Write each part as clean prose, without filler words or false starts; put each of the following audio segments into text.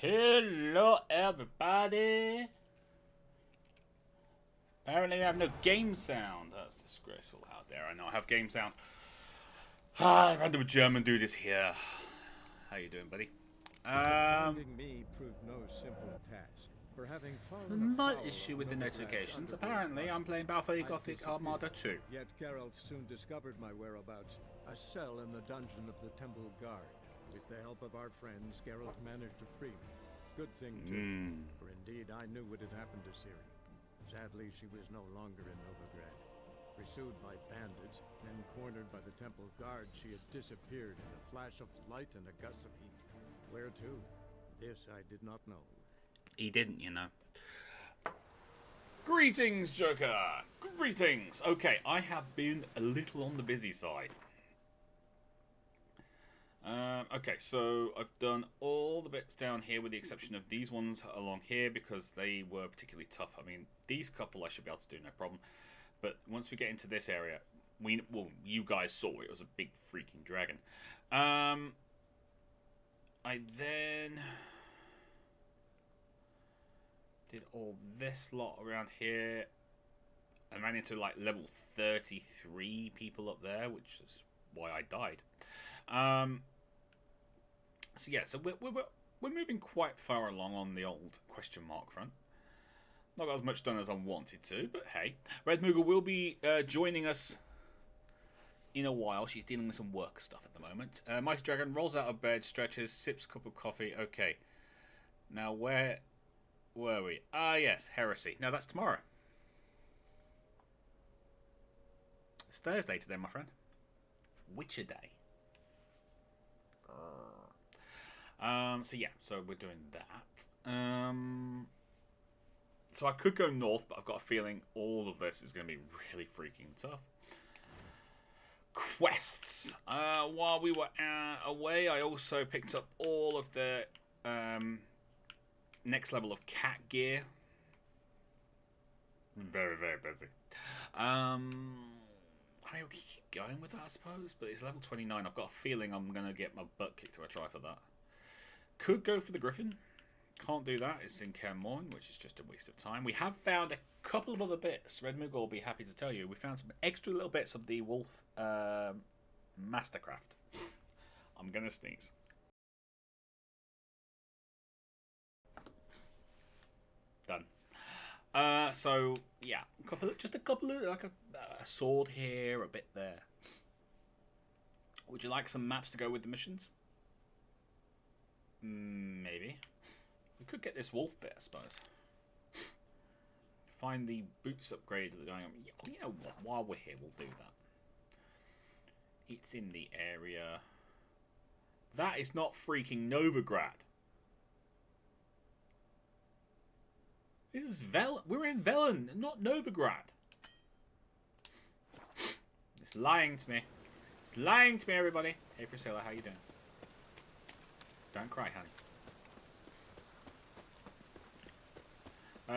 Hello, everybody. Apparently, I have no game sound. That's disgraceful out there. I know I have game sound. Random German dude is here. How you doing, buddy? Finding me proved no simple task. For having fallen Slight afoul issue of with the Novigrad's notifications. underworld Apparently, I'm playing Battlefield I'd Gothic disappeared. Armada 2. Yet Geralt soon discovered my whereabouts, a cell in the dungeon of the Temple Guard. With the help of our friends, Geralt managed to free me. Good thing, too, for indeed I knew what had happened to Ciri. Sadly, she was no longer in Novigrad. Pursued by bandits, then cornered by the Temple Guard, she had disappeared in a flash of light and a gust of heat. Where to? This I did not know. He didn't, you know. Greetings, Joker! Greetings! Okay, I have been a little on the busy side. Okay, so I've done all the bits down here with the exception of these ones along here because they were particularly tough. I mean, these couple I should be able to do no problem. But once we get into this area, you guys saw it was a big freaking dragon. I then did all this lot around here. I ran into like level 33 people up there, which is why I died. So yeah, so we're moving quite far along on the old question mark front. Not got as much done as I wanted to, but hey. Red Moogle will be joining us in a while. She's dealing with some work stuff at the moment. Mighty Dragon rolls out of bed, stretches, sips a cup of coffee. Okay. Now, where were we? Ah, yes, Heresy. Now, that's tomorrow. It's Thursday today, my friend. Witcher Day. So yeah, so we're doing that. So I could go north, but I've got a feeling all of this is going to be really freaking tough. Quests. While we were away, I also picked up all of the next level of cat gear. Very, very busy. I mean, we keep going with that, I suppose, but it's level 29. I've got a feeling I'm going to get my butt kicked if I try for that. Could go for the Griffin. Can't do that. It's in Caer Morn, which is just a waste of time. We have found a couple of other bits. Red Moogle will be happy to tell you. We found some extra little bits of the Wolf Mastercraft. I'm going to sneeze. Done. So, yeah. Just a couple of, like a sword here, a bit there. Would you like some maps to go with the missions? Maybe. We could get this wolf bit, I suppose. Find the boots upgrade that they're going on. You know what? While we're here, we'll do that. It's in the area. That is not freaking Novigrad. This is We're in Velen, not Novigrad. It's lying to me. It's lying to me, everybody. Hey, Priscilla, how you doing? Don't cry, honey.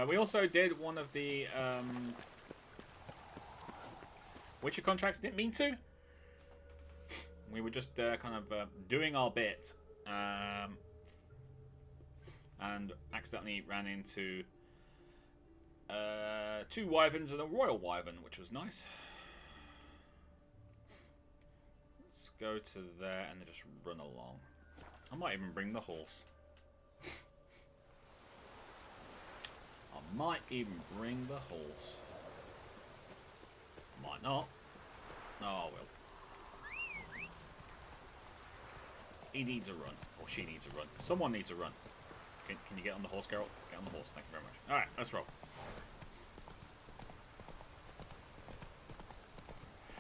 We also did one of the Witcher contracts. Didn't mean to. We were just kind of doing our bit, and accidentally ran into 2 wyverns and a royal wyvern, which was nice. Let's go to there and then just run along. I might even bring the horse. I might even bring the horse. Might not. Oh, I will. He needs a run. Or she needs a run. Someone needs a run. Can you get on the horse, Geralt? Get on the horse. Thank you very much. Alright, let's roll.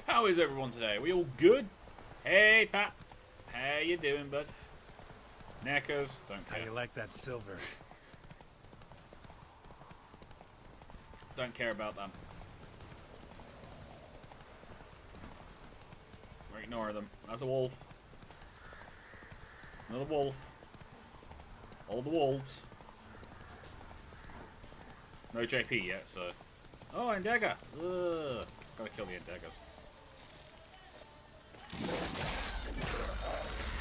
How is everyone today? Are we all good? Hey, Pat. How you doing, bud? Knackers. Don't care. How you like that silver? Don't care about them. We're ignoring them. That's a wolf. Another wolf. All the wolves. No JP yet, so... Oh, Endega! Ugh. Gotta kill the Endegas.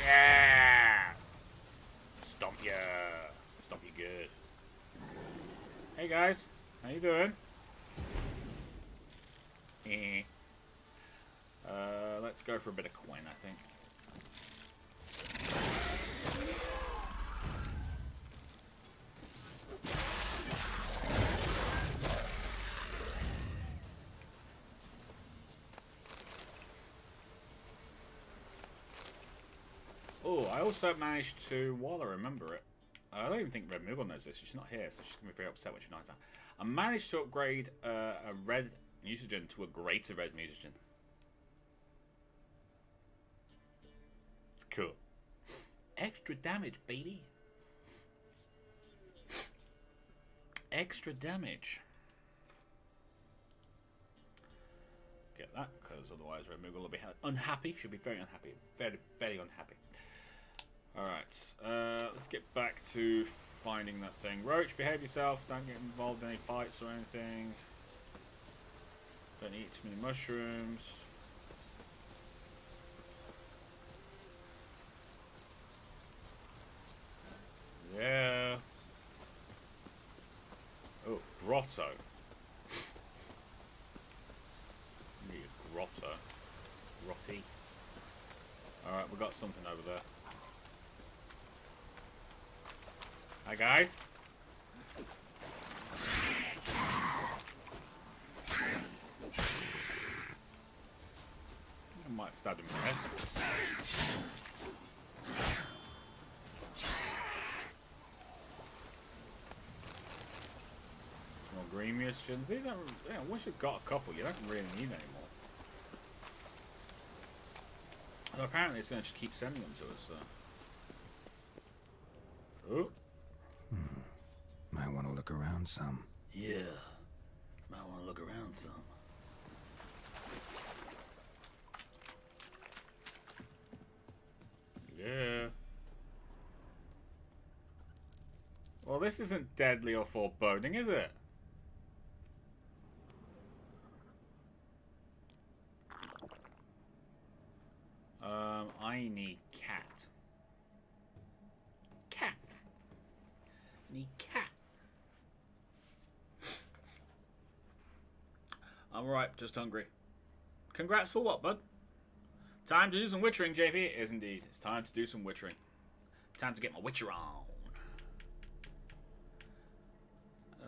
Yeah! Stomp ya! Hey guys, how you doing? Eh. Let's go for a bit of coin, I think. Oh, I also managed to, while I remember it, I don't even think Red Moogle knows this. She's not here, so she's going to be very upset when she finds out. I managed to upgrade a red mutagen to a greater red mutagen. It's cool. Extra damage, baby. Extra damage. Get that, because otherwise Red Moogle will be unhappy. She'll be very unhappy. Very, very unhappy. Alright, let's get back to finding that thing. Roach, behave yourself. Don't get involved in any fights or anything. Don't eat too many mushrooms. Yeah. Oh, grotto. Need a grotto. Grotty. Alright, we got something over there. Hi guys. I might stab him in the head. Some more green mutagens. These aren't. Yeah, once you've got a couple, you don't really need anymore. So apparently, it's going to just keep sending them to us. Oh. Might want to look around some. Yeah. Might want to look around some. Yeah. Well, this isn't deadly or foreboding, is it? I need cat. Cat. Need cat. I'm alright, just hungry. Congrats for what, bud? Time to do some witchering, JP. It is indeed. It's time to do some witchering. Time to get my witcher on.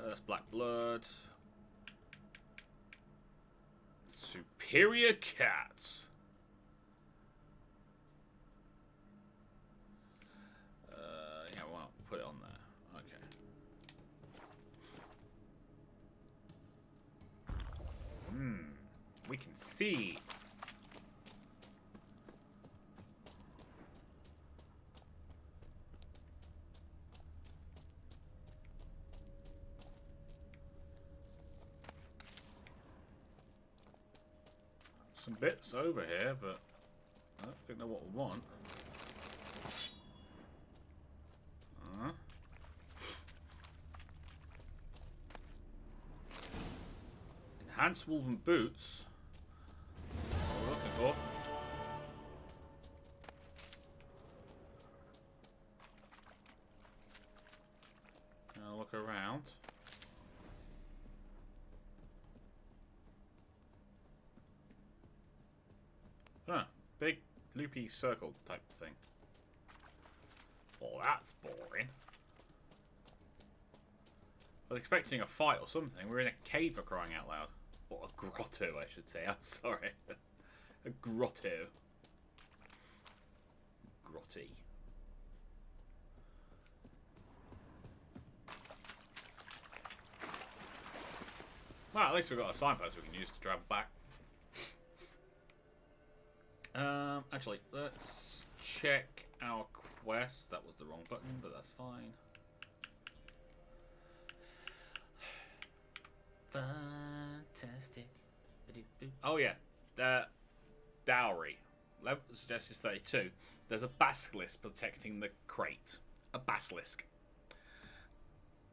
That's black blood. Superior cat. Yeah, well, put it on there. Okay. We can see. Some bits over here, but I don't think they're what we want. Enhanced woven boots. What we're looking for. Now look around. Huh, big loopy circle type thing. Oh, that's boring. I was expecting a fight or something. We're in a cave for crying out loud. Or a grotto, I should say. I'm sorry. A grotto. Grotty. Well, at least we've got a signpost we can use to travel back. Actually, let's check our quest. That was the wrong button, but that's fine. Fantastic. Oh yeah, dowry. Level suggested 32. There's a basilisk protecting the crate. A basilisk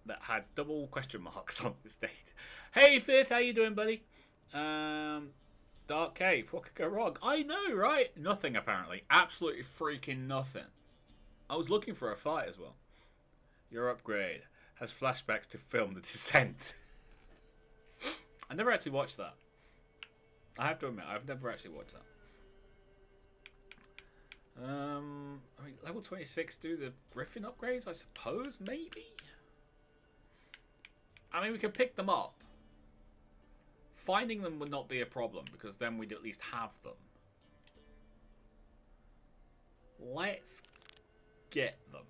that had double question marks on this date. Hey Fifth, how you doing, buddy? Dark Cave. What could go wrong? I know, right? Nothing apparently. Absolutely freaking nothing. I was looking for a fight as well. Your upgrade. has flashbacks to film The Descent. I never actually watched that. I have to admit, I've never actually watched that. I mean, level 26 do the Griffin upgrades, I suppose, maybe? I mean, we could pick them up. Finding them would not be a problem, because then we'd at least have them. Let's get them.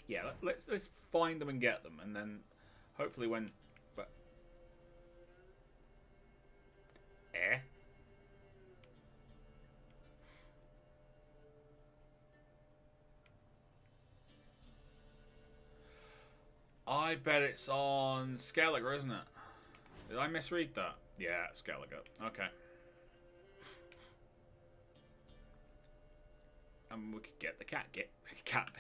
Yeah, let's find them and get them, and then hopefully when... But... I bet it's on Skelliger, isn't it? Did I misread that? Yeah, Skelliger. Okay. And we could get the cat. Cat.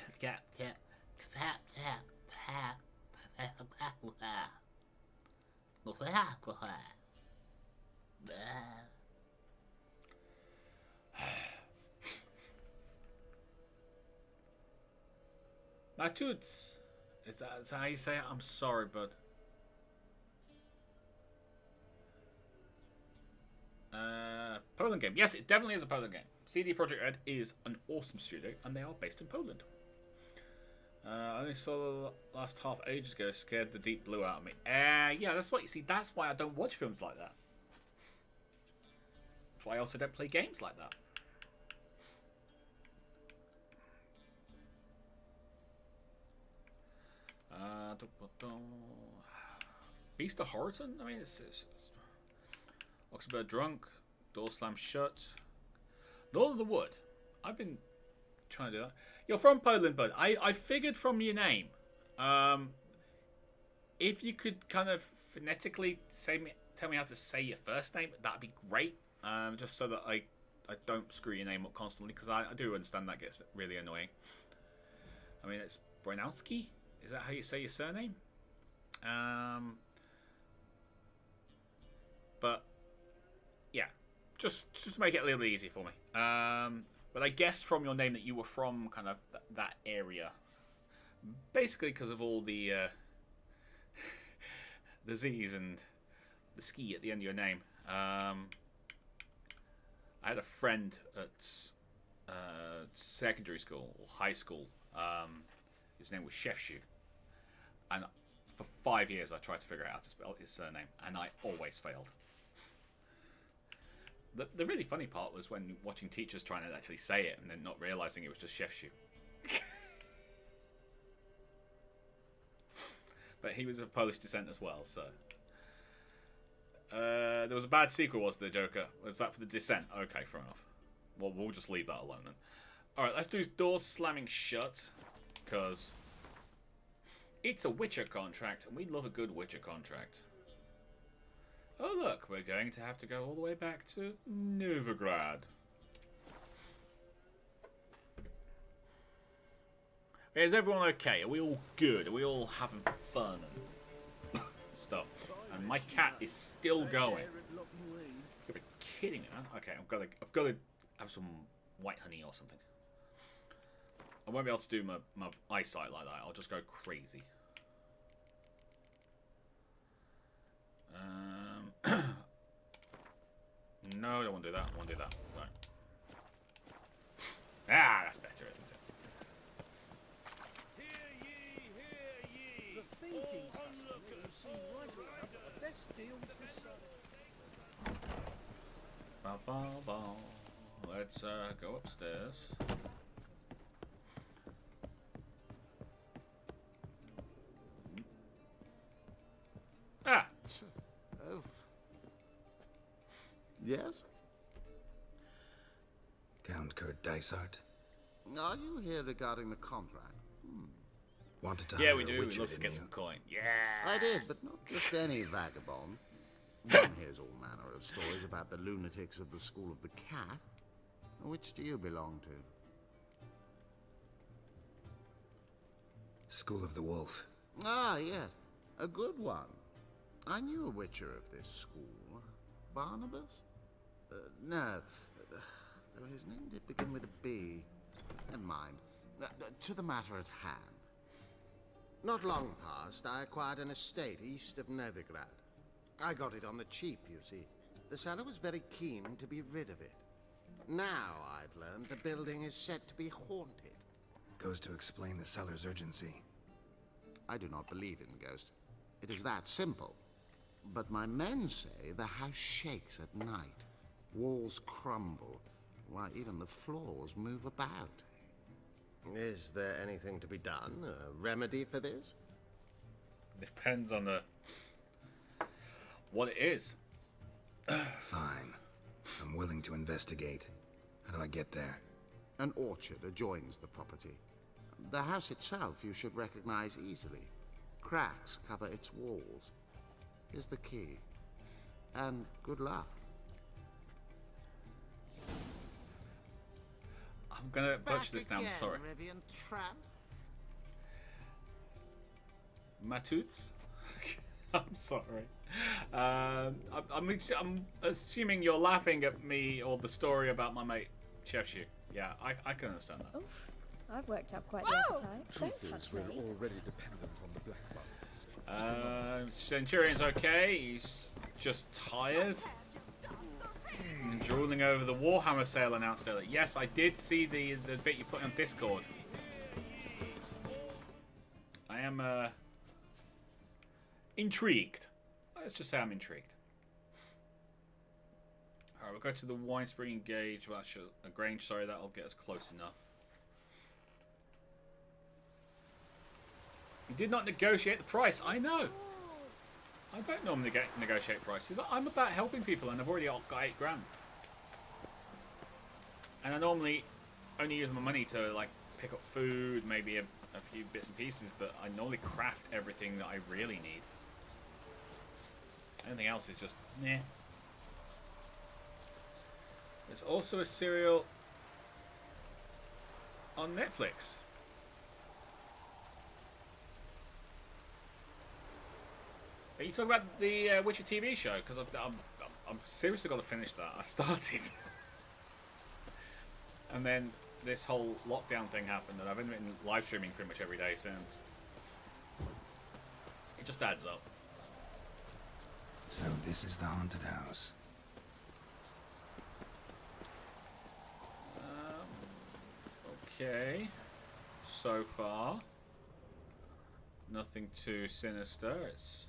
My toots. Is that how you say it? I'm sorry, bud. Poland game. Yes, it definitely is a Poland game. CD Projekt Red is an awesome studio, and they are based in Poland. I only saw the last half ages ago. Scared the deep blue out of me. Yeah, that's what you see. That's why I don't watch films like that. That's why I also don't play games like that. Beast of Horton? I mean, it's Oxenberg drunk. Door slammed shut. Lord of the Wood. I've been trying to do that. You're from Poland, bud. I figured from your name. If you could kind of phonetically tell me how to say your first name, that'd be great. Just so that I don't screw your name up constantly, because I do understand that gets really annoying. I mean, it's Bronowski? Is that how you say your surname? But yeah, just make it a little bit easy for me. But I guessed from your name that you were from kind of that area, basically because of all the the Z's and the ski at the end of your name. I had a friend at secondary school or high school. His name was Shefshu, and for 5 years I tried to figure out how to spell his surname, and I always failed. The really funny part was when watching teachers trying to actually say it and then not realizing it was just Shefshu. But he was of Polish descent as well, so... there was a bad sequel, was there, Joker? Was that for the Descent? Okay, fair enough. Well, we'll just leave that alone then. Alright, let's do doors slamming shut, because it's a Witcher contract, and we love a good Witcher contract. Oh look, we're going to have to go all the way back to Novigrad. Is everyone okay? Are we all good? Are we all having fun and stuff? And my cat is still going. You're kidding me, man. Okay, I've got to have some white honey or something. I won't be able to do my eyesight like that. I'll just go crazy. No, I don't want to do that. I want to do that. Right. Ah, that's better, isn't it? Hear ye! The thinking onlookers seem right around the best deals this summer. Ba, ba, ba. Let's go upstairs. Ah! Oh. Yes? Count Kurt Dysart. Are you here regarding the contract? Wanted to Yeah, hire we a do. We'd Witcher, love to didn't get you? some coin. Yeah! I did, but not just any vagabond. One hears all manner of stories about the lunatics of the School of the Cat. Which do you belong to? School of the Wolf. Ah, yes. A good one. I knew a Witcher of this school. Barnabas? No. Though his name did begin with a B. Never mind. To the matter at hand. Not long past, I acquired an estate east of Novigrad. I got it on the cheap, you see. The seller was very keen to be rid of it. Now I've learned the building is said to be haunted. Goes to explain the seller's urgency. I do not believe in ghosts. It is that simple. But my men say the house shakes at night. Walls crumble. Why, even the floors move about. Is there anything to be done? A remedy for this? Depends on the what it is. Fine. I'm willing to investigate. How do I get there? An orchard adjoins the property. The house itself you should recognize easily. Cracks cover its walls. Here's the key. And good luck. I'm gonna butcher this down, sorry. Rivian tramp. Matoots? I'm sorry. I'm assuming you're laughing at me or the story about my mate Chefshu. Yeah, I can understand that. Oof. I've worked up quite the appetite. Don't Truth touch is, me. we're already dependent on the black markets. Centurion's okay. He's just tired. And drooling over the Warhammer sale announced earlier. Yes, I did see the bit you put on Discord. I am intrigued. Let's just say I'm intrigued. Alright, we'll go to the Wine Spring Gauge. Well, actually, a Grange, sorry, that'll get us close enough. You did not negotiate the price. I know. I don't normally negotiate prices. I'm about helping people, and I've already got 8 grand. And I normally only use my money to like pick up food, maybe a few bits and pieces, but I normally craft everything that I really need. Anything else is just meh. There's also a serial on Netflix. Are you talking about the Witcher TV show? Because I'm seriously got to finish that. I started. And then this whole lockdown thing happened, and I've been live streaming pretty much every day since. It just adds up. So this is the haunted house. Okay. So far, nothing too sinister. It's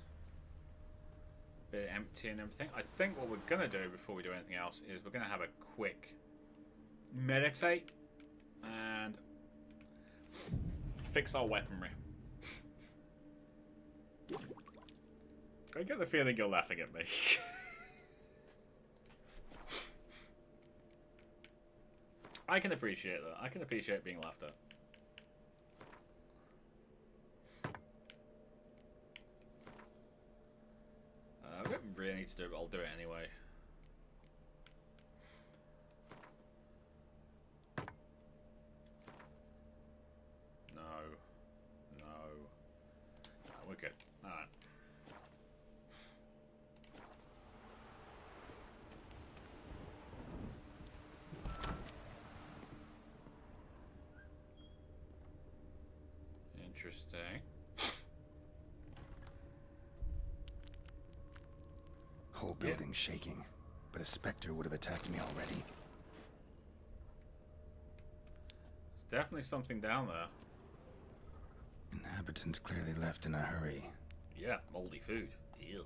a bit empty and everything. I think what we're gonna do before we do anything else is we're gonna have a quick meditate and fix our weaponry. I get the feeling you're laughing at me. I can appreciate that. I can appreciate being laughed at. I don't really need to do it, but I'll do it anyway. No. No. No, we're good. Alright. Interesting. Whole building shaking, but a specter would have attacked me already. There's definitely something down there. Inhabitant clearly left in a hurry. Yeah, moldy food. Ew.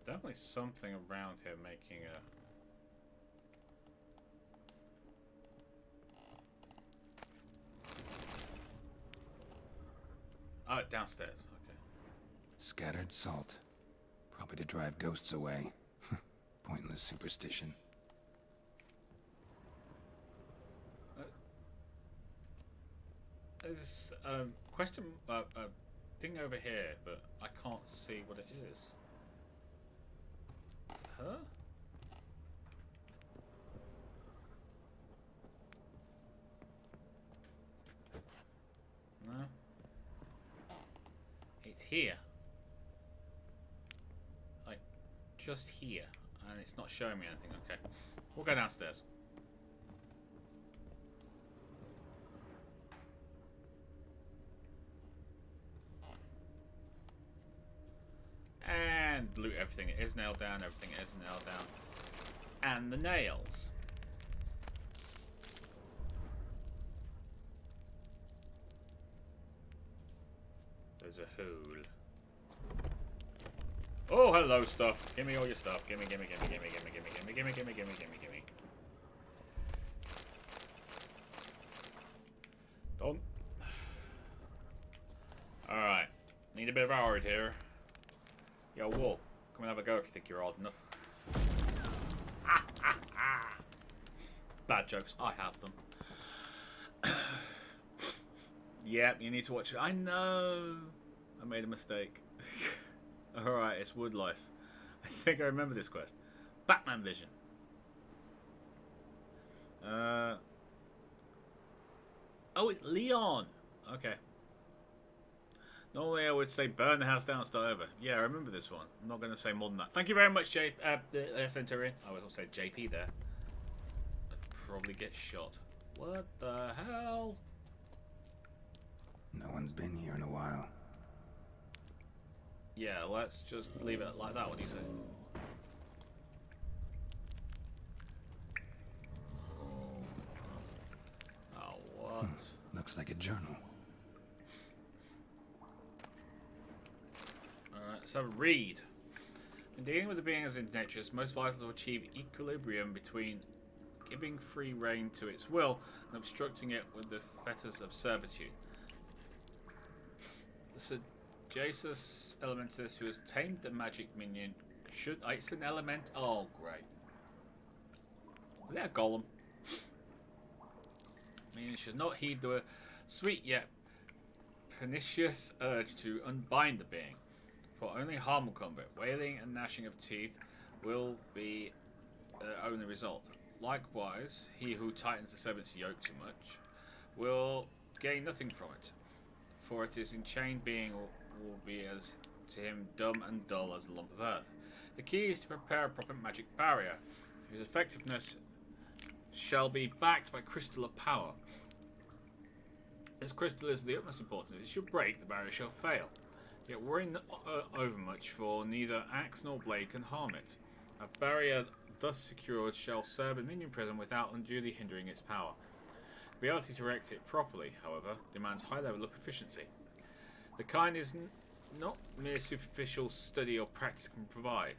Definitely something around here making a... Oh, downstairs. Okay. Scattered salt. Probably to drive ghosts away. Pointless superstition. There's a question, thing over here, but I can't see what it is. Is it her? here. Like, just here. And it's not showing me anything. Okay. We'll go downstairs. And loot everything. It is nailed down. Everything is nailed down. And the nails. There's a hole. Oh, hello, stuff. Give me all your stuff. Gimme, gimme, gimme, gimme, gimme, gimme, gimme, gimme, gimme, gimme, gimme, gimme. Done. Alright. Need a bit of hard here. Yo, Wool. Come and have a go if you think you're odd enough. Bad jokes. I have them. Yep, you need to watch it. I know. I made a mistake. Alright, it's wood lice. I think I remember this quest. Batman Vision. Oh, it's Leon. Okay. Normally I would say burn the house down and start over. Yeah, I remember this one. I'm not going to say more than that. Thank you very much, Centurion. I was going to say JP there. I'd probably get shot. What the hell? No one's been here in a while. Yeah, let's just leave it like that. What do you say? Oh, what? Looks like a journal. Alright, let's have a read. In dealing with the beings in nature, it's most vital to achieve equilibrium between giving free rein to its will and obstructing it with the fetters of servitude. The Sagacious Elementus who has tamed the magic minion should... it's an element... Oh, great. Is that a golem? Meaning should not heed the sweet yet pernicious urge to unbind the being. For only harm will come of it. Wailing and gnashing of teeth will be only result. Likewise, he who tightens the servant's yoke too much will gain nothing from it. For it is enchained being will be as to him dumb and dull as a lump of earth. The key is to prepare a proper magic barrier, whose effectiveness shall be backed by crystal of power. This crystal is of the utmost importance. If it should break, the barrier shall fail. Yet worry not overmuch, for neither axe nor blade can harm it. A barrier thus secured shall serve a minion prison without unduly hindering its power. The ability to erect it properly, however, demands high level of proficiency. The kind is not mere superficial study or practice can provide.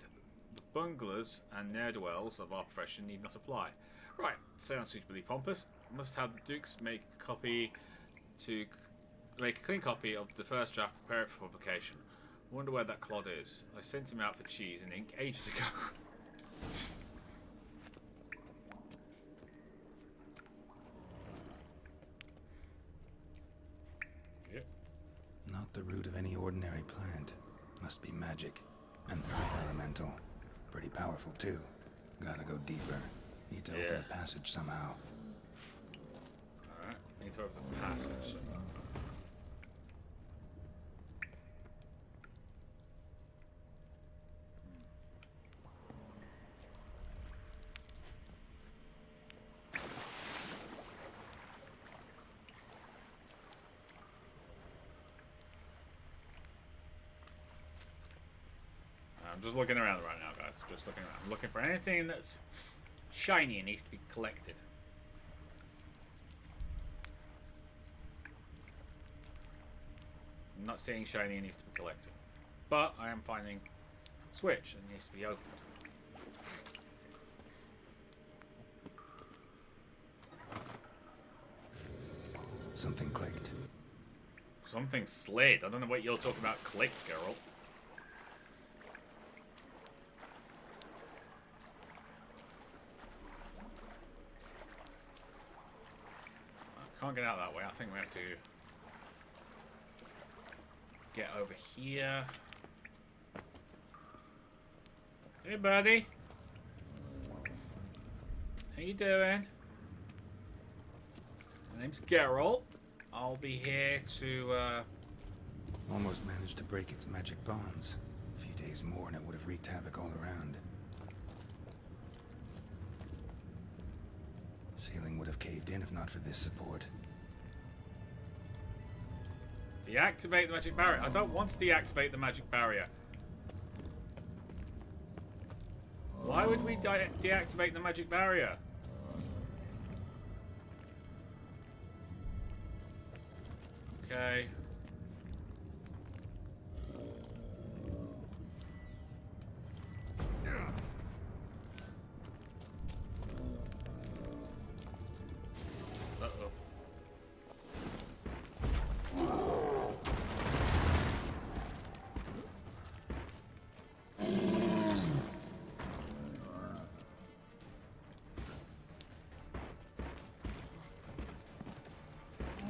The bunglers and ne'er-do-wells of our profession need not apply. Right, sounds suitably pompous. Must have the Dukes make a clean copy of the first draft, prepare it for publication. Wonder where that clod is. I sent him out for cheese and ink ages ago. Not the root of any ordinary plant. Must be magic. An earth elemental. Pretty powerful too. Gotta go deeper. Need to open the passage somehow. Alright, need to open the passage somehow. I'm just looking around right now, guys. Just looking around. I'm looking for anything that's shiny and needs to be collected. I'm not saying shiny and needs to be collected. But I am finding switch that needs to be opened. Something clicked. Something slid. I don't know what you're talking about clicked, girl. Can't get out that way. I think we have to get over here. Hey, buddy. How you doing? My name's Geralt. I'll be here to Almost managed to break its magic bonds. A few days more and it would have wreaked havoc all around. Ceiling would have caved in if not for this support. Deactivate the magic barrier. I don't want to deactivate the magic barrier. Why would we deactivate the magic barrier? Okay. Uh-oh.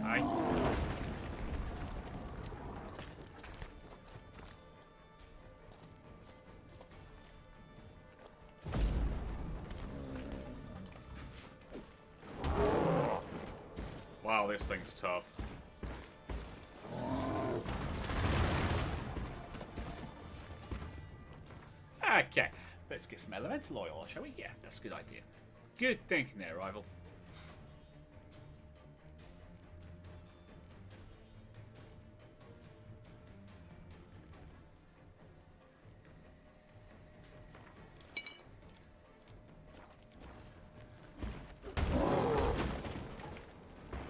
Hi. Wow, this thing's tough. Okay, let's get some elemental oil, shall we? Yeah, that's a good idea. Good thinking there, rival.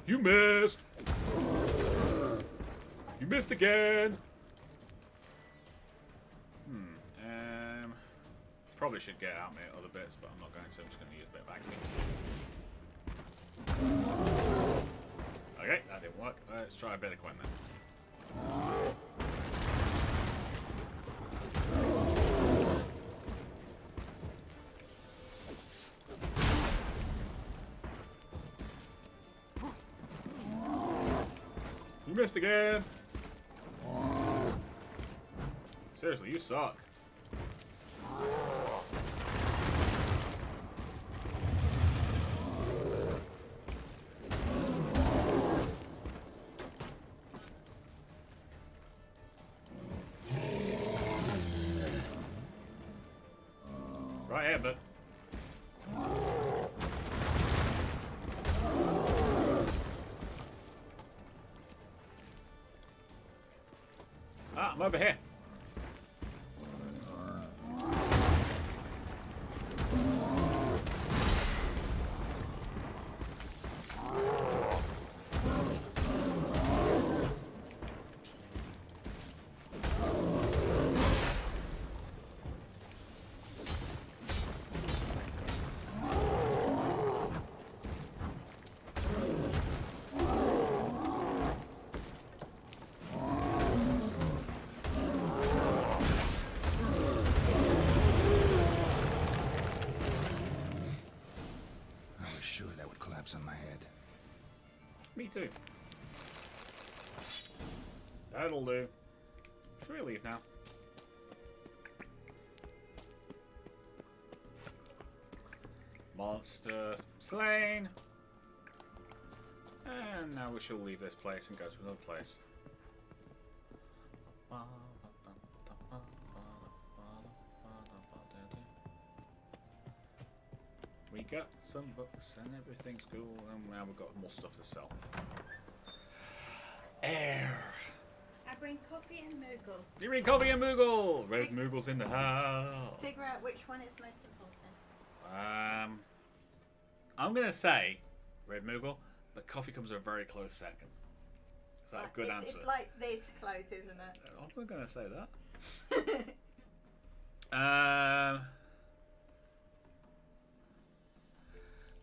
You missed! You missed again! Probably should get out my other bits, but I'm not going to. I'm just going to use a bit of vaccines. Okay, that didn't work. Let's try a bit of Quinn then. You missed again! Seriously, you suck. Right here, but I'm over here. On my head. Me too. That'll do. Should we leave now? Monster slain. And now we shall leave this place and go to another place. We got some books and everything's cool, and now we've got more stuff to sell. Air. I bring coffee and Moogle. You bring coffee and Moogle. Red Moogle's in the house. Figure out which one is most important. I'm gonna say Red Moogle, but coffee comes a very close second. Is that a good answer? It's like this close, isn't it? I'm not gonna say that.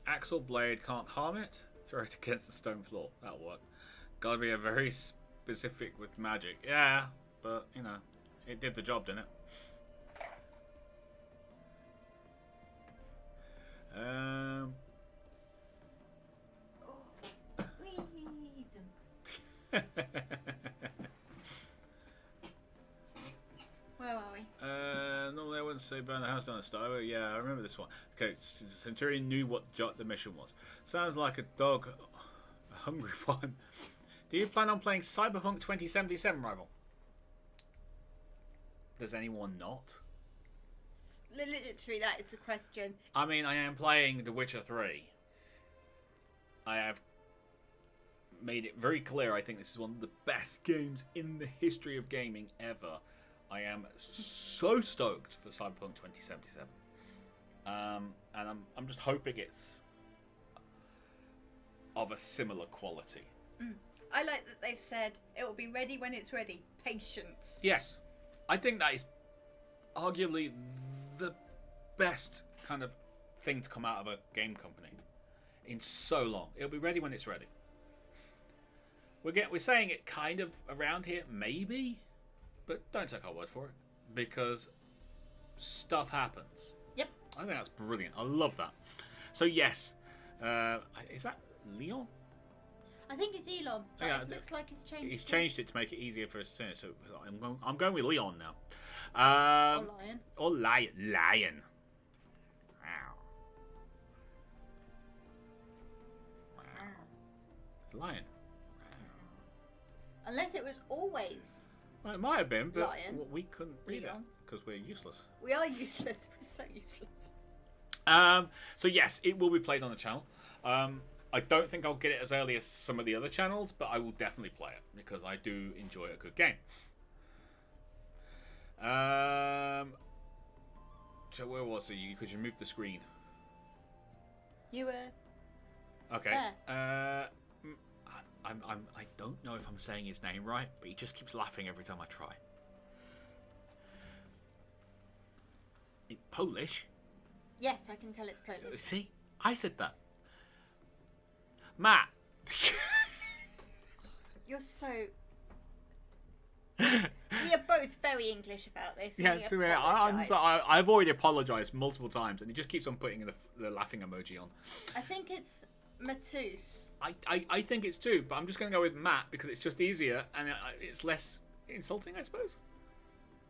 Axle blade can't harm it. Throw it against the stone floor. That'll work. Gotta be a very specific with magic. Yeah, but you know, it did the job, didn't it? Where are we? Normally I wouldn't say burn the house down the style. Yeah, I remember this one. Okay, Centurion knew what the mission was. Sounds like a dog, a hungry one. Do you plan on playing Cyberpunk 2077, rival? there's anyone not. Literally, that is the question. I mean, I am playing The Witcher 3. I have made it very clear I think this is one of the best games in the history of gaming ever. I am so stoked for Cyberpunk 2077. And I'm just hoping it's of a similar quality. I like that they've said it will be ready when it's ready. Patience. Yes. I think that is arguably the best kind of thing to come out of a game company in so long. It'll be ready when it's ready. We're saying it kind of around here, maybe, but don't take our word for it because stuff happens. Yep. I think that's brilliant. I love that. So yes, is that Leon? I think it's Elon. But Yeah, it looks like it's changed. He's changed it to make it easier for us to say. So I'm going with Leon now. Or Lion. Or Lion. Wow. Lion. Unless it was always. Well, it might have been, but Lion. we couldn't read Leon. it because we're useless. We are useless. We're so useless. So yes, it will be played on the channel. I don't think I'll get it as early as some of the other channels, but I will definitely play it because I do enjoy a good game. So where was it? Because you moved the screen. You were. Okay. There. I don't know if I'm saying his name right, but he just keeps laughing every time I try. It's Polish. Yes, I can tell it's Polish. See, I said that. Matt. You're so. We are both very English about this. Yeah, we so apologise. I've already apologised multiple times, and he just keeps on putting the laughing emoji on. I think it's Matus. I think it's two, but I'm just going to go with Matt because it's just easier and it's less insulting, I suppose.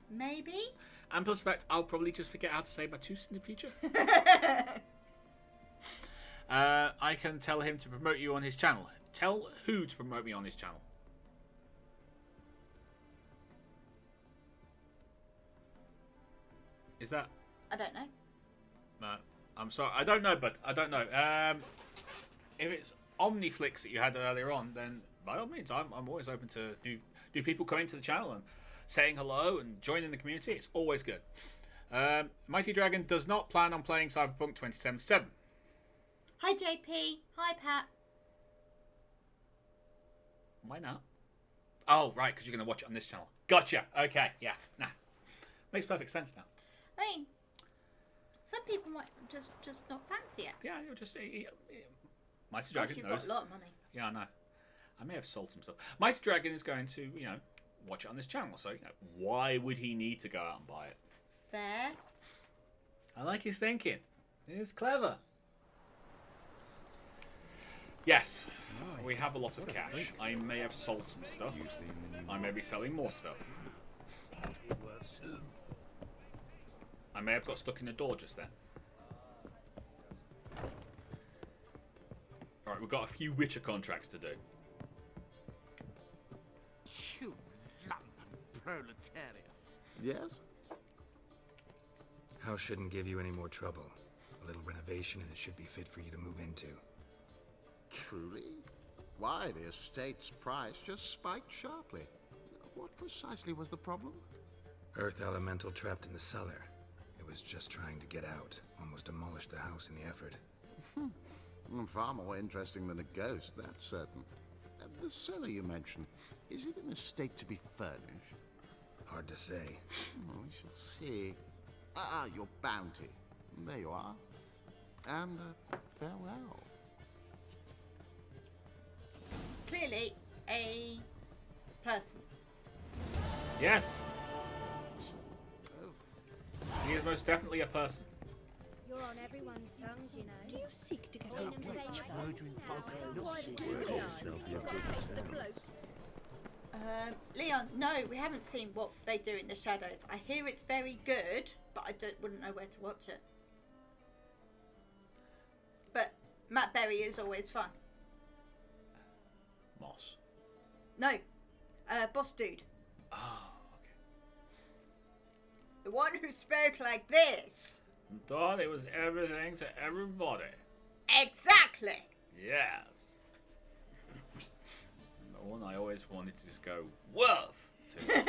Maybe? And plus the fact I'll probably just forget how to say Matus in the future. I can tell him to promote you on his channel. Tell who to promote me on his channel. Is that... I don't know. No, I'm sorry. I don't know, but I don't know. If it's Omniflix that you had earlier on, then by all means, I'm always open to new people coming to the channel and saying hello and joining the community. It's always good. Mighty Dragon does not plan on playing Cyberpunk 2077. Hi, JP. Hi, Pat. Why not? Oh, right, because you're going to watch it on this channel. Gotcha. Okay, yeah. Nah. Makes perfect sense now. I mean, some people might just not fancy it. Yeah, you're just... Mighty Dragon You've knows. got a lot of money. Yeah, I know. I may have sold some stuff. Mighty Dragon is going to, watch it on this channel. So, why would he need to go out and buy it? Fair. I like his thinking. It's clever. Yes, we have a lot of cash. I may have sold some stuff. I may be selling more stuff. I may have got stuck in a door just then. Alright, we've got a few Witcher contracts to do. You lumpen proletariat. Yes? House shouldn't give you any more trouble. A little renovation and it should be fit for you to move into. Truly? Why, the estate's price just spiked sharply. What precisely was the problem? Earth elemental trapped in the cellar. It was just trying to get out. Almost demolished the house in the effort. Far more interesting than a ghost, that's certain. The cellar you mentioned, is it in a state to be furnished? Hard to say. We shall see. Ah, your bounty. There you are. And farewell. Clearly, a person. Yes! He is most definitely a person. You're on everyone's tongues, you know. Do you seek to get In rid and of they each Leon, no, we haven't seen what they do in the shadows. I hear it's very good, but I wouldn't know where to watch it. But Matt Berry is always fun. Moss. No, Boss Dude. Oh, okay. The one who spoke like this. And thought it was everything to everybody. Exactly. Yes. And the one I always wanted to just go, woof! To.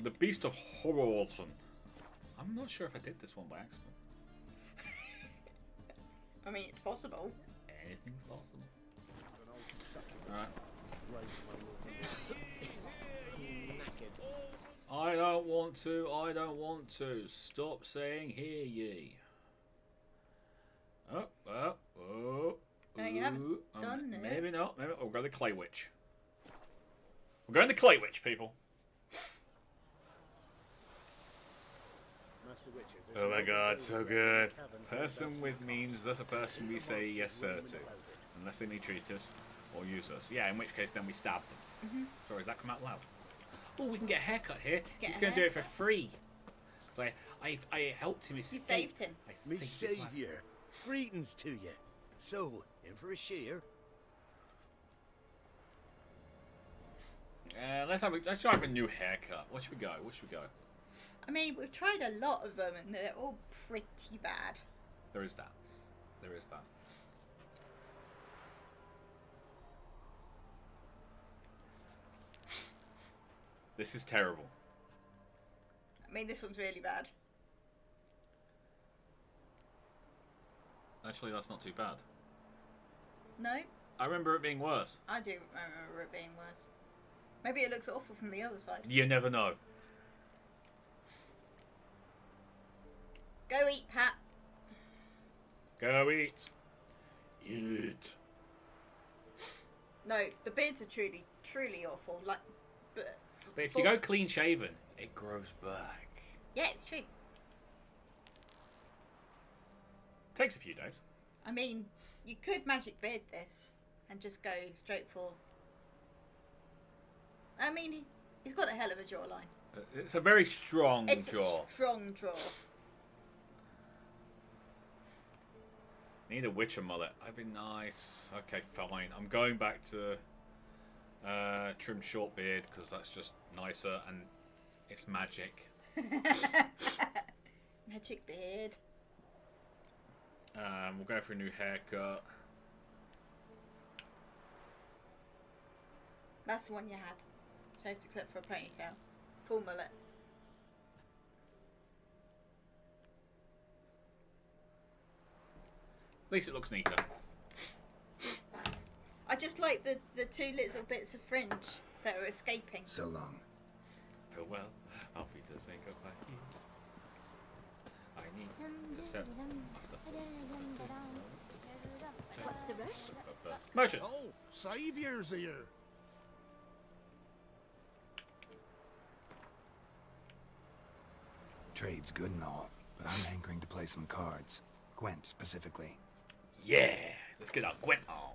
The Beast of Horrorton. I'm not sure if I did this one by accident. I mean, it's possible. Anything's possible. Alright. I don't want to. I don't want to. Stop saying hear ye. Oh, oh, oh. No, you haven't done it. Maybe not. Maybe we'll go the Clay Witch. We're going the Clay Witch, people. Master Witcher, there's Oh my no god, way so we good. can caverns Person without with some means that's a person we say yes sir to. Unless they may treat us or use us. Yeah, in which case then we stab them. Sorry, did that come out loud? Oh, we can get a haircut here. Get He's a going to do it for haircut. free. So I helped him escape. You saved him. I Me saved his life. saviour, greetings to you. So, in for a shear? Let's try a new haircut. Where should we go? Where should we go? I mean, we've tried a lot of them and they're all pretty bad. There is that. There is that. This is terrible. I mean, this one's really bad. Actually, that's not too bad. No, I remember it being worse. I do remember it being worse. Maybe it looks awful from the other side. You never know. Go eat, Pat. Go eat. Eat. No, the beards are truly, truly awful. Like, but But if you go clean shaven, it grows back. yeah, it's true. Takes a few days. I mean, you could magic beard this and just go straight for. I mean, he's got a hell of a jawline. It's a very strong It's jaw. a strong jaw. Need a Witcher mullet. I'd be nice. Okay, fine. I'm going back to trim short beard because that's just nicer and it's magic. Magic beard. We'll go for a new haircut. That's the one you had. Shaved except for a ponytail. Full mullet. At least it looks neater. I just like the two little bits of fringe that are escaping. So long. Farewell. Auf Wiedersehen. Goodbye. I need to set stuff. What's the rush? Merchant. Oh, saviour's here. Trade's good and all, but I'm hankering to play some cards. Gwent specifically. Yeah. Let's get our Gwent on.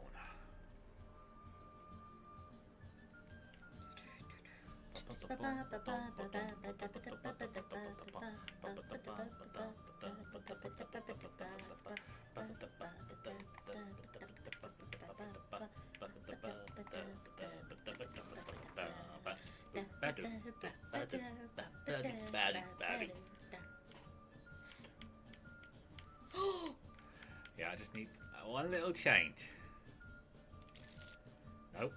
Yeah, I just need one little change. Nope.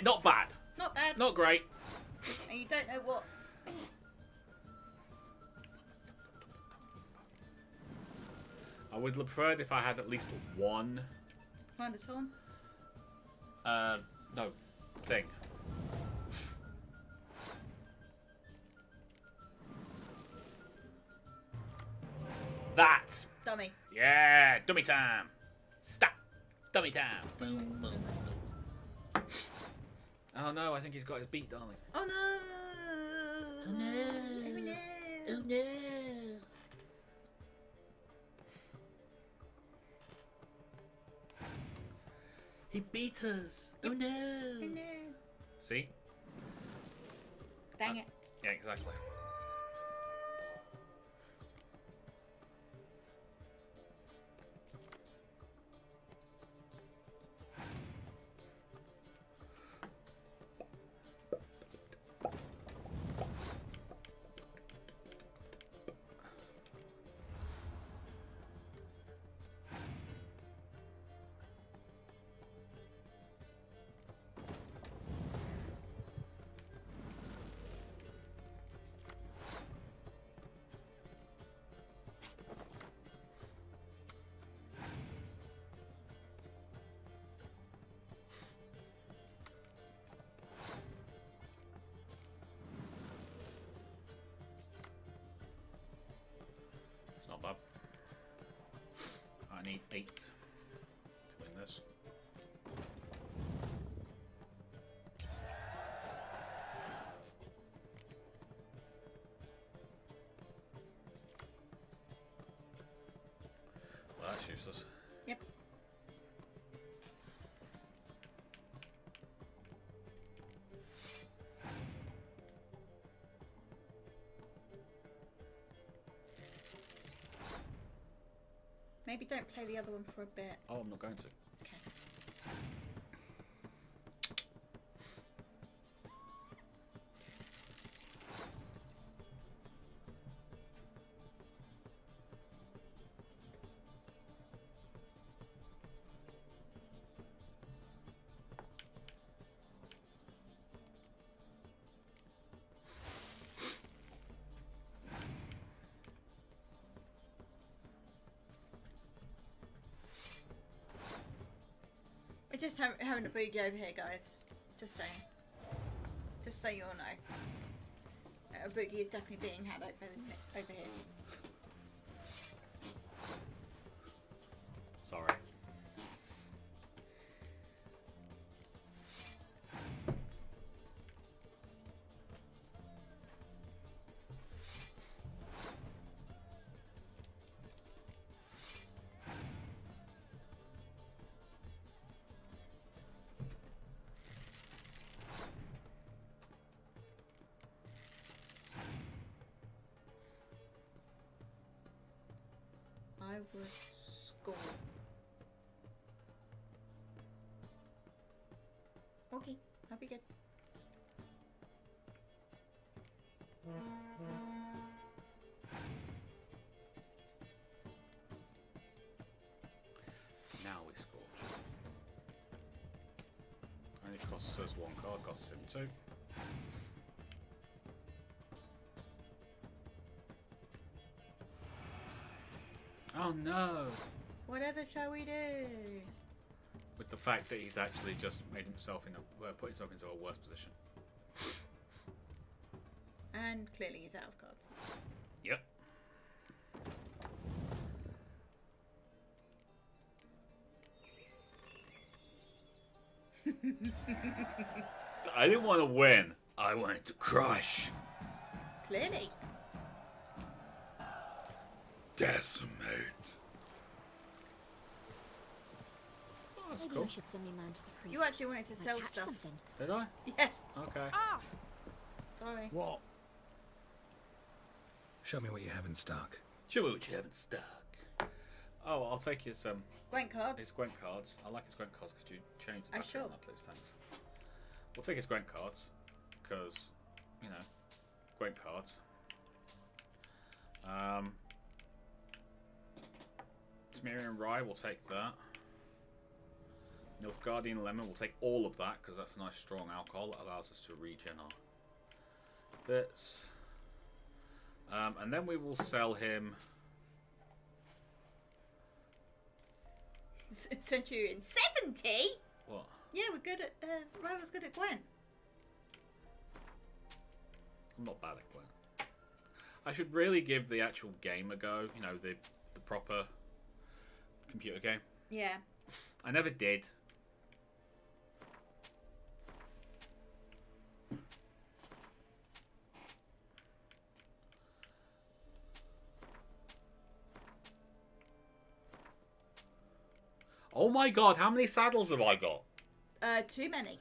Not bad. Not bad. Not great. And you don't know what. I would have preferred if I had at least one. Find a song. No, thing. That. Dummy. Yeah, dummy time. Stop. Dummy time. Oh no, I think he's got his beat, darling. Oh no! Oh no. Oh no! Oh no. He beat us. Oh no. Oh no! See? Dang it. Yeah, exactly. 8 to win this. Well, that's useless. Yep. Maybe don't play the other one for a bit. Oh, I'm not going to. Okay. We're just having a boogie over here, guys. Just saying. Just so you all know. A boogie is definitely being had over here. Sorry. I would score. Okay, I'll be good. Now we scorch. Only costs us 1 card, costs him 2. Oh no! Whatever shall we do? With the fact that he's actually just made himself in a put himself into a worse position. And clearly he's out of cards. Yep. I didn't want to win. I wanted to crush. Clearly. Decimate. Oh, that's Maybe cool. I should send me man to the creek. You actually wanted to Might sell catch stuff. something. Did I? Yeah. Okay. Sorry. What? Show me what you have in stock. Show me what you have in stock. Oh, I'll take his Gwent cards. Gwent cards. I like his Gwent cards. Could you change the Oh, background sure. on that, please? Thanks. We'll take his Gwent cards because, you know, Gwent cards. Temerian Rye, we'll take that. Nilfgaardian Lemon, we'll take all of that because that's a nice strong alcohol that allows us to regen our bits. And then we will sell him. Centurion 70? What? Yeah, we're good at. Rival's good at Gwent. I'm not bad at Gwent. I should really give the actual game a go. You know, the proper computer game. Yeah. I never did. Oh my god, how many saddles have I got? Too many.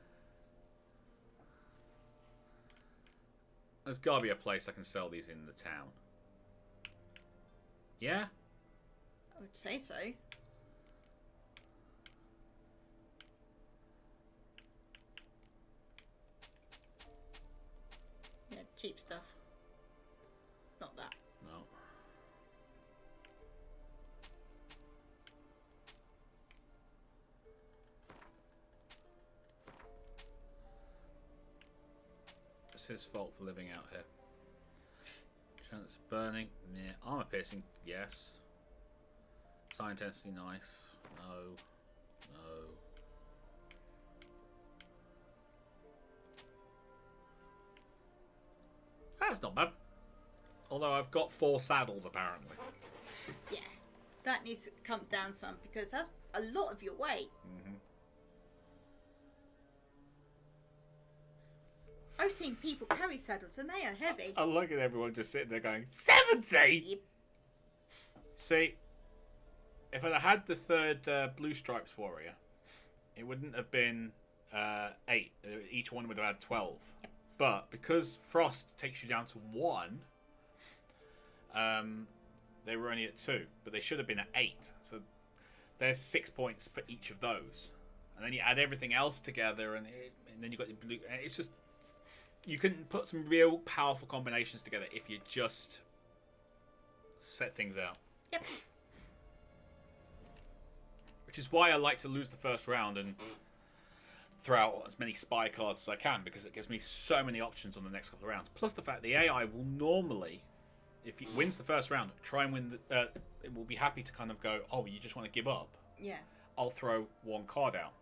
There's gotta be a place I can sell these in the town. Yeah? I would say so. Yeah, cheap stuff. Not that. No. It's his fault for living out here. Chance of burning, yeah. Armor piercing, yes. Psi intensity, nice. No. No. That's not bad. Although I've got 4 saddles apparently. Yeah. That needs to come down some because that's a lot of your weight. Mm-hmm. I've seen people carry saddles and they are heavy. I look at everyone just sitting there going, 70? Yep. See, if I'd had the third Blue Stripes Warrior, it wouldn't have been 8. Each one would have had 12. But because Frost takes you down to 1, they were only at 2. But they should have been at 8. So there's 6 points for each of those. And then you add everything else together, and then you've got the blue. And it's just... You can put some real powerful combinations together if you just set things out. Yep. Which is why I like to lose the first round and throw out as many spy cards as I can, because it gives me so many options on the next couple of rounds. Plus the fact the AI will normally, if he wins the first round, try and win the... it will be happy to kind of go, oh, you just want to give up? Yeah. I'll throw one card out.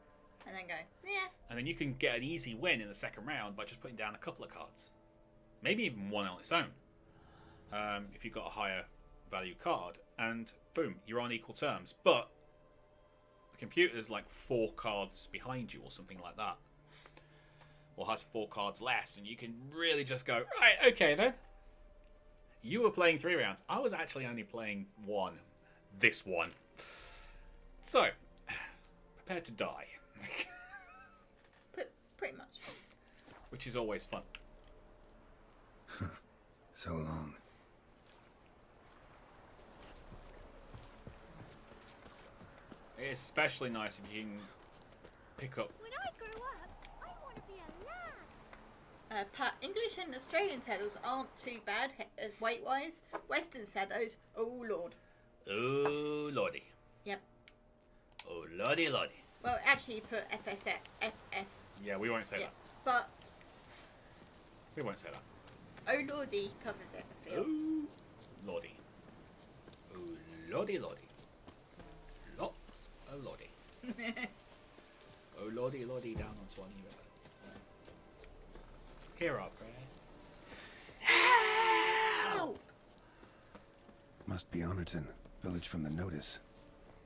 And then go, yeah. And then you can get an easy win in the second round by just putting down a couple of cards. Maybe even one on its own. If you've got a higher value card. And boom, you're on equal terms. But the computer's like 4 cards behind you or something like that. Or has 4 cards less. And you can really just go, right, okay then. You were playing 3 rounds. I was actually only playing 1. This one. So, prepare to die. Pretty much. Which is always fun. So long. It's especially nice if you can pick up... When I grow up, I want to be a lad. Pat, English and Australian saddles aren't too bad weight-wise. Western saddles, oh lord. Oh, lordy. Yep. Oh, lordy, lordy. Well, actually, you put FS. Yeah, we won't say Yeah. that. But We won't say that. oh lordy covers it, I feel. Oh, lordy. Oh, lordy, lordy. Oh, lordy. Oh, lordy, lordy, down on Swanee River. Hear our prayer. Help! Must be Honorton, village from the notice.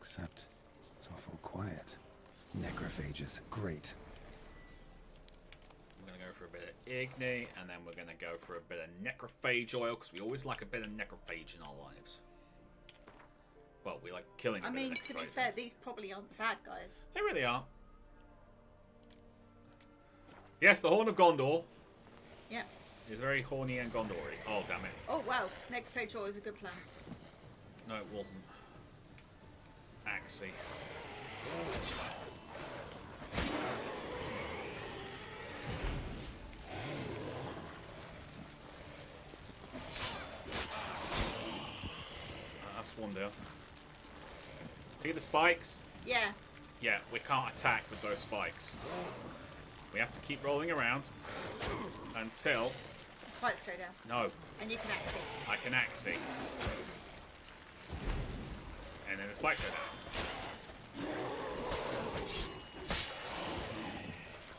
Except it's awful quiet. Necrophages, great. We're going to go for a bit of Igni, and then we're going to go for a bit of Necrophage oil, because we always like a bit of Necrophage in our lives. Well, we like killing a I bit mean, of to be Necrophage. fair, these probably aren't the bad guys. They really are. Yes, the Horn of Gondor Yeah. is very horny and Gondor-y. Oh, damn it. Oh wow, necrophage oil is a good plan. No, it wasn't. Axie. That's one down. See the spikes? Yeah. Yeah, we can't attack with those spikes. We have to keep rolling around until... Spikes go down. No, And you can actually. I can Axie. And then the spikes go down.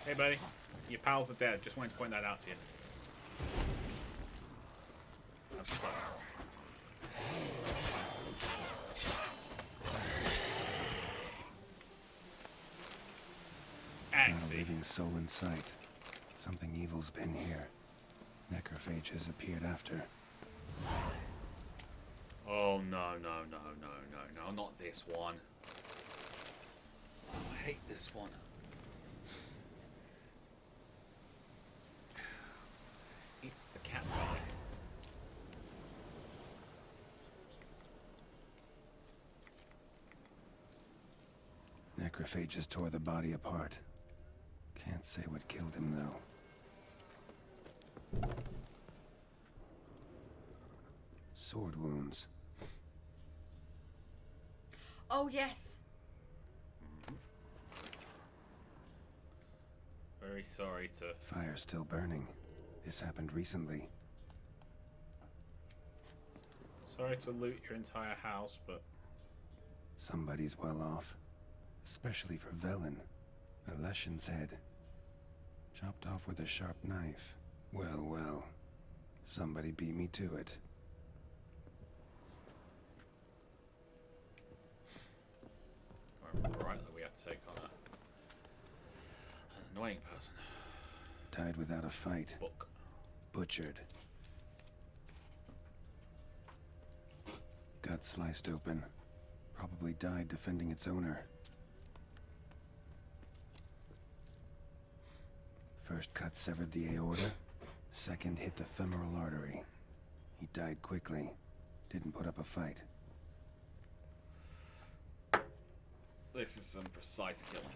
Hey buddy, your pals are dead. Just wanted to point that out to you. That's fun. Not a Axie. living soul in sight. Something evil's been here. Necrophage has appeared after. Oh no, no, no, no, no, no, not this one. Oh, I hate this one. It's the cat guy. Necrophages tore the body apart. Can't say what killed him, though. Sword wounds. Oh yes. Very sorry to... Fire still burning. This happened recently. Sorry to loot your entire house, but... Somebody's well off. Especially for Velen. A Leshen's head. Chopped off with a sharp knife. Well, well. Somebody beat me to it. Right, that we have to take on an annoying person. Died without a fight. Book. Butchered. Gut sliced open. Probably died defending its owner. First cut severed the aorta. Second hit the femoral artery. He died quickly. Didn't put up a fight. This is some precise killing.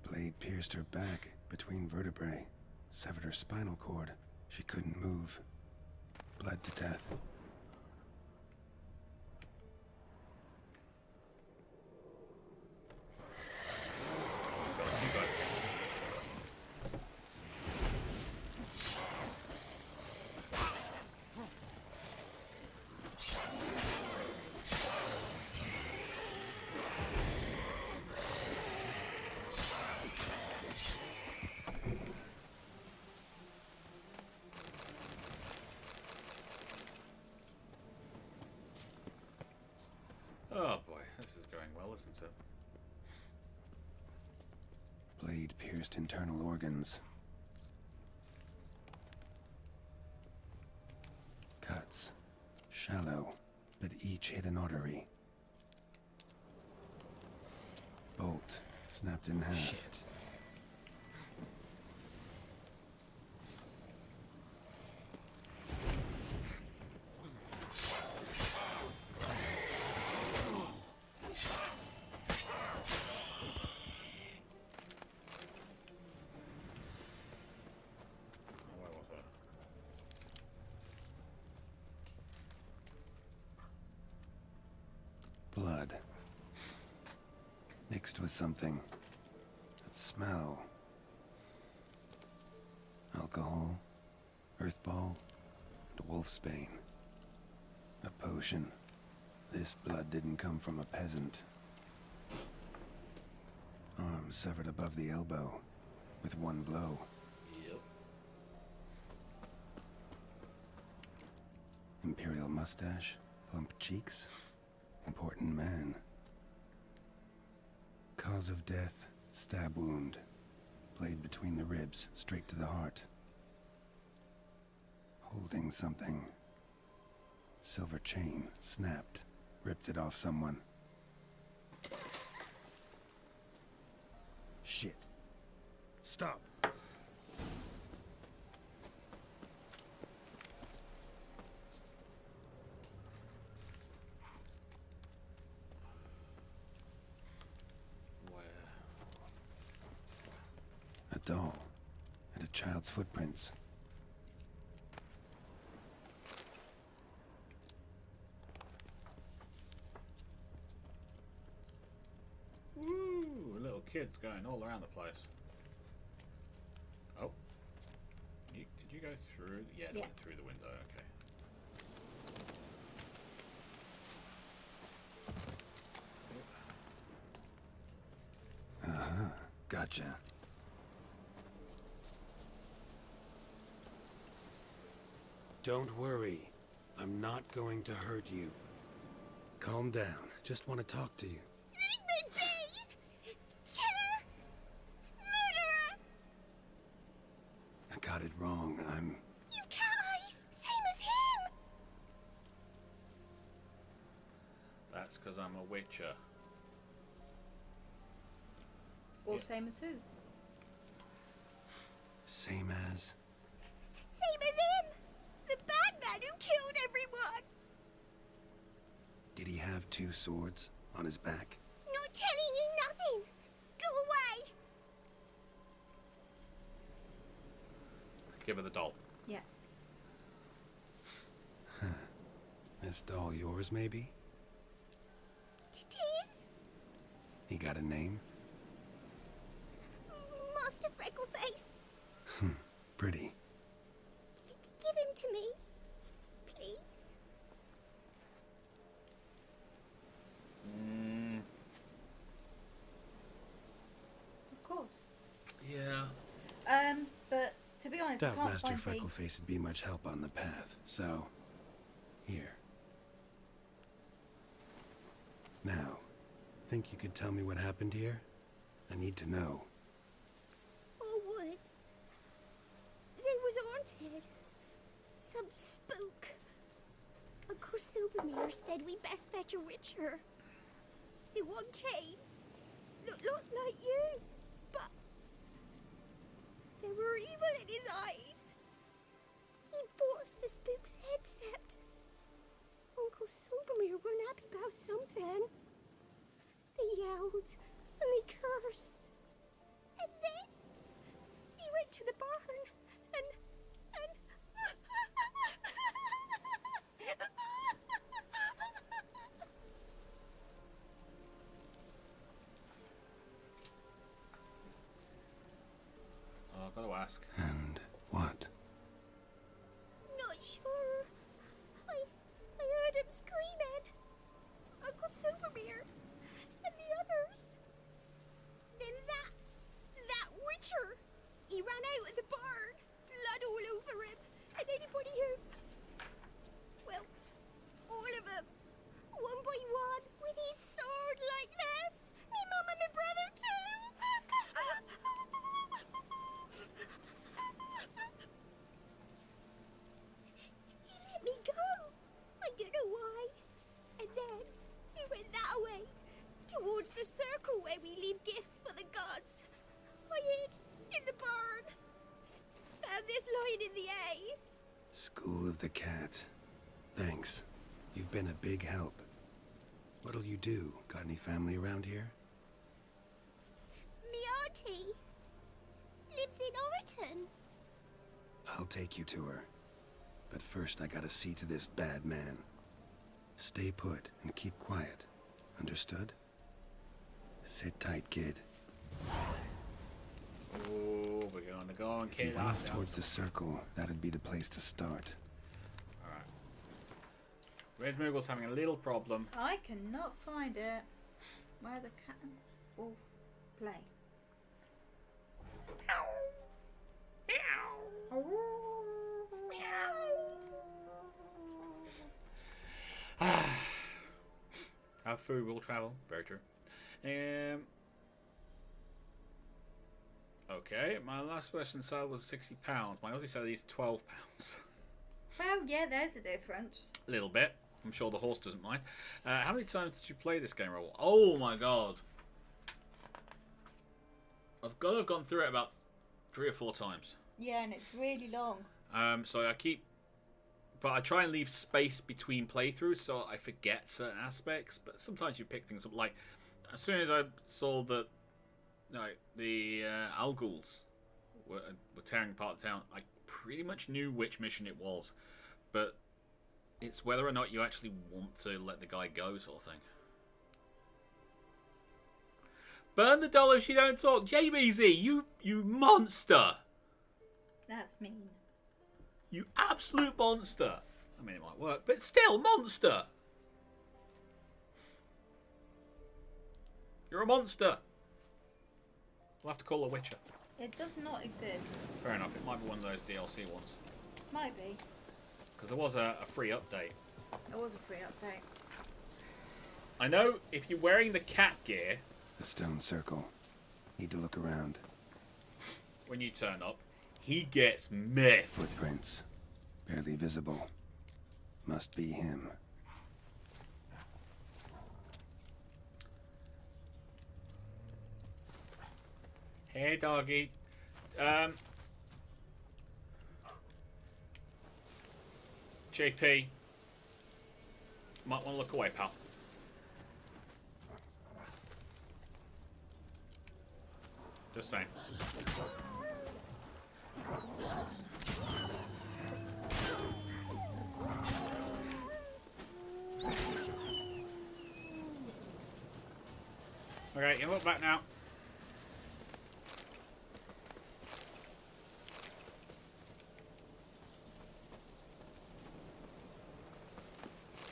Blade pierced her back, between vertebrae. Severed her spinal cord. She couldn't move. Bled to death. Oh boy, this is going well, isn't it? Blade pierced internal organs. Cuts. Shallow, but each hit an artery. Bolt snapped in half. Shit. Where was that? Blood. Mixed with something. That smell. Alcohol. Earthball. And wolfsbane. A potion. This blood didn't come from a peasant. Arm severed above the elbow. With one blow. Yep. Imperial mustache. Plump cheeks. Important man. Cause of death, stab wound. Blade between the ribs, straight to the heart. Holding something. Silver chain, snapped. Ripped it off someone. Shit. Stop. Where? A doll. And a child's footprints. Woo! Little kids going all around the place. Oh. Did you go through? Yeah, they went through the window, okay. Uh-huh. Gotcha. Don't worry. I'm not going to hurt you. Calm down. Just want to talk to you. Leave me be! Killer! Murderer! I got it wrong. You've cat eyes! Same as him! That's because I'm a witcher. Or Yeah. same as who? Same as... Same as him! The bad man who killed everyone! Did he have two swords on his back? Not telling you nothing! Go away! Give her the doll. Yeah. This doll yours, maybe? It is? He got a name? Master Freckleface. Pretty. Give him to me. Please. Of course. honest, I Doubt can't Master find the... Freckleface would be much help on the path, so... Here. Now, think you could tell me what happened here? I need to know. Oh, woods. They was haunted. Some spook. Uncle Supermere said we best fetch a witcher. So one came. Looked lots like you, but there were evil in his eyes. He bought the spook's headset. Uncle Supermere weren't happy about something. They yelled and they cursed. And then he went to the barn and Oh, I've got to ask. And what? not sure. I heard him screaming. Uncle Supermere and the others. Then that witcher, he ran out of the barn, blood all over him, and anybody who, well, all of them, one by one, with his sword like this. Me mum and my brother too. He let me go. I don't know why. And then he went that way, towards the circle where we leave gifts for the gods. I hid in the barn. Found this lying in the hay. School of the Cat. Thanks. You've been a big help. What'll you do? Got any family around here? Me auntie lives in Overton. I'll take you to her. But first I gotta see to this bad man. Stay put and keep quiet. Understood? Sit tight, kid. Oh, we're gonna go and If you kill went ourselves. towards the circle, that'd be the place to start. Alright. Red Moogle's having a little problem. I cannot find it. Where the cat and wolf play. Our food will travel. Very true. Okay, my last Western sale was £60. My Aussie sale is £12. Well, yeah, there's a difference. A little bit. I'm sure the horse doesn't mind. How many times did you play this game, Raoul? Oh my god. I've got to have gone through it about 3 or 4 times. Yeah, and it's really long. So I keep... But I try and leave space between playthroughs so I forget certain aspects. But sometimes you pick things up. Like, as soon as I saw that the Alguls were tearing apart the town, I pretty much knew which mission it was. But it's whether or not you actually want to let the guy go sort of thing. Burn the doll if she don't talk. JBZ, you monster! That's mean. You absolute monster. I mean, it might work, but still, monster. You're a monster. We'll have to call a Witcher. It does not exist. Fair enough. It might be one of those DLC ones. Might be. Because there was a free update. It was a free update. I know if you're wearing the cat gear The stone circle. Need to look around. when you turn up, he gets miffed. Footprints. Barely visible. Must be him. Hey, doggy. JP. Might want to look away, pal. Just saying. Okay, you look back now.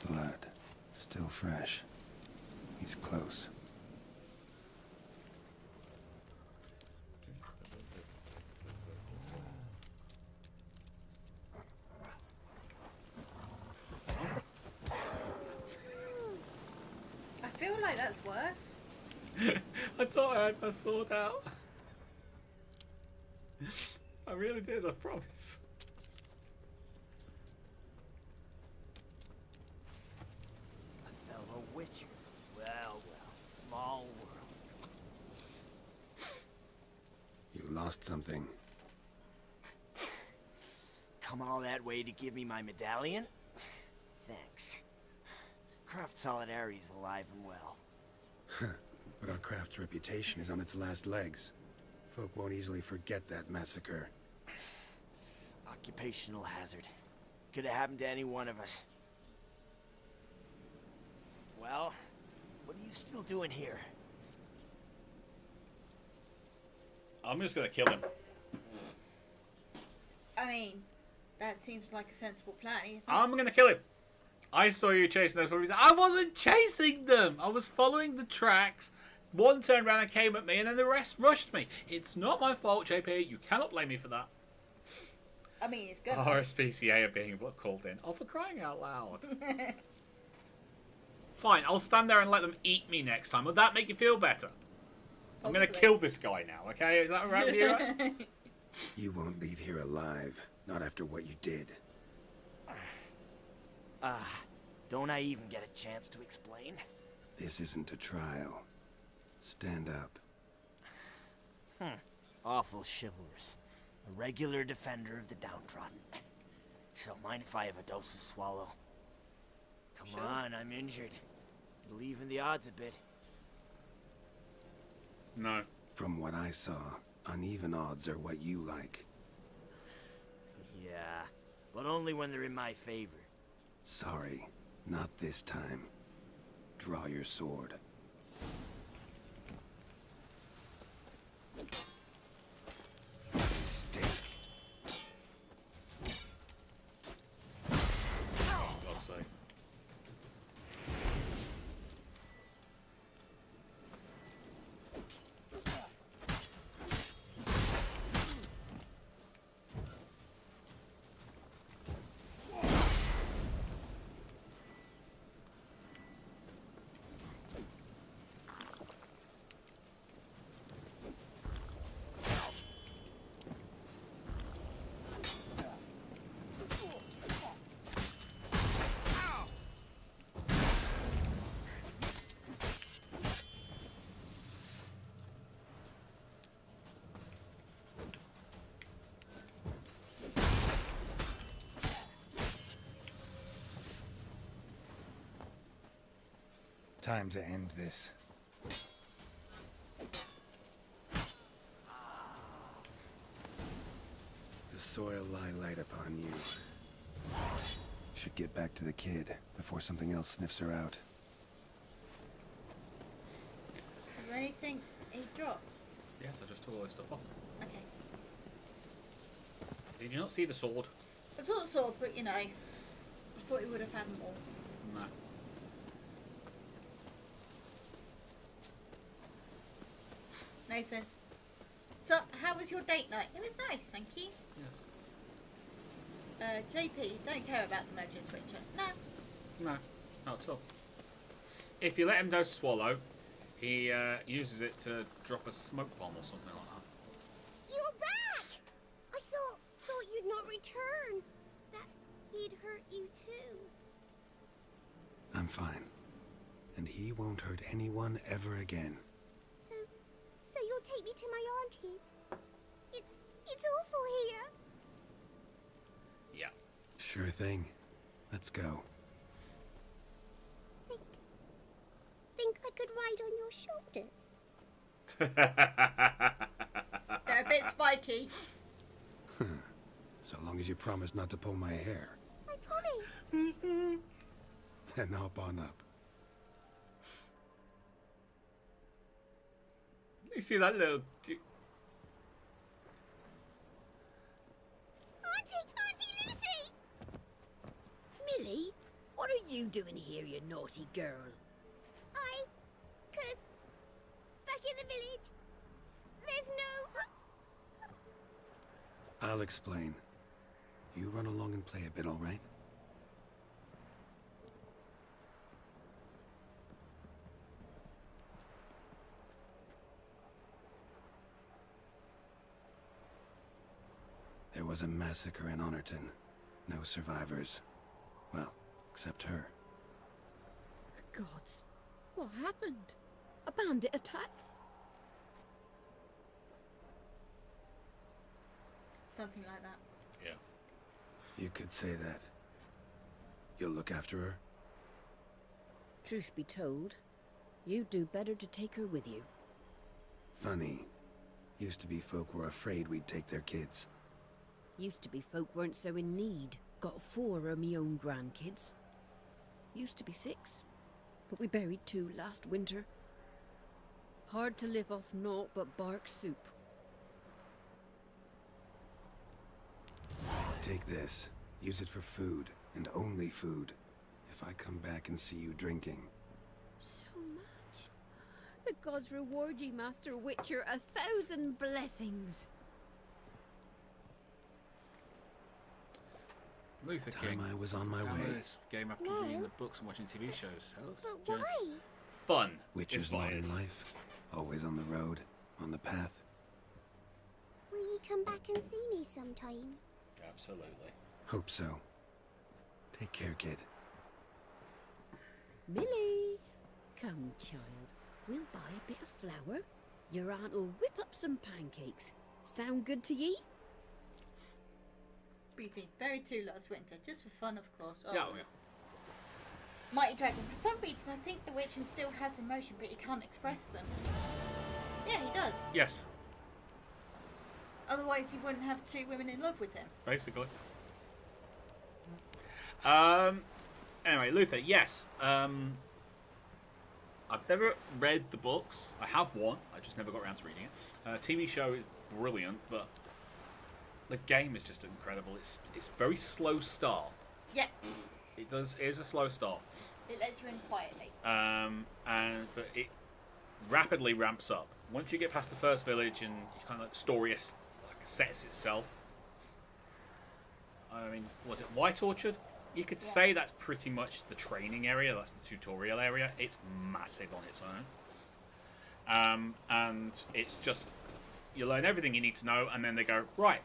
Blood. Still fresh. He's close. feel like that's worse. I thought I had my sword out. I really did, I promise. A fellow Witcher. Well, small world. You lost something. Come all that way to give me my medallion? Thanks. Craft Solidarity's alive and well. But our craft's reputation is on its last legs. Folk won't easily forget that massacre. Occupational hazard. Could have happened to any one of us. Well, what are you still doing here? I'm just gonna kill him. I mean, that seems like a sensible plan, isn't it? I'm gonna kill him. I saw you chasing those puppies. I wasn't chasing them. I was following the tracks. One turned around and came at me, and then the rest rushed me. It's not my fault, JP. You cannot blame me for that. I mean, it's good. RSPCA are being called in. Oh, for crying out loud. Fine, I'll stand there and let them eat me next time. Would that make you feel better? I'm going to kill this guy now, okay? Is that right with you? Right? You won't leave here alive. Not after what you did. Don't I even get a chance to explain? This isn't a trial. Stand up. Awful chivalrous. A regular defender of the downtrodden. So mind if I have a dose of swallow? Come on, I'm injured. It'll even the odds a bit. No. From what I saw, uneven odds are what you like. Yeah, but only when they're in my favor. Sorry, not this time. Draw your sword. Mistake. God's sake. Time to end this. The soil lie light upon you. Should get back to the kid before something else sniffs her out. Is there anything he dropped? Yes, I just took all this stuff off. Okay. Did you not see the sword? I saw the sword, but you know, I thought he would have had more. No. Nathan. So, how was your date night? It was nice, thank you. Yes. JP, don't care about the mojo switcher. No. No, not at all. If you let him go swallow, he uses it to drop a smoke bomb or something like that. You're back! I thought you'd not return. That he'd hurt you too. I'm fine. And he won't hurt anyone ever again. So you'll take me to my auntie's. It's awful here. Yeah. Sure thing. Let's go. Think I could ride on your shoulders? They're a bit spiky. So long as you promise not to pull my hair. I promise. Then hop on up. You see that little... Auntie Lucy! Millie, what are you doing here, you naughty girl? Cause back in the village, there's no... I'll explain. You run along and play a bit, all right? was a massacre in Honorton. No survivors. Well, except her. Gods, what happened? A bandit attack? Something like that. Yeah. You could say that. You'll look after her? Truth be told, you'd do better to take her with you. Funny. Used to be folk were afraid we'd take their kids. Used to be folk weren't so in need. Got 4 of me own grandkids. Used to be 6, but we buried 2 last winter. Hard to live off naught but bark soup. Take this. Use it for food, and only food. If I come back and see you drinking. So much. The gods reward ye, Master Witcher, 1,000 blessings. Luther Time King. I was on my Download way. this game after No. reading the books and watching TV shows. Tell us. But Jones. why? Fun. Witcher's It's lot fun. in life. Always on the road, on the path. Will you come back and see me sometime? Absolutely. Hope so. Take care, kid. Millie! Come, child. We'll buy a bit of flour. Your aunt'll whip up some pancakes. Sound good to ye? BT, buried 2 last winter, just for fun, of course. Oh, Yeah, yeah. Mighty Dragon. For some reason, I think the Witcher still has emotion, but he can't express them. Yeah, he does. Yes, Otherwise, he wouldn't have 2 women in love with him. basically. Anyway, Luther, yes. I've never read the books. I have one. I just never got around to reading it. TV show is brilliant, but the game is just incredible. It's very slow start. Yeah, It is a slow start. it lets you in quietly. But it rapidly ramps up. Once you get past the first village and you kind of the story sets itself. I mean, was it White Orchard? You could say that's pretty much the training area. That's the tutorial area. It's massive on its own, and it's just you learn everything you need to know, and then they go right.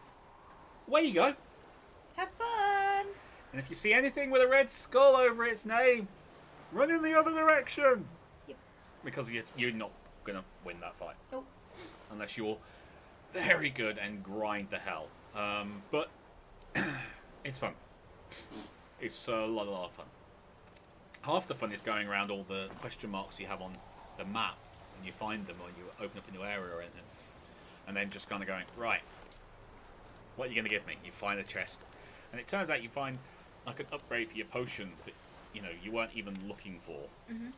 Away you go. Have fun! And if you see anything with a red skull over its name, run in the other direction. Yep. Because you're not going to win that fight. Nope. Unless you're very good and grind the hell. But it's fun. It's a lot of fun. Half the fun is going around all the question marks you have on the map, and you find them, or you open up a new area or anything, and then just kind of going, right, what are you going to give me? You find a chest, and it turns out you find like an upgrade for your potion that you weren't even looking for. Mm-hmm.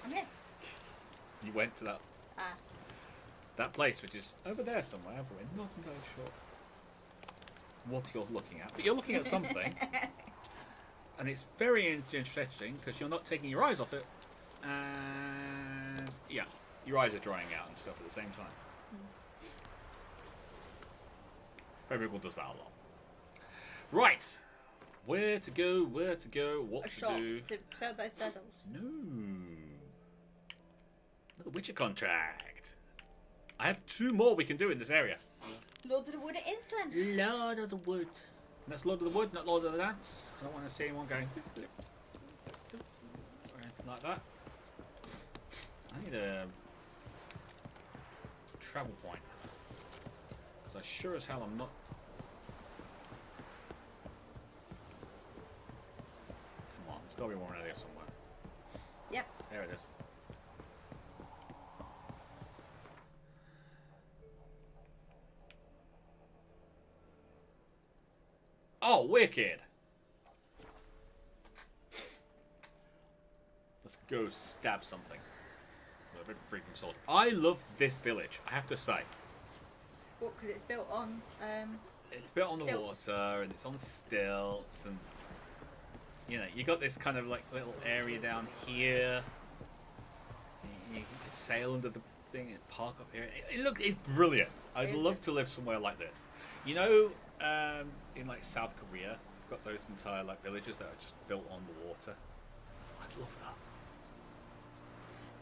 I'm here. You went to that place, which is over there somewhere, but we're not entirely sure what you're looking at. But you're looking at something, and it's very interesting because you're not taking your eyes off it, and yeah, your eyes are drying out and stuff at the same time. Google does that a lot. Right, where to go, what A to shop do. to sell those saddles. No. Another Witcher contract. I have 2 more we can do in this area. Lord of the Wood it is then. Lord of the Wood. And that's Lord of the Wood, not Lord of the Dance. I don't want to see anyone going or anything like that. I need a travel point. Because I sure as hell I'm not. Come on, there's got to be one in there somewhere. Yep. There it is. Oh, wicked! Let's go stab something with a big freaking sword. I love this village, I have to say. Well, because it's built on. It's built on the Stilts. water, and it's on stilts, and you got this kind of like little area down here. You can sail under the thing and park up here. It's brilliant. I'd love to live somewhere like this. In like South Korea, you've got those entire like villages that are just built on the water. I'd love that.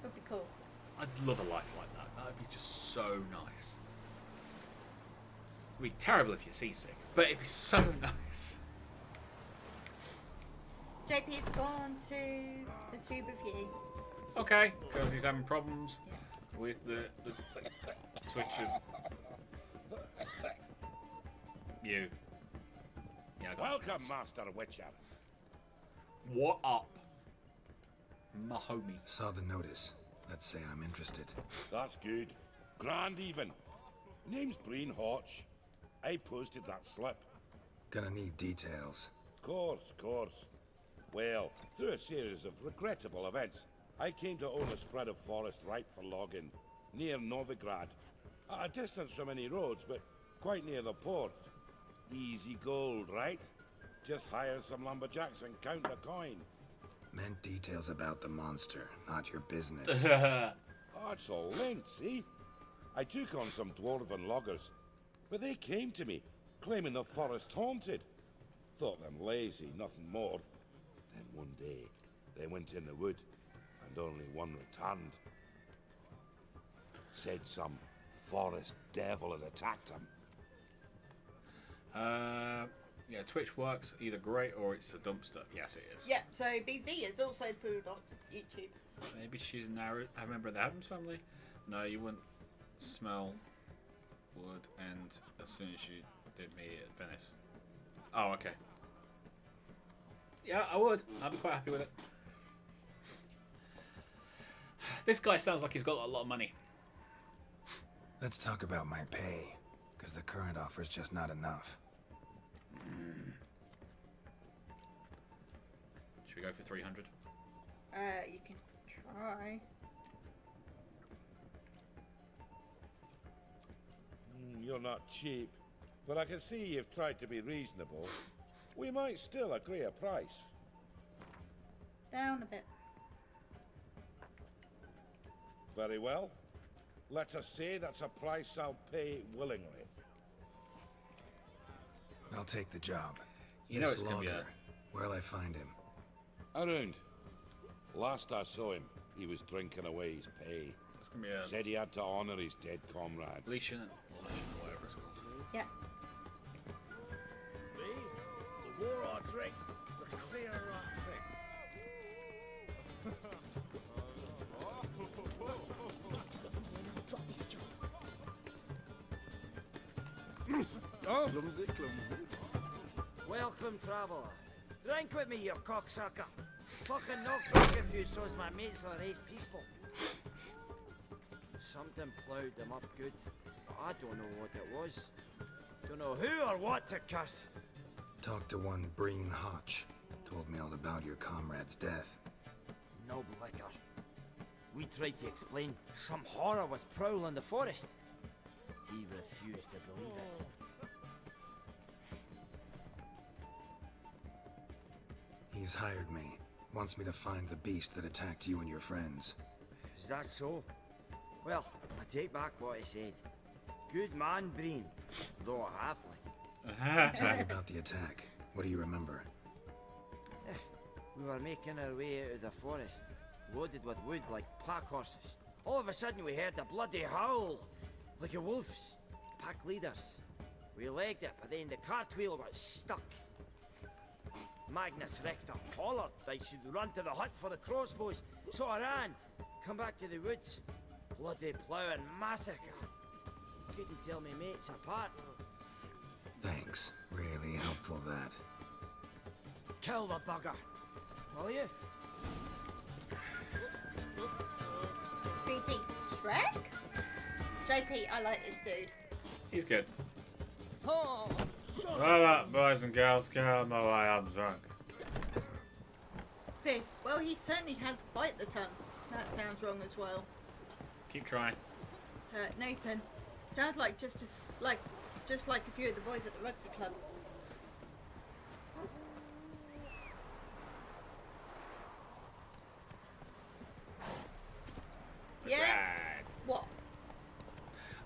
Would be cool. I'd love a life like that. That would be just so nice. be terrible if you're seasick, but it'd be so nice. JP's gone to the tube of you. Okay, because he's having problems with the switch of you. Yeah, I got Welcome, Master Witcher. What up, my homie? Saw the notice. Let's say I'm interested. That's good. Grand even. Name's Breen Hotch. I posted that slip. Gonna need details. Course. Well, through a series of regrettable events, I came to own a spread of forest ripe for logging, near Novigrad. At a distance from any roads, but quite near the port. Easy gold, right? Just hire some lumberjacks and count the coin. Meant details about the monster, not your business. That's all linked, see? I took on some dwarven loggers, but they came to me, claiming the forest haunted. Thought them lazy, nothing more. Then one day, they went in the wood, and only one returned. Said some forest devil had attacked him. Yeah, Twitch works either great or it's a dumpster. Yes, it is. Yeah, so BZ is also put off to YouTube. Maybe she's a member of the Adams family. No, you wouldn't smell wood, and as soon as you did me at Venice. Oh, okay. Yeah, I would. I'd be quite happy with it. This guy sounds like he's got a lot of money. Let's talk about my pay, because the current offer's just not enough. Should we go for 300? You can try. You're not cheap, but I can see you've tried to be reasonable. We might still agree a price. Down a bit. Very well. Let us say that's a price I'll pay willingly. I'll take the job. You know This it's gonna be logger, where'll I find him? Around. Last I saw him, he was drinking away his pay. It's gonna be a Said he had to honor his dead comrades. leash, whatever it's called. Yeah. Me? The more I drink, the clearer I Just a bit more, drop this job. Oh, clumsy. Welcome, traveller. Drink with me, you cocksucker. Fucking knock back if you so's my mates are raised peaceful. Something ploughed them up good, but I don't know what it was. Don't know who or what to cuss. Talked to one Breen Hotch. Told me all about your comrade's death. Noble liquor. We tried to explain some horror was prowling the forest. He refused to believe it. He's hired me. Wants me to find the beast that attacked you and your friends. Is that so? Well, I take back what I said. Good man, Breen, though a halfling. Tell me about the attack. What do you remember? We were making our way out of the forest, loaded with wood like pack horses. All of a sudden we heard a bloody howl, like a wolf's. Pack leaders. We legged it, but then the cartwheel got stuck. Magnus Rector hollered I should run to the hut for the crossbows, so I ran. Come back to the woods. Bloody plough and massacre. Couldn't tell me mates apart. Thanks. Really helpful, that. Kill the bugger, will you? BZ. Shrek? JP, I like this dude. He's good. Oh. Well, boys and girls, get out of my way, I'm drunk. Fifth. Well, he certainly has quite the tongue. That sounds wrong as well. Keep trying. Nathan. Sounds like just like a few of the boys at the rugby club. What's Yeah? that? What?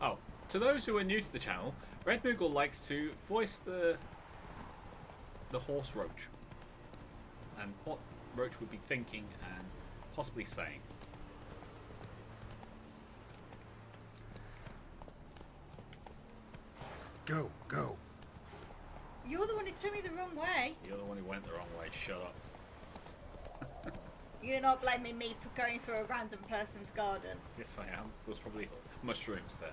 Oh, to those who are new to the channel, Red Moogle likes to voice the horse Roach, and what Roach would be thinking and possibly saying. Go, go. You're the one who took me the wrong way. You're the one who went the wrong way. Shut up. You're not blaming me for going through a random person's garden. Yes, I am. There's probably mushrooms there.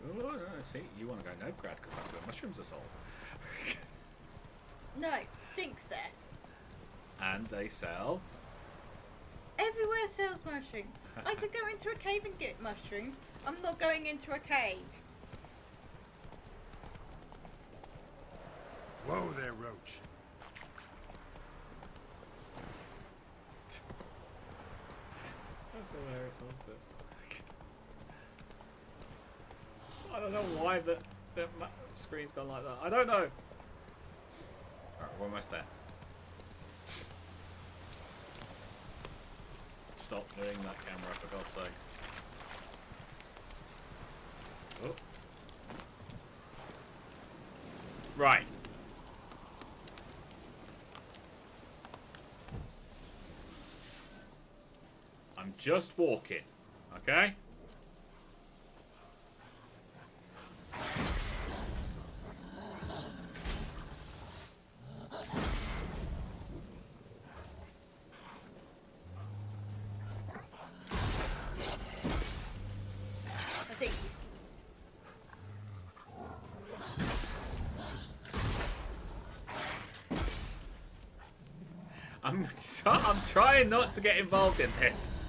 Oh, no, see, you want to go Novgrad because that's where mushrooms are sold. No, it stinks there. And they sell. Everywhere sells mushrooms. I could go into a cave and get mushrooms. I'm not going into a cave. Whoa there, Roach. That's hilarious. I love this. I don't know why the screen's gone like that. I don't know. Alright, we're almost there. Stop doing that camera, for God's sake. Oh. Right. I'm just walking, okay? I think. I'm trying not to get involved in this.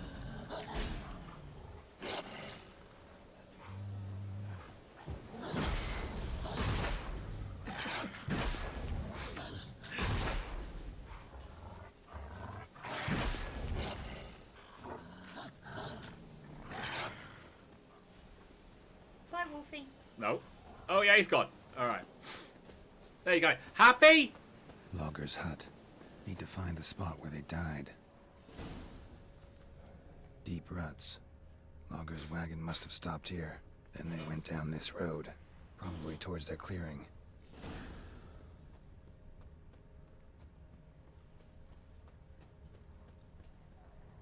Bye, Wolfie. No. Oh yeah, he's gone. All right. There you go. Happy? Logger's hut. Need to find the spot where they died. Deep ruts. Logger's wagon must have stopped here. Then they went down this road. Probably towards their clearing.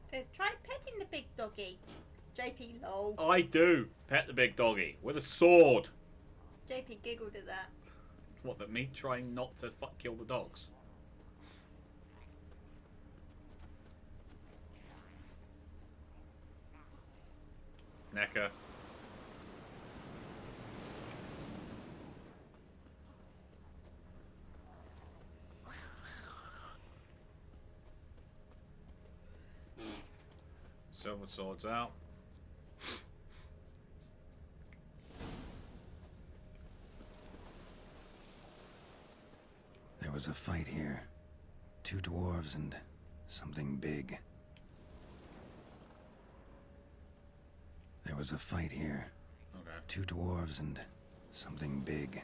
Says, try petting the big doggy. JP lol. I do. Pet the big doggy with a sword. JP giggled at that. What, that me trying not to kill the dogs? Necker. Silver swords out. There was a fight here. 2 dwarves and something big. There was a fight here. Okay. 2 dwarves and something big.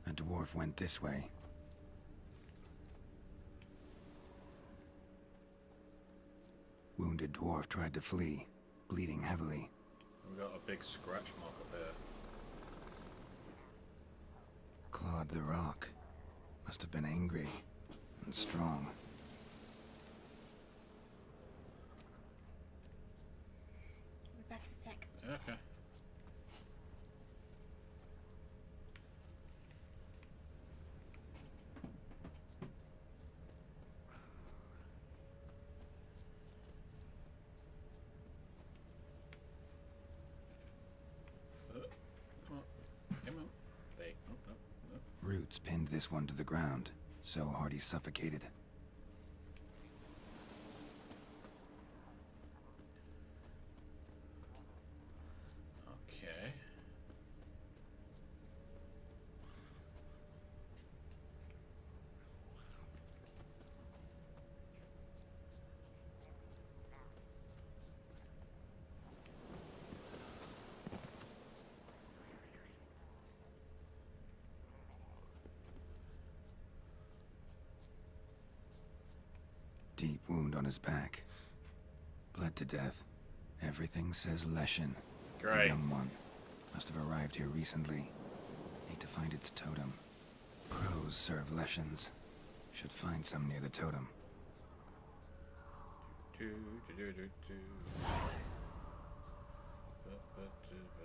A dwarf went this way. Wounded dwarf tried to flee, bleeding heavily. We've got a big scratch mark up there. Clawed the rock. Must have been angry and strong. We'll be back in a sec. Okay. Come on. Come on. They. Oh, no, no. Roots pinned this one to the ground, so hard he suffocated. Okay. Deep wound on his back. Bled to death. Everything says Leshen. The Great. young one. Must have arrived here recently. to find its totem. Crows serve lessons. Should find some near the totem.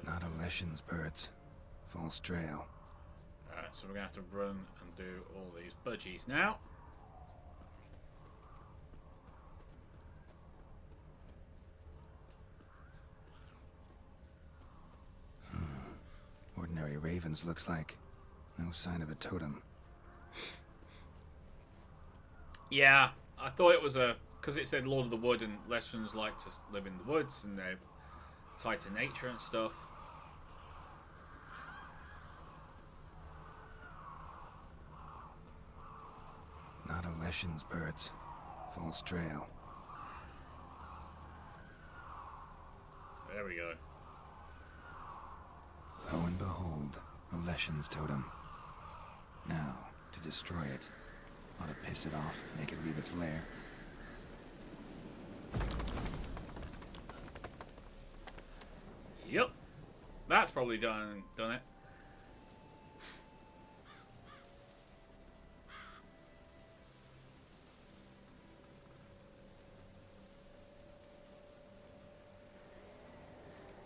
Not a Leshen's birds. False trail. Alright, so we're gonna have to run and do all these budgies now. Ordinary ravens looks like. No sign of a totem. Yeah, I thought it was a... because it said Lord of the Wood and Leshens like to live in the woods and they're tied to nature and stuff. Not a Leshen's birds. False trail. There we go. Lo and behold, a Leshen's totem. Now, to destroy it. Ought to piss it off, make it leave its lair. Yep. That's probably done it.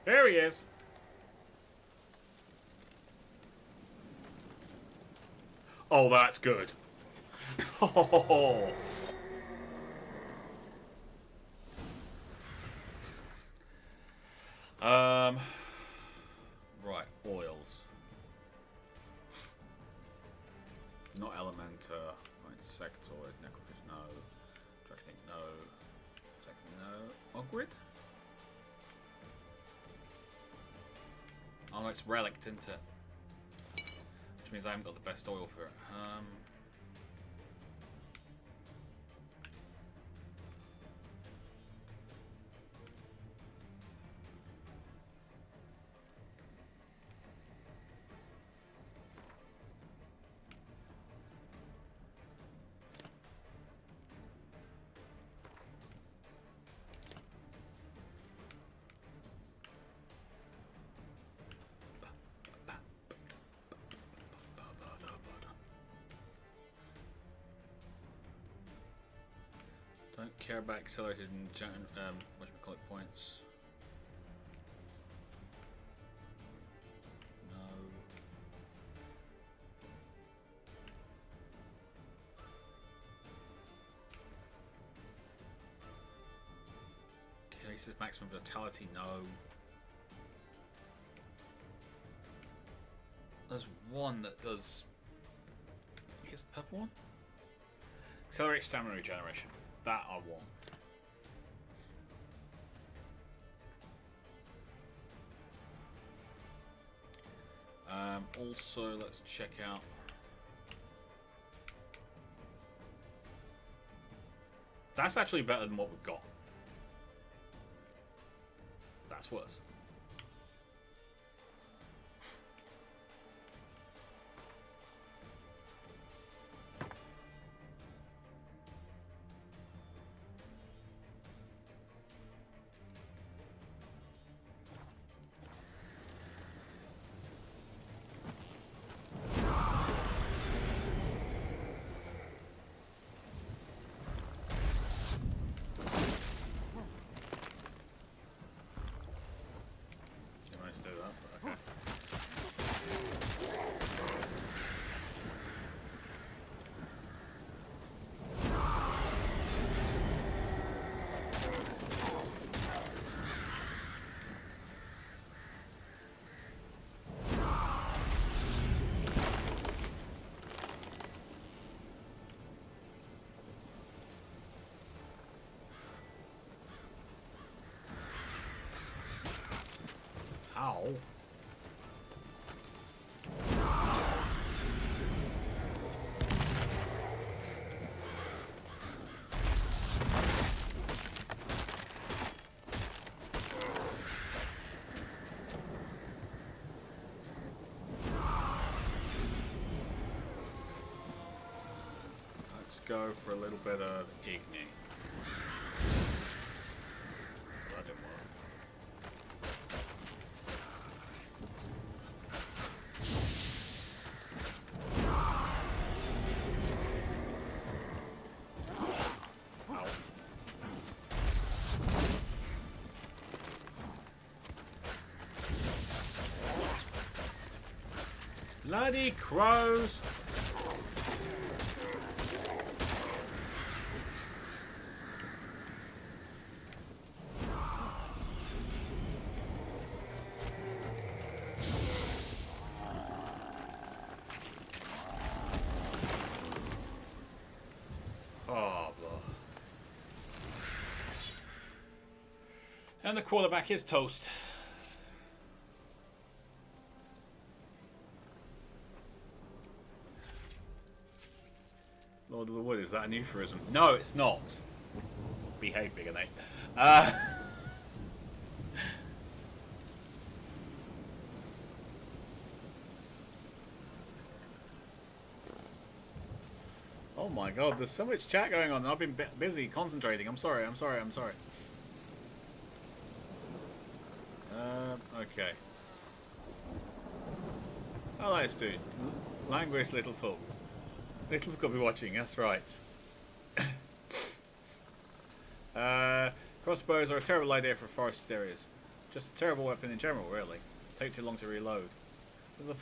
There he is. Oh, that's good. Oh. Right, oils. Not Elementa, Insectoid, Necrofish, no. Dragon, no. Dragon, no. Ogrid? Oh, it's relic, isn't it? Which means I haven't got the best oil for it. Don't care about accelerated and whatchamacallit points. No. Cases maximum vitality, no. There's one that does. I guess the purple one? Accelerate stamina regeneration. That I want. Also, let's check out. That's actually better than what we've got. That's worse. Ow. Let's go for a little bit of Igni. That didn't work. Bloody crows! Oh, blah. And the quarterback is toast. Lord of the Wood, is that a euphemism? No, it's not. Behave, bigger Nate. Oh my god, there's so much chat going on. I've been busy concentrating. I'm sorry. Okay. Hello, nice dude. Language little fool. Little could be watching, that's right. Crossbows are a terrible idea for forest areas. Just a terrible weapon in general, really. Take too long to reload.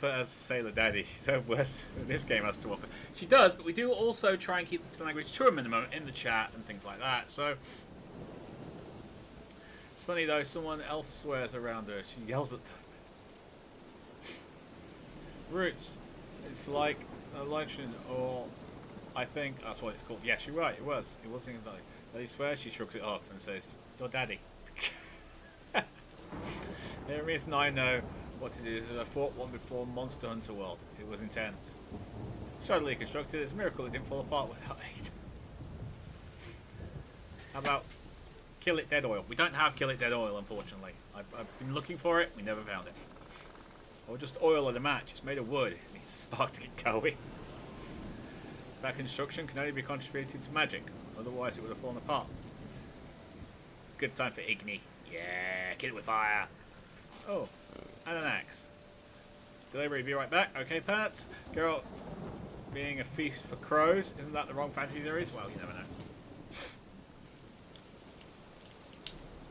As Sailor Daddy, she's so worse than this game has to offer. She does, but we do also try and keep the language to a minimum in the chat and things like that, so... It's funny though, someone else swears around her. She yells at them. Roots. It's like a luncheon, or I think that's what it's called. Yes, you're right. It was things like that. He swears. She shrugs it off and says, "Your daddy." The reason I know what it is I fought one before Monster Hunter World. It was intense. Shoddily constructed. It's a miracle it didn't fall apart without aid. How about Kill It Dead Oil? We don't have Kill It Dead Oil, unfortunately. I've been looking for it. We never found it. Or just oil at a match. It's made of wood. It needs a spark to get going. That construction can only be contributed to magic. Otherwise it would have fallen apart. Good time for Igni. Yeah, kill it with fire. Oh, and an axe. Delivery, be right back. Okay, Pat. Girl, being a feast for crows. Isn't that the wrong fantasy series? Well, you never know.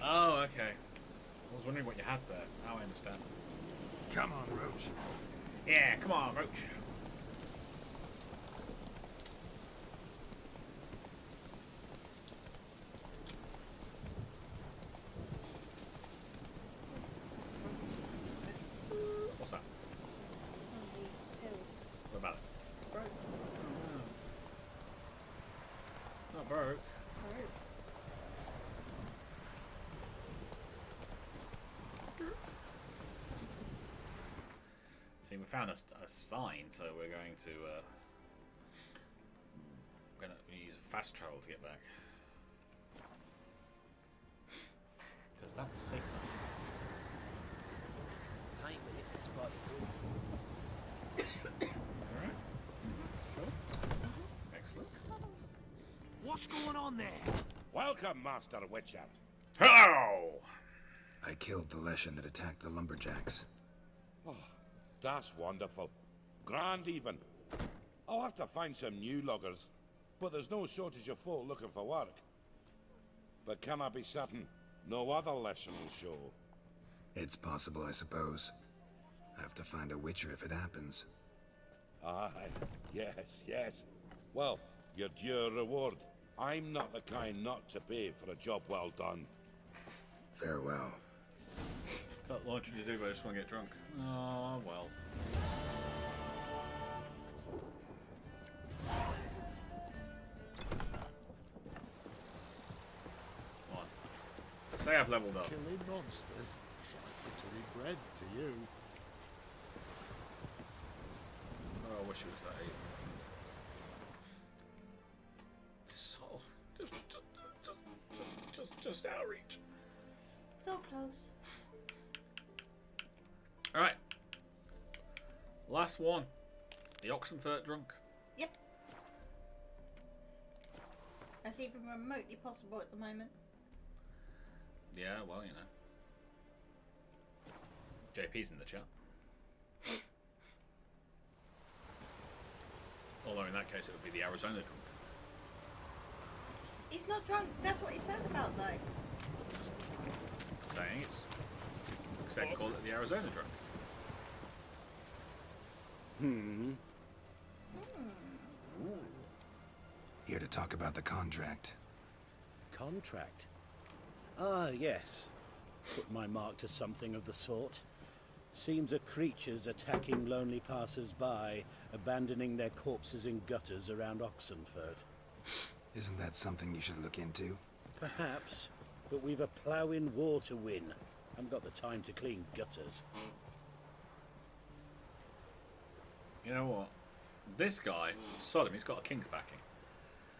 Oh, okay. I was wondering what you had there. Now I understand. Come on, Roach. Yeah, come on, Roach. What's that? What about it? Broke. Not broke. See, we found a sign, so we're going to use fast travel to get back, because that's safer. Time to hit the spot. All right. Sure. Excellent. What's going on there? Welcome, Master Witcher. Hello. I killed the Leshen that attacked the lumberjacks. Oh, that's wonderful. Grand even. I'll have to find some new loggers, but there's no shortage of folk looking for work. But can I be certain no other Leshen will show? It's possible, I suppose. I have to find a witcher if it happens. Aye, yes. Well, your due reward. I'm not the kind not to pay for a job well done. Farewell. Got laundry to do, but I just want to get drunk. Oh, well. Come on. Say I've leveled up. Killing monsters. It's like buttery bread to you. Oh, I wish it was that easy. So, just out of reach. So close. Alright. Last one. The Oxenfurt drunk. Yep. That's even remotely possible at the moment. Yeah, well, you know. JP's in the chat. Although in that case it would be the Arizona drunk. He's not drunk. That's what he said about though. Just saying it's... Except call it the Arizona drunk. Here to talk about the contract. Contract? Ah, yes. Put my mark to something of the sort. Seems a creature's attacking lonely passers-by, abandoning their corpses in gutters around Oxenfurt. Isn't that something you should look into? Perhaps, but we've a ploughing war to win. Haven't got the time to clean gutters. You know what? This guy, Sodom, he's got a king's backing.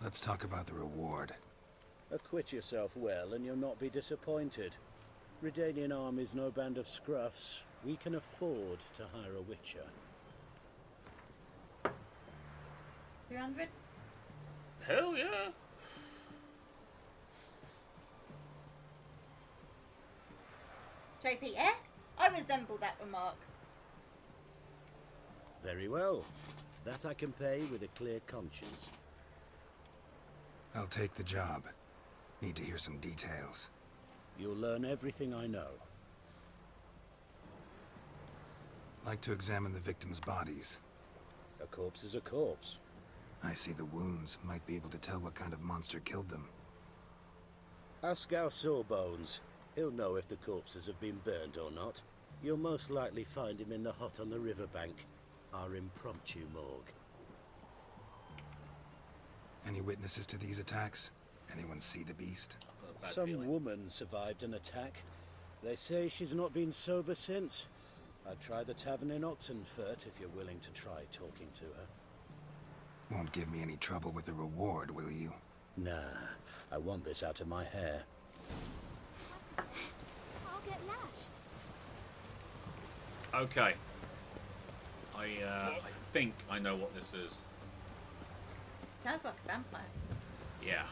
Let's talk about the reward. Acquit yourself well and you'll not be disappointed. Redanian army's no band of scruffs. We can afford to hire a witcher. 300? Hell yeah! JP, eh? I resemble that remark. Very well. That I can pay with a clear conscience. I'll take the job. Need to hear some details. You'll learn everything I know. Like to examine the victims' bodies. A corpse is a corpse. I see the wounds. Might be able to tell what kind of monster killed them. Ask our Sawbones. He'll know if the corpses have been burned or not. You'll most likely find him in the hut on the riverbank. Our impromptu morgue. Any witnesses to these attacks? Anyone see the beast? Some woman survived an attack. They say she's not been sober since. I'd try the tavern in Oxenfurt if you're willing to try talking to her. Won't give me any trouble with the reward, will you? Nah, I want this out of my hair. I'll get lashed. Okay. I think I know what this is. Sounds like a vampire. Yeah.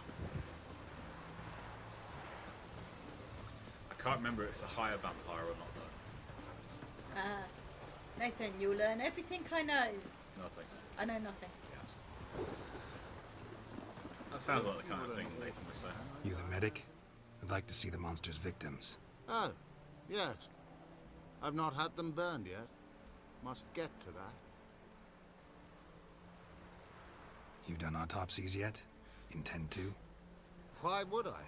I can't remember if it's a higher vampire or not though. Nathan, you'll learn everything I know. Nothing. I know nothing. Yes. That sounds like the kind of thing Nathan would say. You the medic? I'd like to see the monster's victims. Oh, yes. I've not had them burned yet. Must get to that. You done autopsies yet? Intend to? Why would I?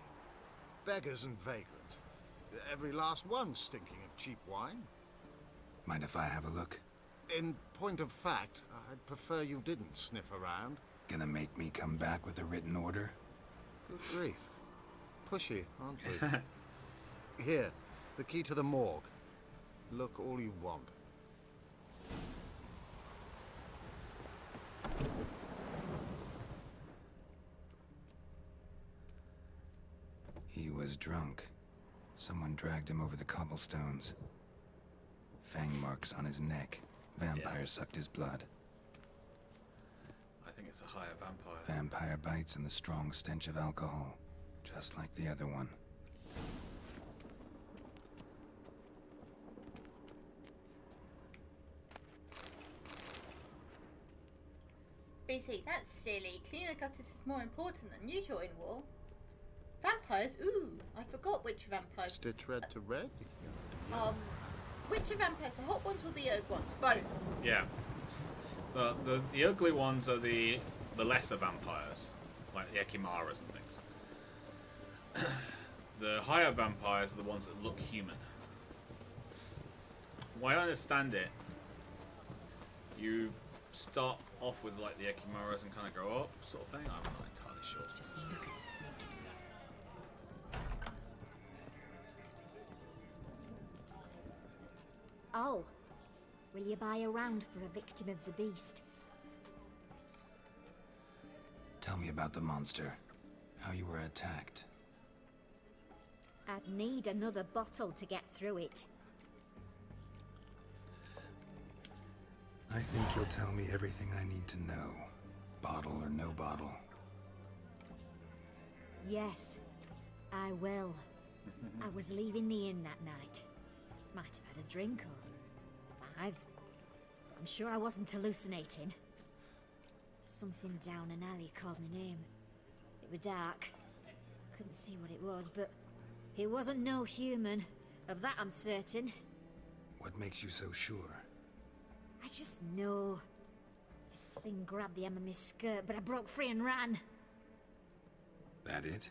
Beggars and vagrants. Every last one stinking of cheap wine. Mind if I have a look? In point of fact, I'd prefer you didn't sniff around. Gonna make me come back with a written order? Good grief. Pushy, aren't we? Here, the key to the morgue. Look all you want. He was drunk. Someone dragged him over the cobblestones. Fang marks on his neck. Vampire sucked his blood. I think it's a higher vampire. Vampire bites and the strong stench of alcohol. Just like the other one. BC, that's silly. Cleaner gutters is more important than usual in war. Vampires? Ooh, I forgot which vampires. Stitch red to red? Which are vampires? The hot ones or the old ones? Both. Yeah. The ugly ones are the lesser vampires, like the Ekimaras and things. The higher vampires are the ones that look human. Well, I understand it. You start off with like the Ekimaras and kind of grow up, sort of thing. I'm not entirely sure. Just look at this thing. Oh, will you buy a round for a victim of the beast? Tell me about the monster. How you were attacked. I'd need another bottle to get through it. I think you'll tell me everything I need to know. Bottle or no bottle. Yes, I will. I was leaving the inn that night. Might have had a drink or 5. I'm sure I wasn't hallucinating. Something down an alley called my name. It was dark. Couldn't see what it was, but it wasn't no human. Of that I'm certain. What makes you so sure? I just know. This thing grabbed the hem of my skirt, but I broke free and ran. That it?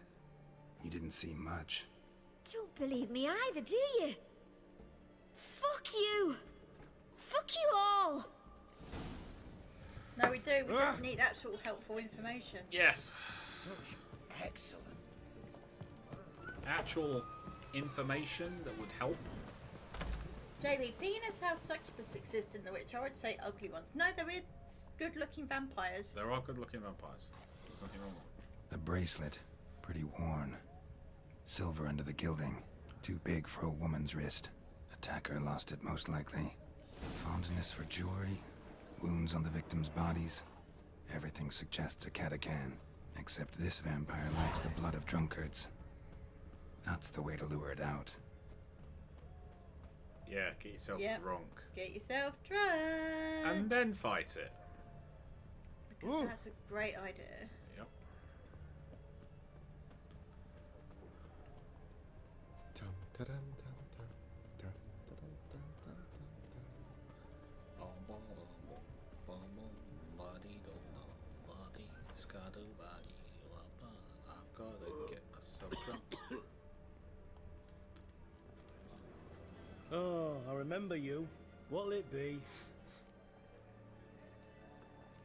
You didn't see much. Don't believe me either, do you? Fuck you! Fuck you all! No, we do. We just need actual helpful information. Yes. Such excellent. Actual information that would help. JB, being as how succubus exist in The Witch, I would say ugly ones. No, there is good-looking vampires. There are good-looking vampires. There's nothing wrong with them. A bracelet. Pretty worn. Silver under the gilding. Too big for a woman's wrist. Attacker lost it most likely. Fondness for jewelry. Wounds on the victims' bodies. Everything suggests a catachan. Except this vampire likes the blood of drunkards. That's the way to lure it out. Yeah, get yourself drunk. Get yourself drunk. And then fight it. Because that's a great idea. Yep. I've gotta get myself drunk. Oh, I remember you. What'll it be?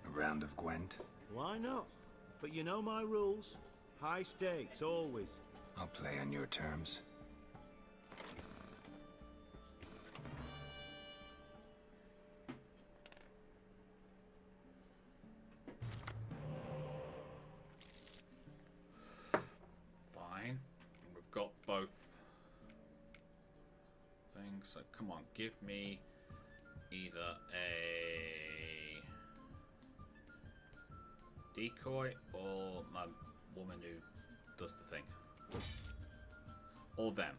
A round of Gwent. Why not? But you know my rules. High stakes, always. I'll play on your terms. Fine. We've got both things. So come on, give me either a decoy or my woman who does the thing. Or them.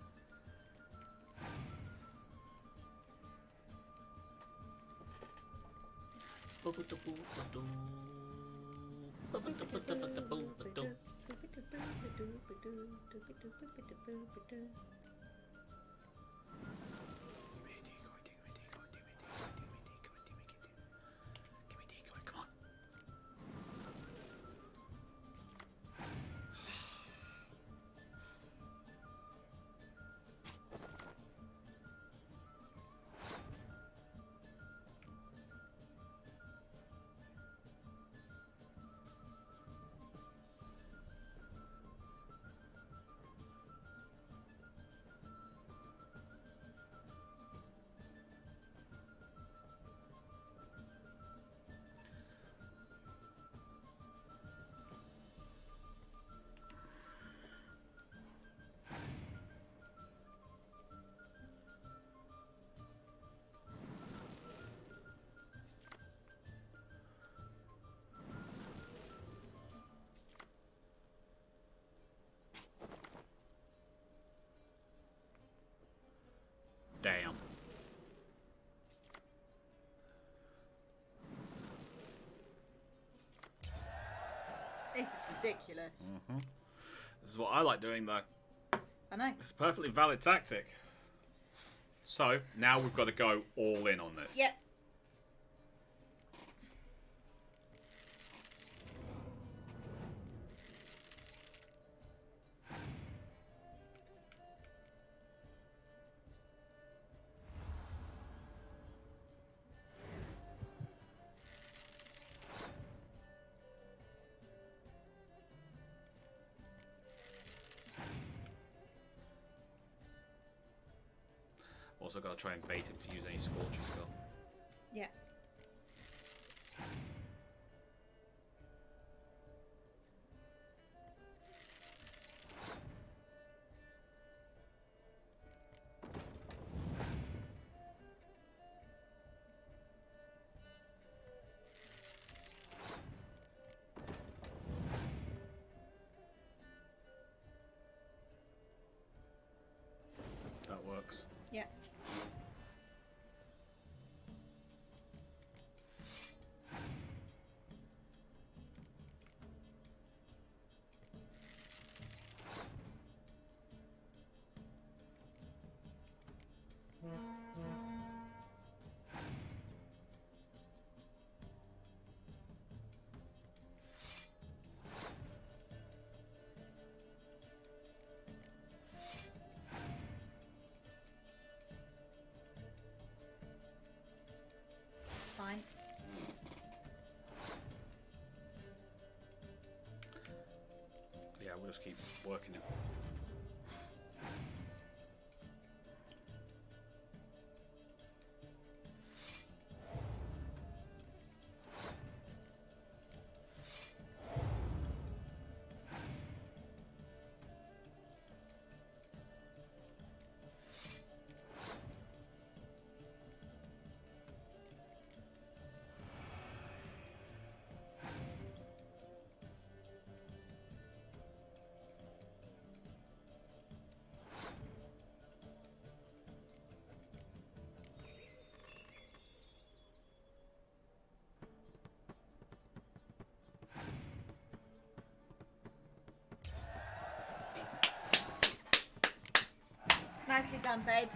Damn. This is ridiculous. This is what I like doing, though. I know. It's a perfectly valid tactic. So, now we've got to go all in on this. Yep. Also got to try and bait him to use any scorching spell. Yeah. That works. Yeah. just keep working it. Nicely done, babe.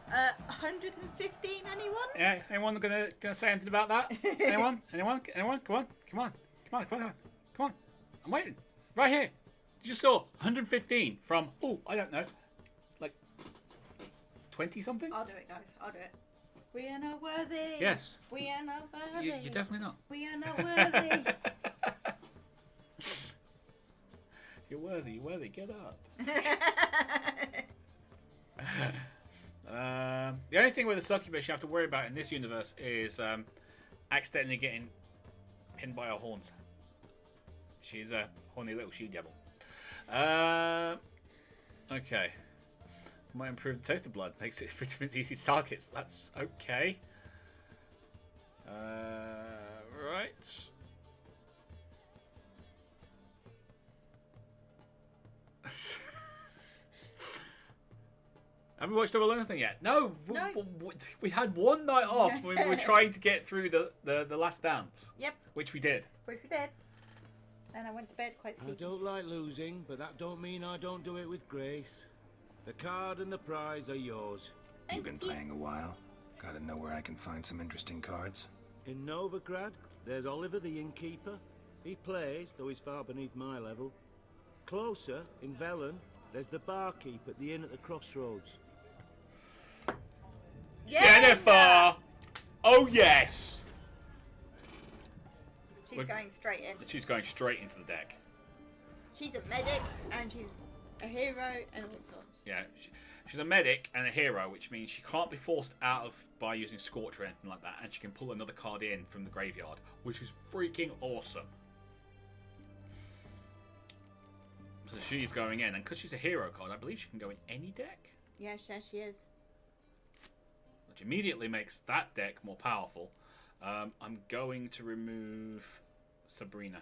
115, anyone? Yeah, anyone gonna say anything about that? Anyone? Anyone? Anyone? Come on, come on, come on, come on, come on. I'm waiting. Right here. You just saw 115 from, oh, I don't know, like 20 something? I'll do it, guys. I'll do it. We are not worthy. Yes. We are not worthy. You're definitely not. We are not worthy. You're worthy, you're worthy. Get up. The only thing with the succubus you have to worry about in this universe is accidentally getting pinned by her horns. She's a horny little she-devil. Okay. Might improve the taste of blood. Makes it vitamins easy targets. That's okay. Right. Have we watched Double or anything yet? No. We had one night off when we were trying to get through the last dance. Yep. Which we did. Which we did. And I went to bed quite I sleepy. don't like losing, but that don't mean I don't do it with grace. The card and the prize are yours. You've been playing a while. Gotta know where I can find some interesting cards. In Novigrad, there's Oliver the innkeeper. He plays, though he's far beneath my level. Closer, in Velen, there's the barkeep at the inn at the crossroads. Jennifer! Oh, yes! She's going straight in. She's going straight into the deck. She's a medic, and she's a hero, and all sorts. Yeah, she's a medic and a hero, which means she can't be forced out of by using Scorch or anything like that, and she can pull another card in from the graveyard, which is freaking awesome. So she's going in, and because she's a hero card, I believe she can go in any deck. Yes, she is. Which immediately makes that deck more powerful. I'm going to remove Sabrina.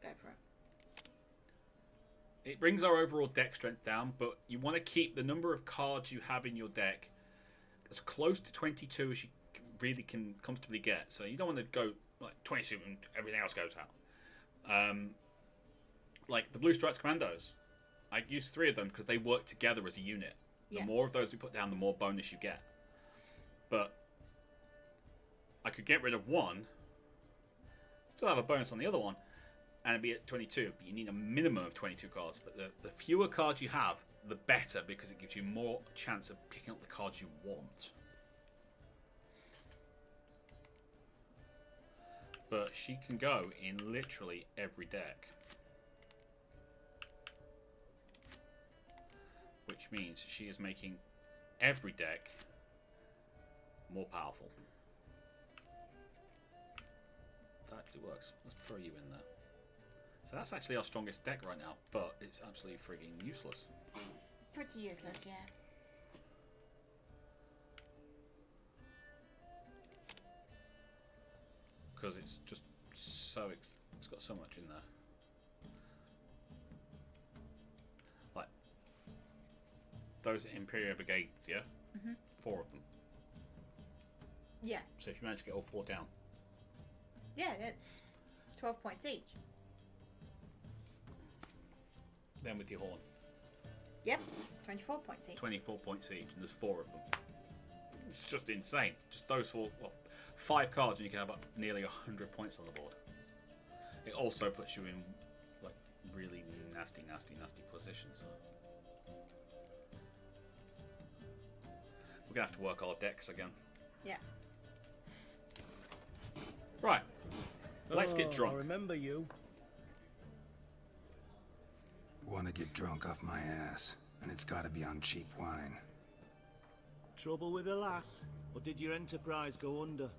Go for it. It brings our overall deck strength down, but you want to keep the number of cards you have in your deck as close to 22 as you really can comfortably get. So you don't want to go like 22 and everything else goes out. Like the Blue Stripes Commandos, I use 3 of them because they work together as a unit. The more of those you put down, the more bonus you get. But I could get rid of one, still have a bonus on the other one, and it'd be at 22. But you need a minimum of 22 cards. But the fewer cards you have, the better, because it gives you more chance of picking up the cards you want. But she can go in literally every deck. Which means she is making every deck more powerful. That actually works. Let's throw you in there. So that's actually our strongest deck right now, but it's absolutely frigging useless. Pretty useless, yeah. Because it's just so... It's got so much in there. Like, those Imperial Brigades, yeah? 4 of them. Yeah. So if you manage to get all 4 down. Yeah, it's 12 points each. Then with your horn. Yep, 24 points each. 24 points each, and there's 4 of them. It's just insane. Just those 4, well, 5 cards, and you can have nearly 100 points on the board. It also puts you in like really nasty positions. We're gonna have to work our decks again. Yeah. Right. Let's get drunk. I remember you. want to get drunk off my ass, and it's gotta be on cheap wine. Trouble with the lass? Or did your enterprise go under?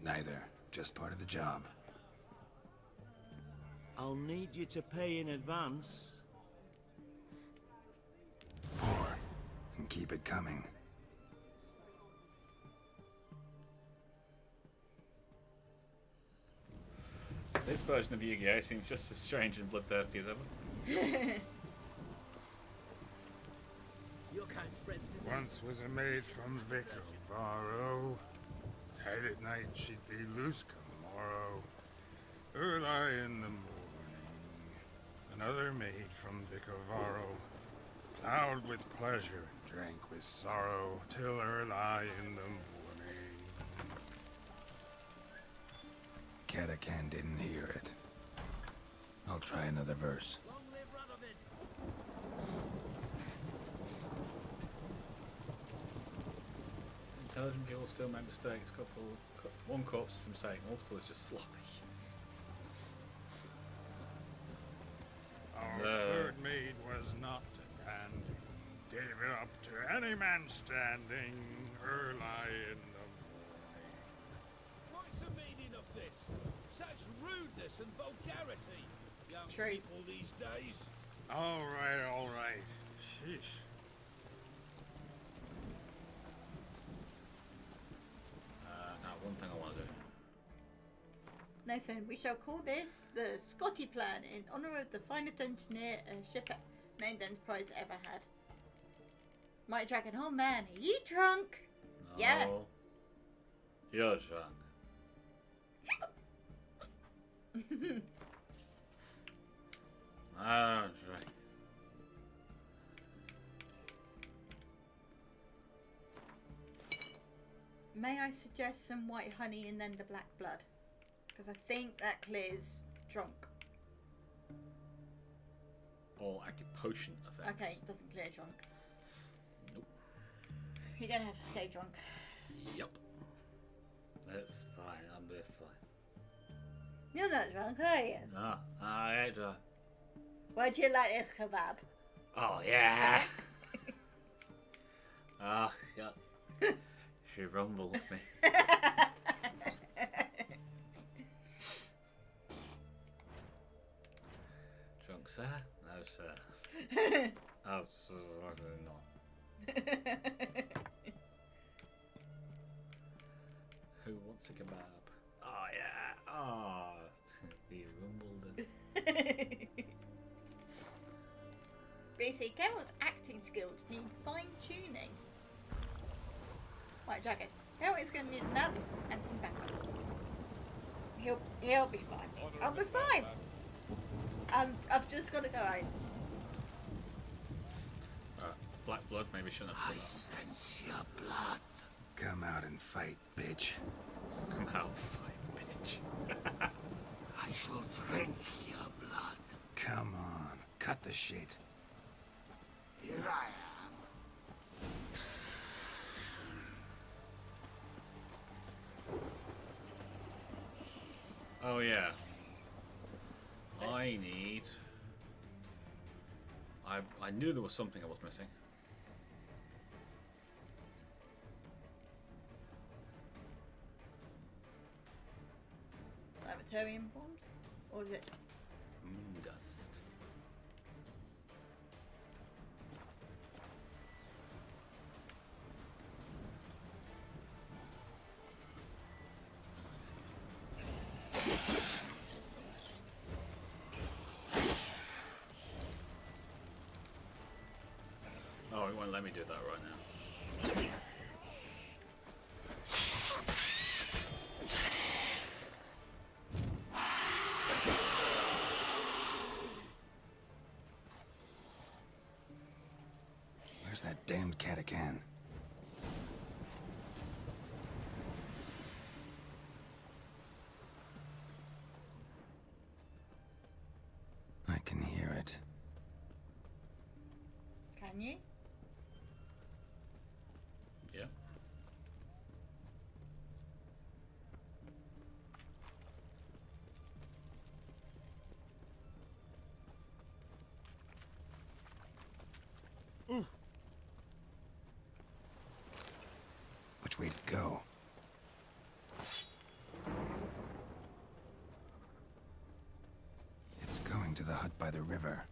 Neither. Just part of the job. I'll need you to pay in advance. Pour. And keep it coming. This version of Yu-Gi-Oh! Seems just as strange and bloodthirsty as ever. Once was a maid from Vic of Varro. Tight at night she'd be loose come morrow. Early in the morning. Another maid from Vic of Varro. Plowed with pleasure, drank with sorrow, till early in the morning. Catacan didn't hear it. I'll try another verse. Intelligent people still make mistakes. One corpse is a mistake, multiple is just sloppy. Our third maid was not dandy. Gave it up to any man standing early in the morning. What's the meaning of this? Such rudeness and vulgarity, young True. people these days. All right. Sheesh. Now, one thing I want to do. Nathan, we shall call this the Scotty Plan in honour of the finest engineer a ship named Enterprise ever had. Mighty Dragon, oh man, are you drunk? No, Yeah. You're drunk. I'm drunk. May I suggest some white honey and then the black blood? Because I think that clears drunk. Or active potion effects. Okay, it doesn't clear drunk. Nope. You're gonna have to stay drunk. Yep. That's fine. I'm just fine. You're not drunk, are you? No, I ain't drunk. Why do you like this kebab? Oh yeah. Oh yeah. She rumbled me. Drunk, sir? No, sir. Absolutely not. Who wants a kebab? Oh yeah. Oh, he rumbled it. Basically, Carol's acting skills need fine tuning. Right, Dragon. Carol is going to need a nap and some backup. He'll be fine. I'll be fine. I've just got to go out. Black blood maybe shouldn't have. I sense your blood. Come out and fight, bitch. Come out, fight, bitch. I shall drink your blood. Come on, cut the shit. Here I am. Oh yeah. I need. I knew there was something I was missing. Laboratorium bombs? Or is it? Moon dust. Oh, it won't let me do that right now. Where's that damned Catacan? I can hear it. Can you? Yeah. Which way to go? It's going to the hut by the river.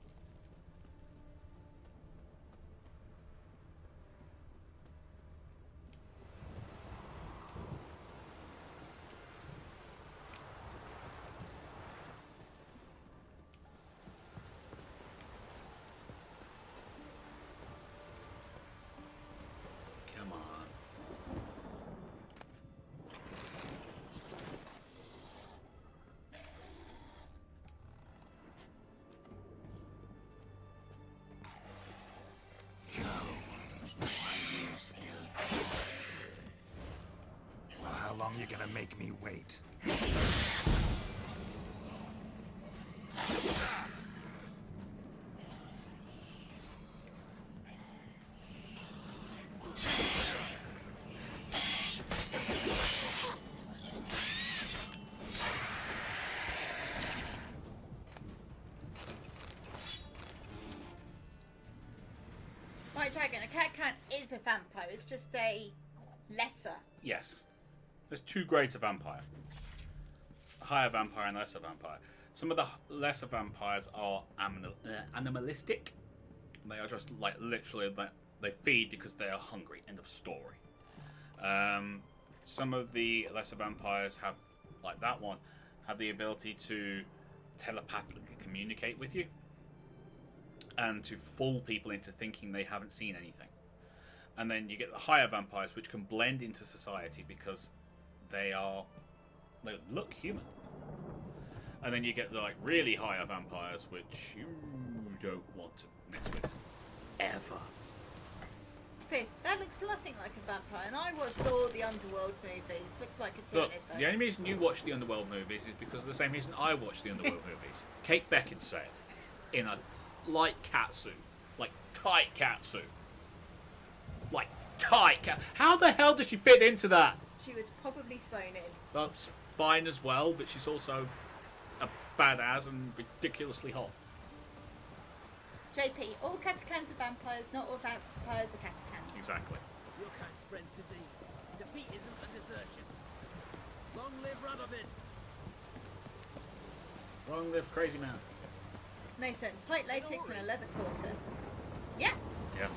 Come on. Well, how long you gonna make me wait? My dragon, a catcan is a vampire. It's just a lesser. Yes. There's two grades of vampire. A higher vampire and a lesser vampire. Some of the lesser vampires are animalistic. They are just like literally they feed because they are hungry. End of story. Some of the lesser vampires have, like that one, have the ability to telepathically communicate with you and to fool people into thinking they haven't seen anything. And then you get the higher vampires, which can blend into society because they look human. And then you get the like really higher vampires, which you don't want to mess with ever. Fifth, that looks nothing like a vampire, and I watched all the Underworld movies. Looks like a Look, teenage the only reason you watch the Underworld movies is because of the same reason I watch the Underworld movies. Kate Beckinsale in a light catsuit, like tight catsuit, like tight cat. How the hell does she fit into that? She was probably sewn in. That's fine as well, but she's also a badass and ridiculously hot. JP, all catacans are vampires, not all vampires are catacans. Exactly. Your kind spreads disease, defeatism and desertion. Long live Radovid! Long live Crazy Man. Nathan, tight latex and a leather corset. Yeah, Yeah.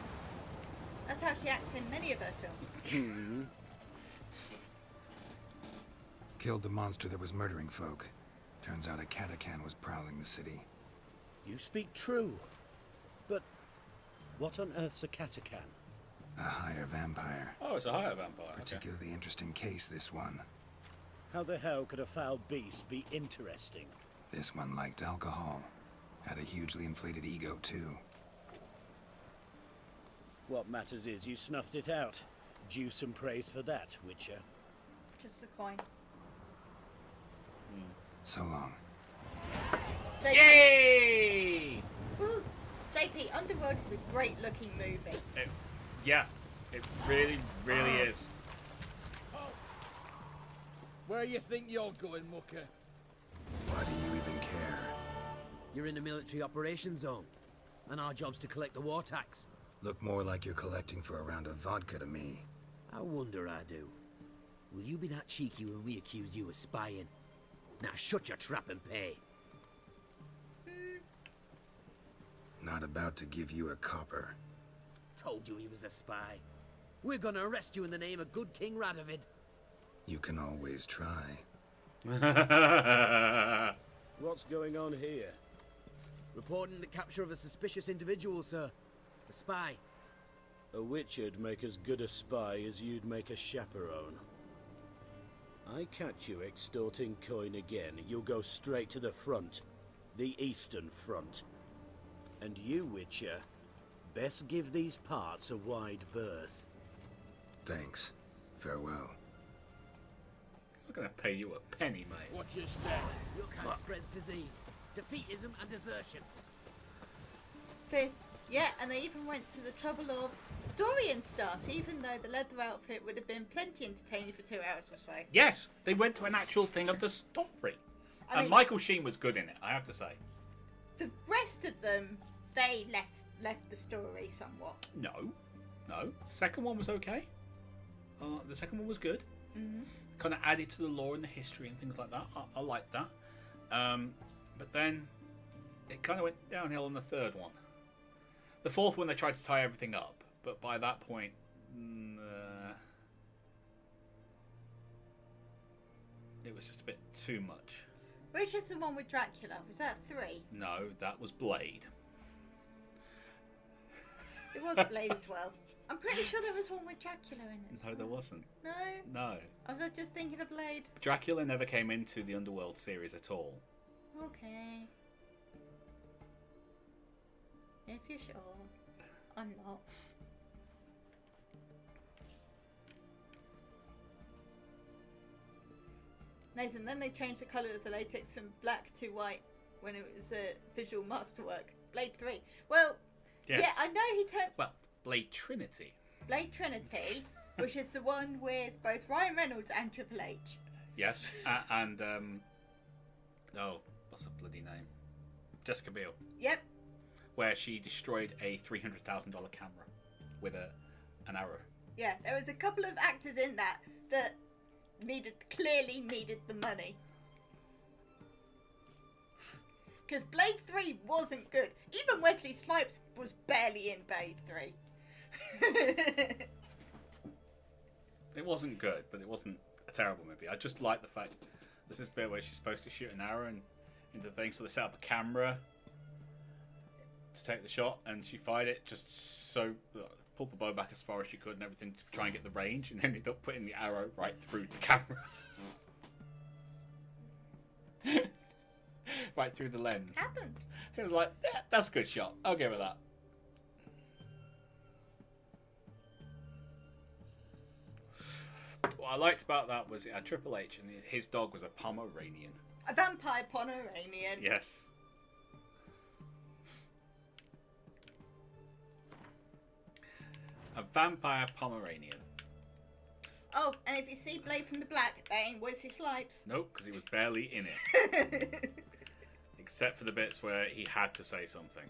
that's how she acts in many of her films. Killed the monster that was murdering folk. Turns out a catacan was prowling the city. You speak true. But what on earth's a catacan? A higher vampire. Oh, it's a higher vampire. Particularly interesting case, this one. How the hell could a foul beast be interesting? This one liked alcohol. Had a hugely inflated ego, too. What matters is you snuffed it out. Due some praise for that, Witcher. Just a coin. So long. JP. Yay! Woo. JP, Underworld is a great looking movie. Yeah, it really, really is. Halt! Where you think you're going, mucker? Why do you even care? You're in the military operations zone, and our job's to collect the war tax. Look more like you're collecting for a round of vodka to me. I wonder I do. Will you be that cheeky when we accuse you of spying? Now shut your trap and pay. Not about to give you a copper. Told you he was a spy. We're gonna arrest you in the name of good King Radovid. You can always try. What's going on here? Reporting the capture of a suspicious individual, sir. A spy. A Witcher'd make as good a spy as you'd make a chaperone. I catch you extorting coin again, you'll go straight to the front. The Eastern Front. And you, Witcher, best give these parts a wide berth. Thanks. Farewell. I'm gonna pay you a penny, mate. Watch your step. Your kind spreads disease, defeatism and desertion. Fifth, yeah, and they even went to the trouble of story and stuff, even though the leather outfit would have been plenty entertaining for 2 hours or so. Yes, they went to an actual thing of the story. I mean, Michael Sheen was good in it, I have to say. the rest of them, they left the story somewhat. No. Second one was okay. The second one was good. Mm-hmm. Kind of added to the lore and the history and things like that. I liked that. But then it kind of went downhill on the third one. The fourth one, they tried to tie everything up, but by that point, it was just a bit too much. Which is the one with Dracula? Was that 3? No, that was Blade. It was Blade as well. I'm pretty sure there was one with Dracula in it. No, there wasn't. No? No. I was just thinking of Blade. Dracula never came into the Underworld series at all. Okay. If you're sure. I'm not. Nathan, then they changed the colour of the latex from black to white when it was a visual masterwork. Blade 3. Well, yes. Yeah, I know he turned... Well, Blade Trinity. Blade Trinity, which is the one with both Ryan Reynolds and Triple H. Yes, and oh, what's her bloody name? Jessica Biel. Yep. Where she destroyed a $300,000 camera with an arrow. Yeah, there was a couple of actors in that clearly needed the money. Because Blade 3 wasn't good. Even Wesley Snipes was barely in Blade 3. It wasn't good, but it wasn't a terrible movie. I just like the fact there's this bit where she's supposed to shoot an arrow into things, so they set up a camera to take the shot, and she fired it just so pulled the bow back as far as she could and everything to try and get the range, and ended up putting the arrow right through the camera. Right through the lens. Happened. It was like, yeah, that's a good shot. I'll give her that. What I liked about that was it had Triple H and his dog was a Pomeranian. A vampire Pomeranian. Yes. A vampire Pomeranian. Oh, and if you see Blade from the Black, that ain't Wesley Snipes. Nope, because he was barely in it. Except for the bits where he had to say something.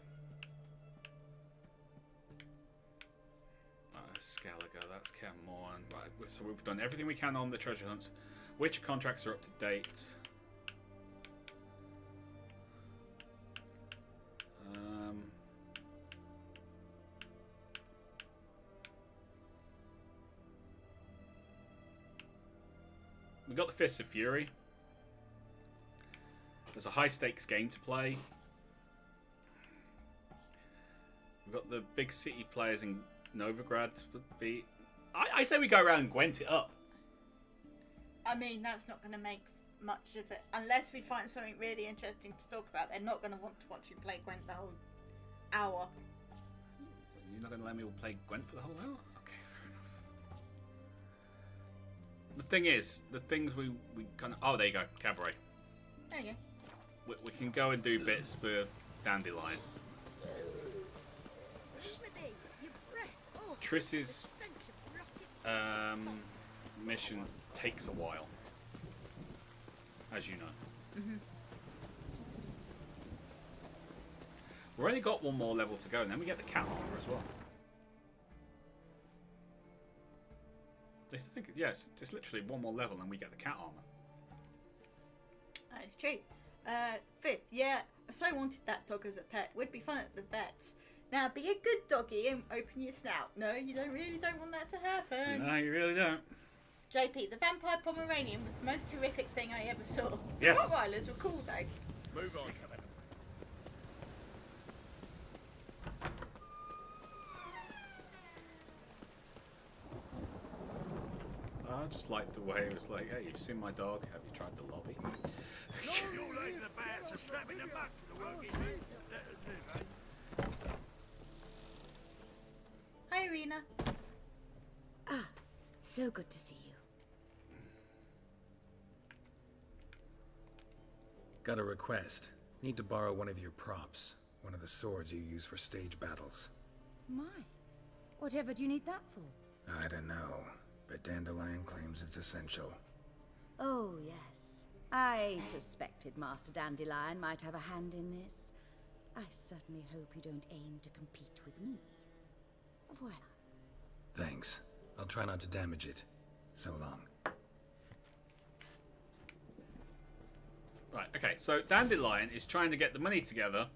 Skelliger, that's Cameron. Right, so we've done everything we can on the treasure hunts. Which contracts are up to date? We got the Fists of Fury. There's a high stakes game to play. We've got the big city players in Novigrad. I say we go around and Gwent it up. I mean, that's not going to make much of it. Unless we find something really interesting to talk about, they're not going to want to watch you play Gwent the whole hour. You're not going to let me play Gwent for the whole hour? Okay, fair enough. The thing is, the things we kind of... Oh, there you go. Cabaret. There you go. We can go and do bits for Dandelion. Triss's mission takes a while, as you know. Mm-hmm. We've only got one more level to go, and then we get the cat armor as well. I think, yes, it's literally one more level, and we get the cat armor. That is true. Fifth, yeah, I so wanted that dog as a pet. Would be fun at the vets. Now, be a good doggy and open your snout. No, you really don't want that to happen. No, you really don't. JP, the vampire Pomeranian was the most horrific thing I ever saw. Yes. Rottweilers were cool, though. Move on. I just liked the way it was like, hey, you've seen my dog, have you tried the lobby? You like the bats are slapping them back to the work. Hi, Irina. Ah, so good to see you. Got a request. Need to borrow one of your props. One of the swords you use for stage battles. My, whatever do you need that for? I don't know, but Dandelion claims it's essential. Oh, yes. I suspected Master Dandelion might have a hand in this. I certainly hope you don't aim to compete with me. Voila. Thanks. I'll try not to damage it. So long. Right, okay, so Dandelion is trying to get the money together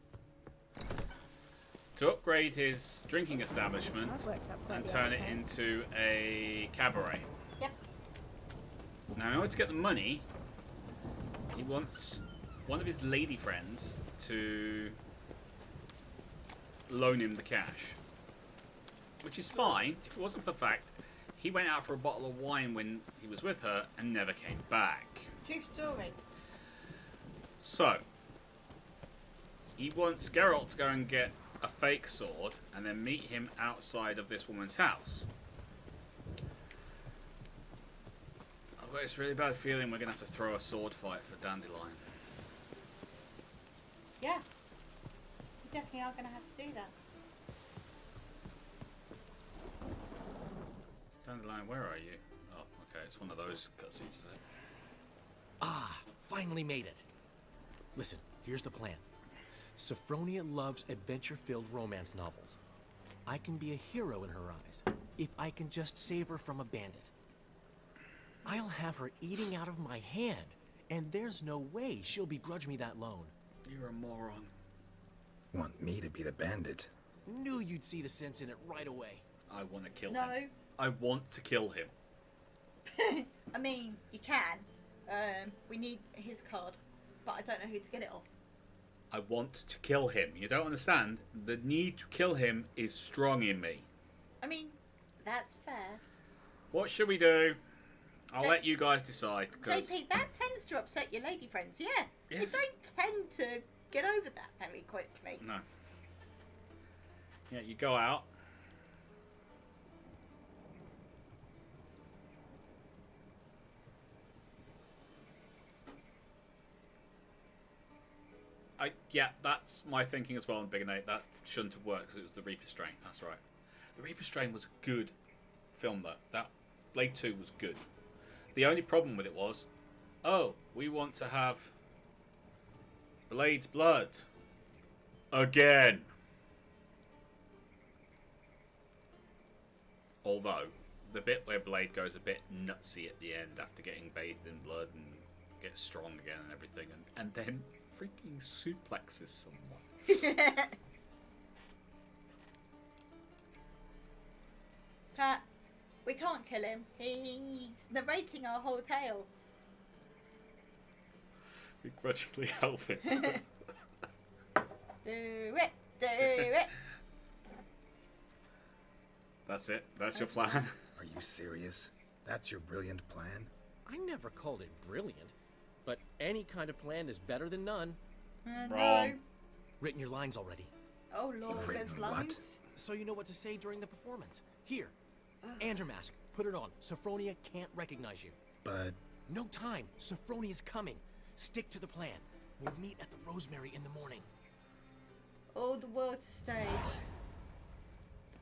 to upgrade his drinking establishment and turn it into a cabaret. Yep. Now, in order to get the money, he wants one of his lady friends to loan him the cash. Which is fine, if it wasn't for the fact he went out for a bottle of wine when he was with her and never came back. True story. So, he wants Geralt to go and get a fake sword and then meet him outside of this woman's house. I've got this really bad feeling we're going to have to throw a sword fight for Dandelion. Yeah. We definitely are going to have to do that. Dandelion, where are you? Oh, okay, it's one of those cutscenes, is it? Ah, finally made it. Listen, here's the plan. Sophronia loves adventure-filled romance novels. I can be a hero in her eyes if I can just save her from a bandit. I'll have her eating out of my hand, and there's no way she'll begrudge me that loan. You're a moron. Want me to be the bandit? Knew you'd see the sense in it right away. I want to kill No. him. I want to kill him. I mean, you can. We need his card, but I don't know who to get it off. I want to kill him. You don't understand? The need to kill him is strong in me. I mean, that's fair. What should we do? I'll let you guys decide. Cause JP, that tends to upset your lady friends, yeah. You Yes. don't tend to get over that very quickly. No. Yeah, you go out. Yeah, that's my thinking as well on Big and 8. That shouldn't have worked because it was the Reaper Strain. That's right. The Reaper Strain was a good film, though. That Blade 2 was good. The only problem with it was, oh, we want to have Blade's blood again. Although, the bit where Blade goes a bit nutsy at the end after getting bathed in blood and gets strong again and everything, and then freaking suplexes someone. Pat, we can't kill him. He's narrating our whole tale. Begrudgingly helping. Do it, do it. That's it. That's your plan. Are you serious? That's your brilliant plan? I never called it brilliant, but any kind of plan is better than none. No. Written your lines already. Oh Lord, there's lines. So you know what to say during the performance. Here, Andromask, put it on. Sophronia can't recognize you. But... No time. Sophronia's coming. Stick to the plan. We'll meet at the Rosemary in the morning. All the world to stage.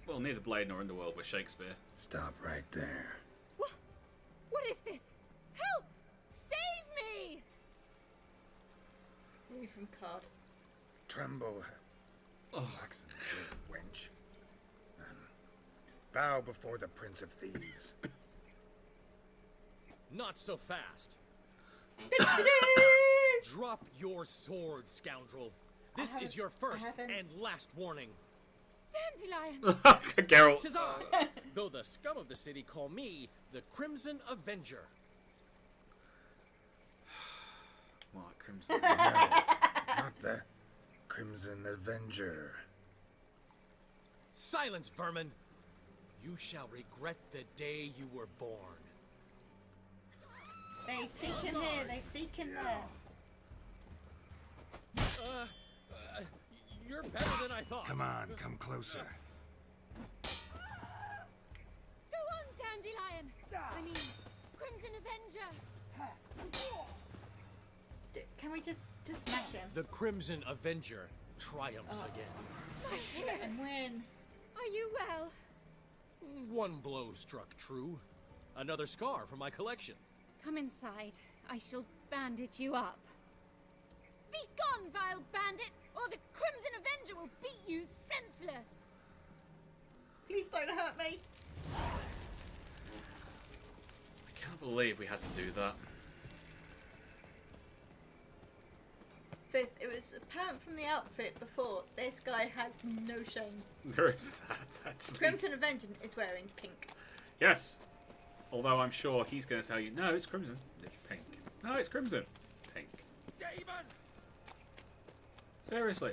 Well, neither Blade nor Underworld were Shakespeare. Stop right there. What is this? Help! Save me! Read from card. Tremble, Oh. flaxen wench. Bow before the Prince of Thieves. Not so fast. Drop your sword, scoundrel. This is your first and last warning. Dandelion! Geralt. 'Tis I, though the scum of the city call me the Crimson Avenger. What, Crimson? Not the Crimson Avenger. Silence, vermin! You shall regret the day you were born. They seek him here, they seek him there. You're better than I thought. Come on, come closer. Go on, Dandelion! I mean, Crimson Avenger! Can we just smash him? The Crimson Avenger triumphs again. My hair! And win. Are you well? One blow struck true. Another scar from my collection. Come inside. I shall bandage you up. Be gone, vile bandit! or the Crimson Avenger will beat you senseless. Please don't hurt me. I can't believe we had to do that. Fifth, it was apparent from the outfit before, this guy has no shame. There is that, actually. Crimson Avenger is wearing pink. Yes. Although I'm sure he's going to tell you, no, it's crimson. It's pink. No, it's crimson. Pink. Demon! Seriously.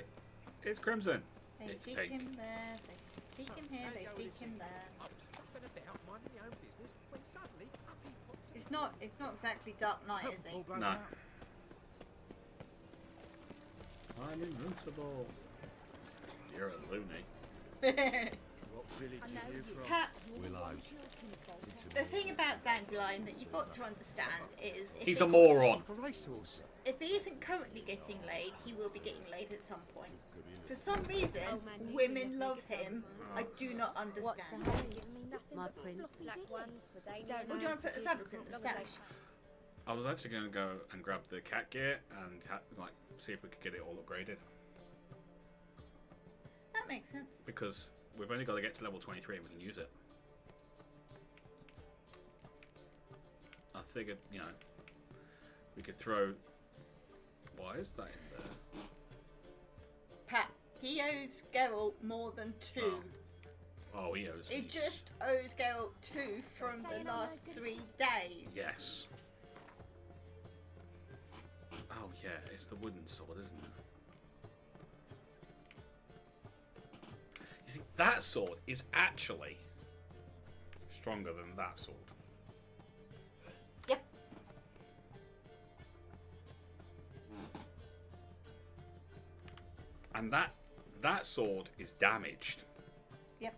It's crimson. They It's seek pink. him there, they seek him here, they seek him there. I was fucking about minding my own business when suddenly up he pops. It's not exactly Dark Knight, is he? No. I'm invincible. You're a loony. What village are you from? Cat, Willow. the thing about Dandelion that you've got to understand is He's a moron. if he isn't currently getting laid, he will be getting laid at some point. For some reason, women love him. I do not understand. My prince. What do you want to put the saddles in the stash? I was actually going to go and grab the cat gear and like see if we could get it all upgraded. That makes sense. Because we've only got to get to level 23 and we can use it. I figured, you know, we could throw... Why is that in there? Pat, he owes Geralt more than 2. Oh, he owes He me. just owes Geralt 2 from the last 3 days. Yes. Oh yeah, it's the wooden sword, isn't it? You see, that sword is actually stronger than that sword. Yep. And that sword is damaged. Yep.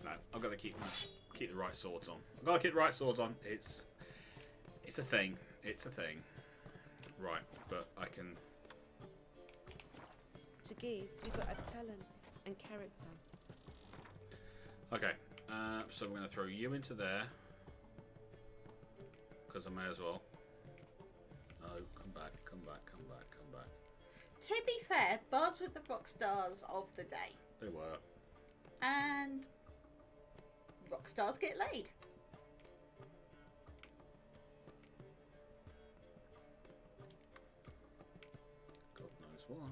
No, I've got to keep the right swords on. I've got to keep the right swords on. It's a thing. It's a thing. Right, but I can... To give, you've got to have talent and character. Okay, so we're going to throw you into there. Because I may as well. No, come back, come back, come back, come back. To be fair, Bards were the rock stars of the day. They were. And rock stars get laid. God knows why,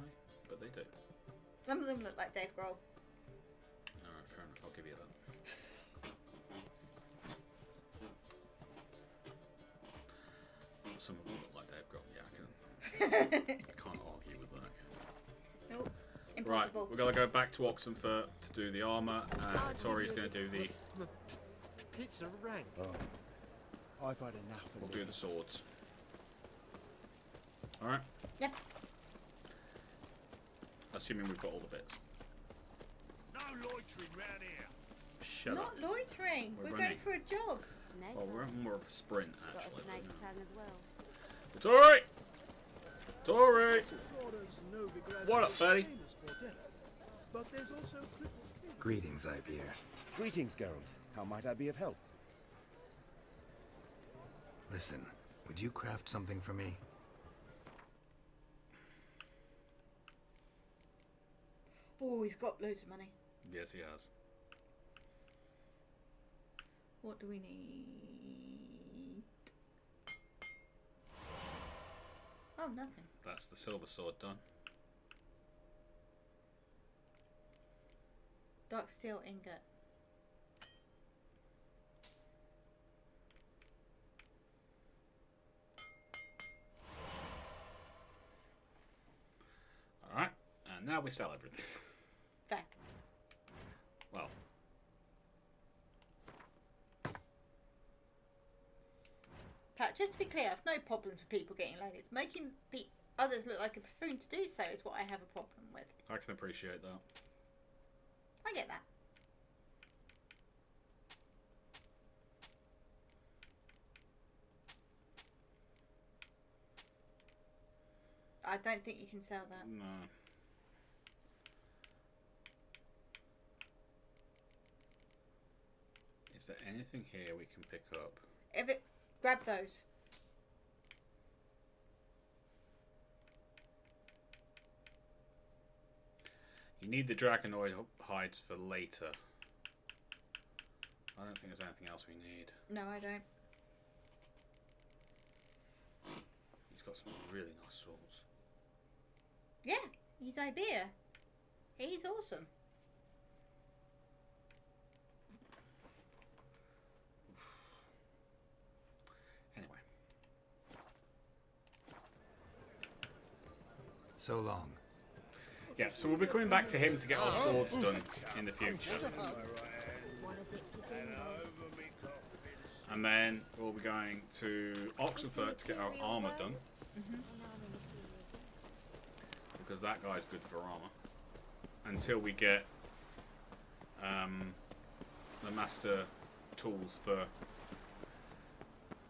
but they do. Some of them look like Dave Grohl. Alright, fair enough, I'll give you that. Some of them look like Dave Grohl, yeah, I can't argue with that. Nope, Right, impossible. we've got to go back to Oxenfurt to do the armour. Tori's going to do the... Pizza rank. Oh, I've had enough of We'll it. do the swords. Alright? Yep. Assuming we've got all the bits. No loitering round here. Shut Not up. loitering. We're We're running. going for a jog. Snake. Well, we're on more of a sprint, Got a actually. snake's tongue as well. Tori! Tori! Florida's Novigrad's What up, most fatty? famous bordello. But there's also Cripple King. Greetings, Ipeer. Greetings, Geralt. How might I be of help? Listen, would you craft something for me? Oh, he's got loads of money. Yes, he has. What do we need? Oh, nothing. That's the silver sword done. Dark steel ingot. Alright, and now we sell everything. Fair. Well. Pat, just to be clear, I've no problems with people getting laid. It's making the others look like a buffoon to do so is what I have a problem with. I can appreciate that. I get that. I don't think you can sell that. No. Is there anything here we can pick up? If it Grab those. You need the dragonoid hides for later. I don't think there's anything else we need. No, I don't. He's got some really nice swords. Yeah, he's Iberia. He's awesome. Anyway. So long. Yeah, so we'll be coming back to him to get our swords done in the future. And then we'll be going to Oxenfurt to get our armour done. Because that guy's good for armour. Until we get the master tools for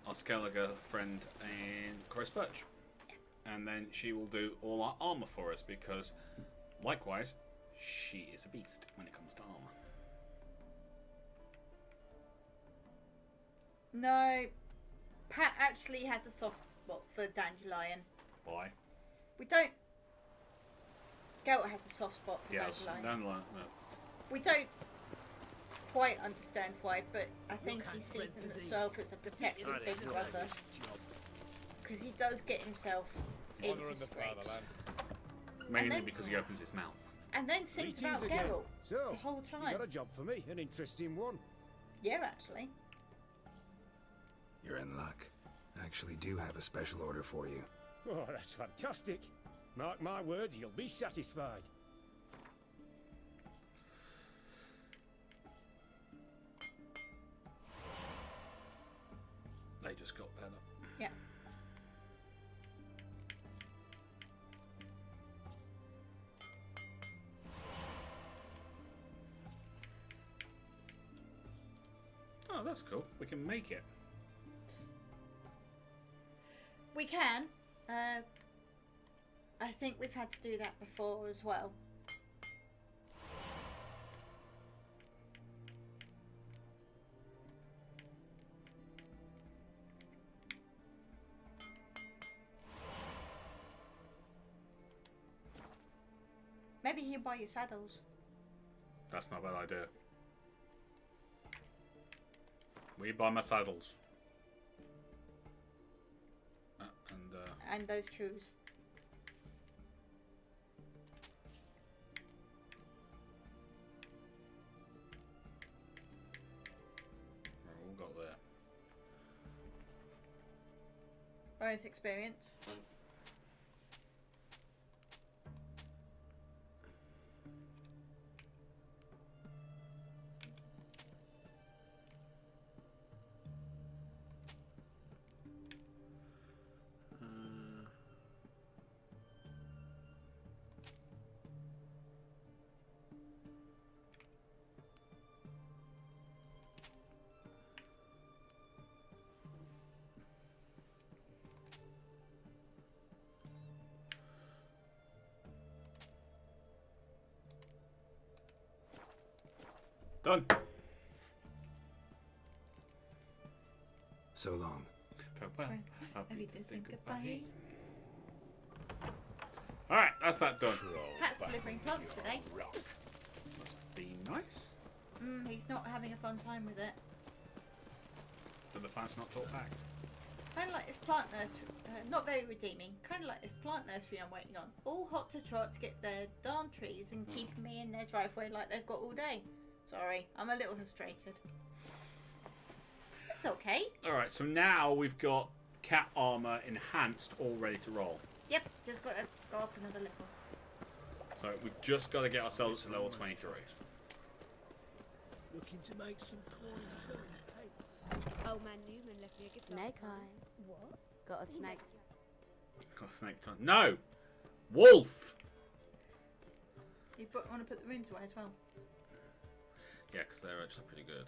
our Skellige friend in Christchurch. And then she will do all our armour for us because, likewise, she is a beast when it comes to armour. No, Pat actually has a soft spot for Dandelion. Why? We don't. Geralt has a soft spot for Yes, Dandelion. no. We don't quite understand why, but I think he sees himself as a protective big brother. Because he does get himself into scrapes. Mainly because he opens his mouth. And then sings about Greetings again. Geralt So, the whole time. you got a job for me, an interesting one. Yeah, actually. You're in luck. I actually do have a special order for you. Oh, that's fantastic. Mark my words, you'll be satisfied. They just got better. Yeah. Oh, that's cool. We can make it. We can. I think we've had to do that before as well. Maybe he'll buy you saddles. That's not a bad idea. We buy my saddles. And those shoes. We're all got there. Bonus experience. Done. So long. Farewell. I'll be say goodbye. Alright, that's that done. Pat's delivering plants today. Must be nice. He's not having a fun time with it. But the plant's not talk back. Kind of like this plant nursery, not very redeeming. Kind of like this plant nursery I'm waiting on. All hot to trot to get their darn trees and keeping me in their driveway like they've got all day. Sorry, I'm a little frustrated. It's okay. Alright, so now we've got cat armor enhanced, all ready to roll. Yep, just got to go up another level. So we've just got to get ourselves to level 23. Looking to make some coins. Old man Newman left me a gift. Snake eyes. What? Got a snake. Got a snake tongue. No! Wolf! You want to put the runes away as well? Yeah, because they're actually pretty good.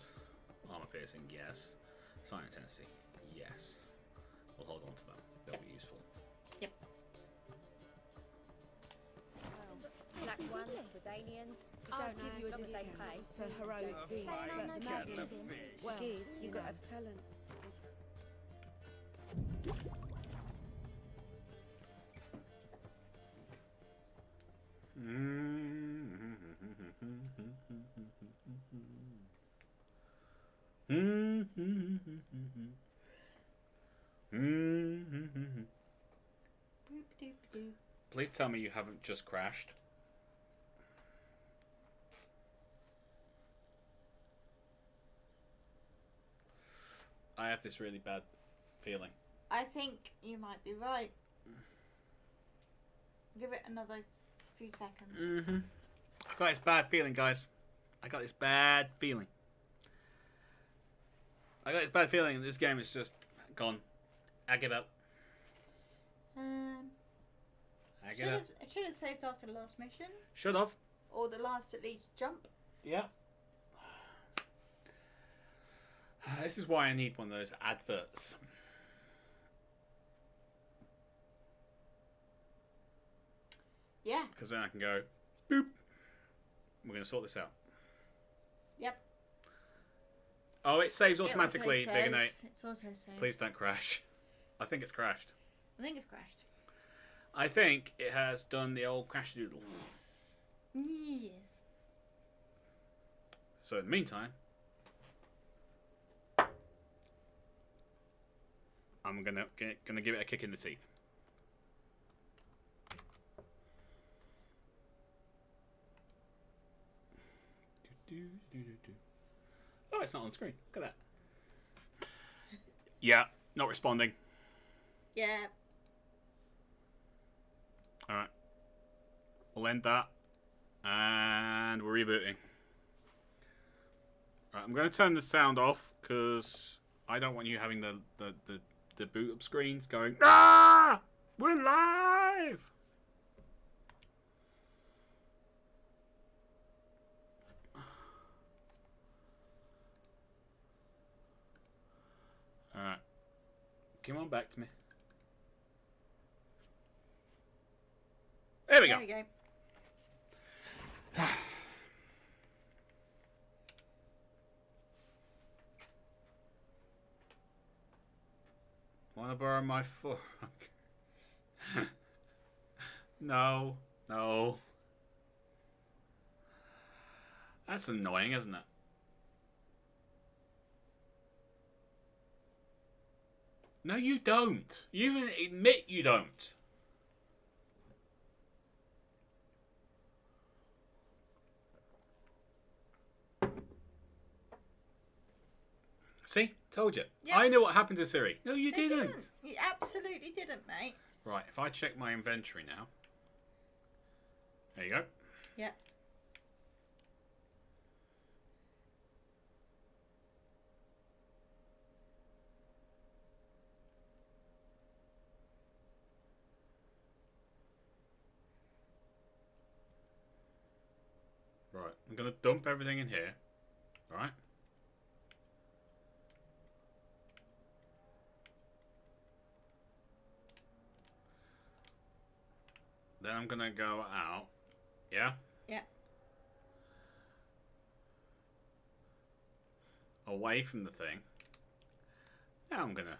Armor piercing, yes. Silent tendency, yes. We'll hold on to them. They'll be useful. Yep. Black ones for Danians. I'll give you a discount for heroic deeds, but the magic, well, you got to have talent. Please tell me you haven't just crashed. I have this really bad feeling. I think you might be right. Give it another few seconds. I got this bad feeling, guys. I got this bad feeling. I got this bad feeling this game is just gone. I give up. I give up. I should have saved after the last mission. Should have. Or the last at least jump. Yeah. This is why I need one of those adverts. Yeah. Because then I can go, boop. We're going to sort this out. Yep. Oh, it saves automatically, It Big and Nate. It's auto-saved. Please don't crash. I think it's crashed. I think it's crashed. I think it has done the old crash doodle. Yes. So in the meantime, I'm gonna give it a kick in the teeth. Oh, it's not on screen. Look at that. Yeah, not responding. Yeah. Alright. We'll end that. And we're rebooting. Right, I'm going to turn the sound off because I don't want you having the boot up screens going, ah! We're live! Alright. Come on back to me. There we go. There we go. Want to borrow my fork? No. No. That's annoying, isn't it? No, you don't. You even admit you don't. See? Told you. Yeah. I knew what happened to Siri. No, you It didn't. You absolutely didn't, mate. Right, if I check my inventory now. There you go. Yeah. Right, I'm going to dump everything in here. Right. Then I'm going to go out. Yeah? Yeah. Away from the thing. Now I'm going to...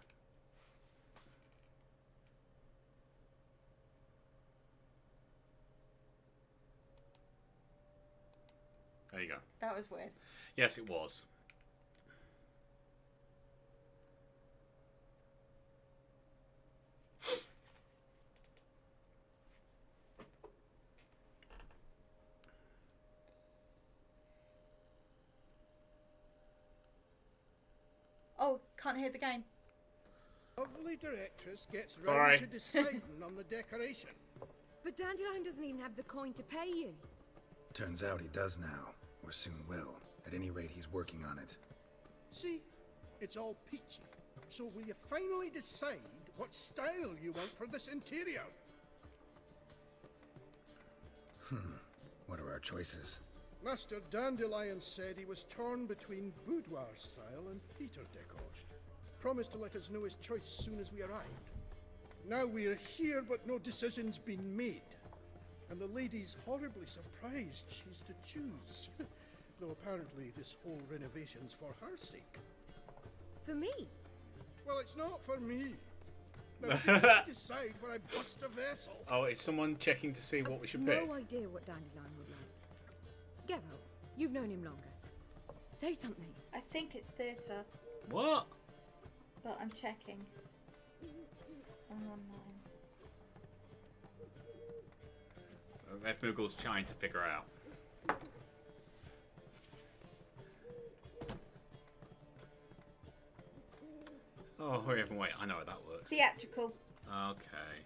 There you go. That was weird. Yes, it was. Oh, can't hear the game. Lovely directress gets Sorry. round to deciding on the decoration. But Dandelion doesn't even have the coin to pay you. Turns out he does now, or soon will. At any rate, he's working on it. See, it's all peachy. So will you finally decide what style you want for this interior? What are our choices? Master Dandelion said he was torn between boudoir style and theatre decor. Promised to let us know his choice soon as we arrived. Now we're here, but no decision's been made. And the lady's horribly surprised she's to choose. Though apparently this whole renovation's for her sake. For me? Well, it's not for me. Now, please decide where I bust a vessel. Oh, is someone checking to see what we should pick? No idea what Dandelion would like. Geralt, you've known him longer. Say something. I think it's theatre, What? but I'm checking. I'm online. Red Moogle's trying to figure out. Oh, hurry up and wait. I know how that works. Theatrical. Okay.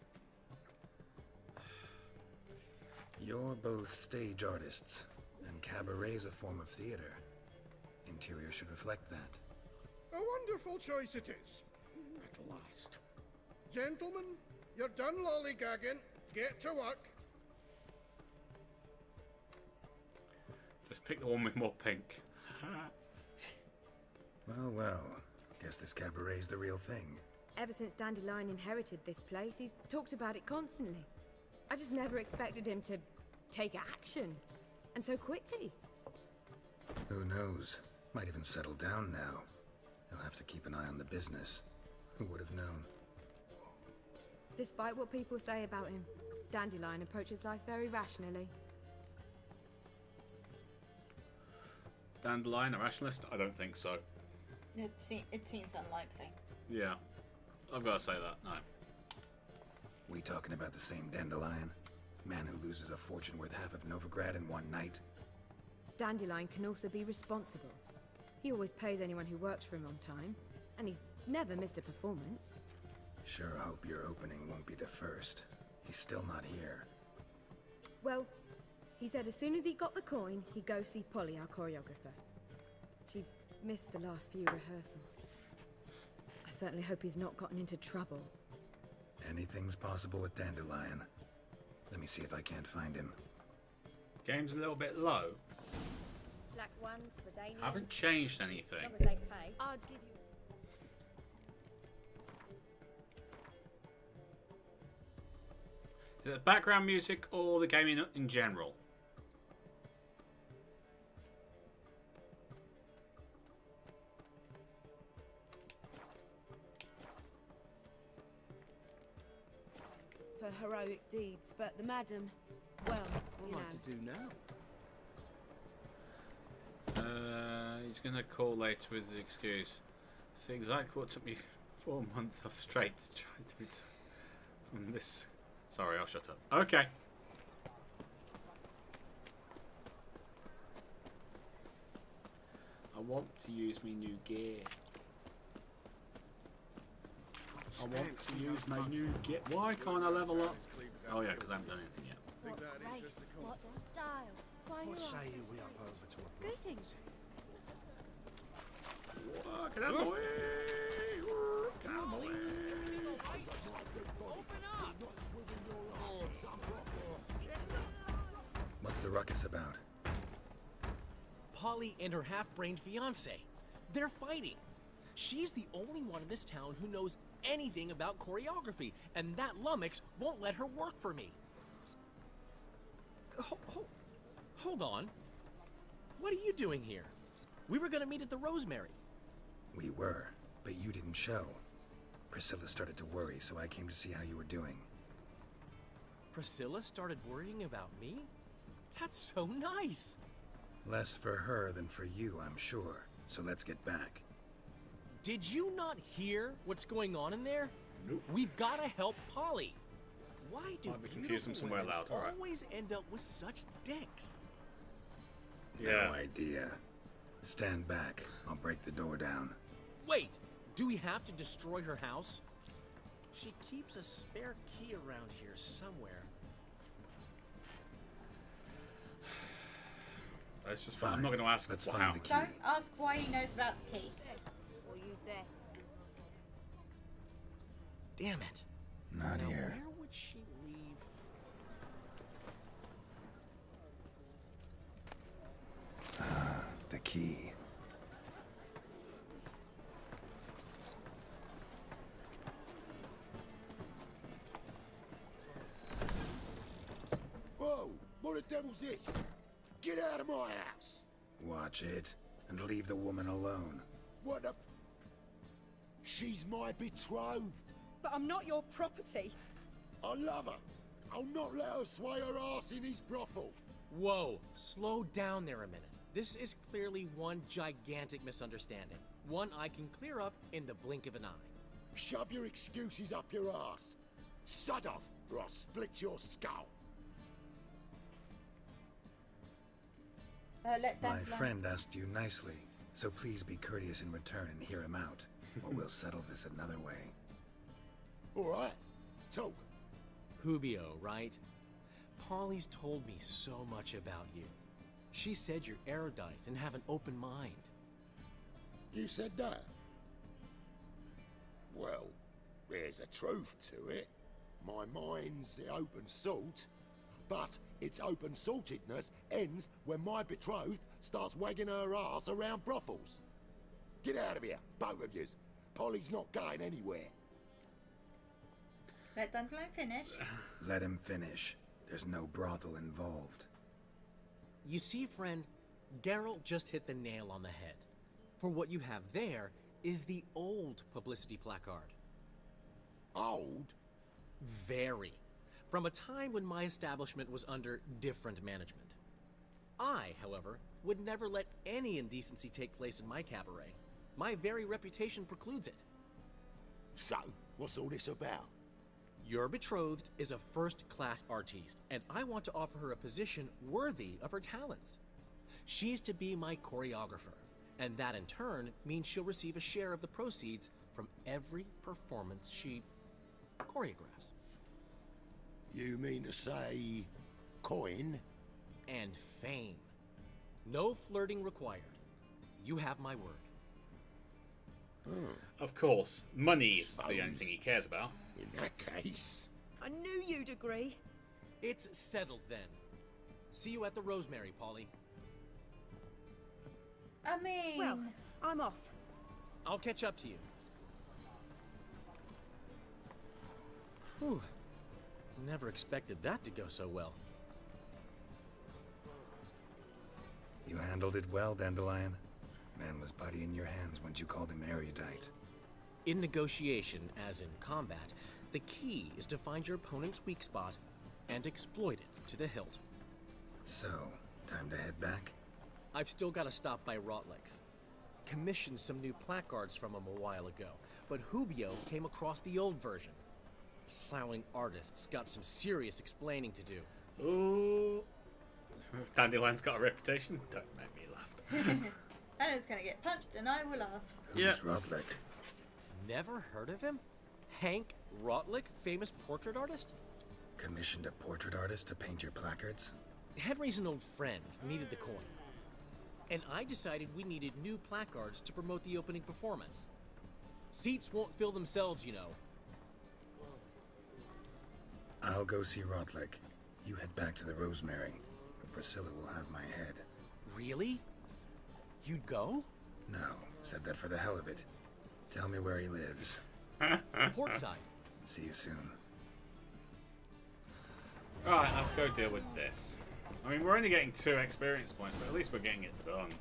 You're both stage artists, and cabaret's a form of theater. Interior should reflect that. A wonderful choice it is. At last. Gentlemen, you're done lollygagging. Get to work. Just pick the one with more pink. Well, well. Guess this cabaret's the real thing. Ever since Dandelion inherited this place, he's talked about it constantly. I just never expected him to take action. And so quickly. Who knows? Might even settle down now. He'll have to keep an eye on the business. Who would have known? Despite what people say about him, Dandelion approaches life very rationally. Dandelion, a rationalist? I don't think so. It seems unlikely. Yeah. I've got to say that. No. We talking about the same Dandelion? Man who loses a fortune worth half of Novigrad in one night? Dandelion can also be responsible. He always pays anyone who works for him on time, and he's never missed a performance. Sure hope your opening won't be the first. He's still not here. Well, he said as soon as he got the coin, he'd go see Polly, our choreographer. She's missed the last few rehearsals. I certainly hope he's not gotten into trouble. Anything's possible with Dandelion. Let me see if I can't find him. Game's a little bit low. Black ones, Redanians. Haven't changed anything. As long as they pay. I'd give you... Is it the background music or the game in general? for heroic deeds, but the madam, well, you know. What to do now? He's gonna call later with the excuse. See exactly what took me 4 months off straight to try to return from this. Sorry, I'll shut up. Okay. I want to use my new gear. I want to use my new gear. Why can't I level up? Oh yeah, because I haven't done anything yet. What grace, what style. Why are you What say asking we so up over to a Greetings. Get out of my way! Get out of my way! What's the ruckus about? Polly and her half-brained fiance. They're fighting. She's the only one in this town who knows anything about choreography, and that lummox won't let her work for me. Hold on. What are you doing here? We were gonna meet at the Rosemary. We were, but you didn't show. Priscilla started to worry, so I came to see how you were doing. Priscilla started worrying about me? That's so nice. Less for her than for you, I'm sure. So let's get back. Did you not hear what's going on in there? Nope. We've gotta help Polly. Why do Might be confusing beautiful somewhere women loud, alright. always end up with such dicks? Yeah. No idea. Stand back. I'll break the door down. Wait, do we have to destroy her house? She keeps a spare key around here somewhere. That's just fine. I'm not going to ask Let's what find how. the key. Don't ask why he knows about the key. Or you deaf. Damn it. Not Now, here. where would she leave? The key. Whoa! What the devil's this? Get out of my house! Watch it, and leave the woman alone. What the... She's my betrothed. But I'm not your property. I love her. I'll not let her sway her ass in his brothel. Whoa, slow down there a minute. This is clearly one gigantic misunderstanding. One I can clear up in the blink of an eye. Shove your excuses up your ass. Sod off, or I'll split your skull. My friend asked you nicely, so please be courteous in return and hear him out, or we'll settle this another way. All right, talk. Hubio, right? Polly's told me so much about you. She said you're erudite and have an open mind. You said that? Well, there's a truth to it. My mind's the open salt, but its open saltedness ends when my betrothed starts wagging her ass around brothels. Get out of here, both of yous. Polly's not going anywhere. Let Dandelion finish. Let him finish. There's no brothel involved. You see, friend, Geralt just hit the nail on the head. For what you have there is the old publicity placard. Old? Very. From a time when my establishment was under different management. I, however, would never let any indecency take place in my cabaret. My very reputation precludes it. So, what's all this about? Your betrothed is a first-class artiste, and I want to offer her a position worthy of her talents. She's to be my choreographer, and that in turn means she'll receive a share of the proceeds from every performance she choreographs. You mean to say coin? And fame. No flirting required. You have my word. Of course, money is the only thing he cares about. In that case... I knew you'd agree. It's settled then. See you at the Rosemary, Polly. I mean... Well, I'm off. I'll catch up to you. Whew. Never expected that to go so well. You handled it well, Dandelion. Man was putty in your hands once you called him erudite. In negotiation, as in combat, the key is to find your opponent's weak spot and exploit it to the hilt. So, time to head back? I've still got to stop by Rotlick's. Commissioned some new placards from him a while ago, but Hubio came across the old version. Plowing artists got some serious explaining to do. Ooh. Dandelion's got a reputation. Don't make me laugh. Anna's gonna get punched and I will laugh. Who's Rotlick? Never heard of him? Hank Rotlick, famous portrait artist? Commissioned a portrait artist to paint your placards? Henry's an old friend, needed the coin. And I decided we needed new placards to promote the opening performance. Seats won't fill themselves, you know. I'll go see Rotlick. You head back to the Rosemary, where Priscilla will have my head. Really? You'd go? No, said that for the hell of it. Tell me where he lives. Portside. See you soon. Alright, let's go deal with this. I mean, we're only getting 2 experience points, but at least we're getting it done.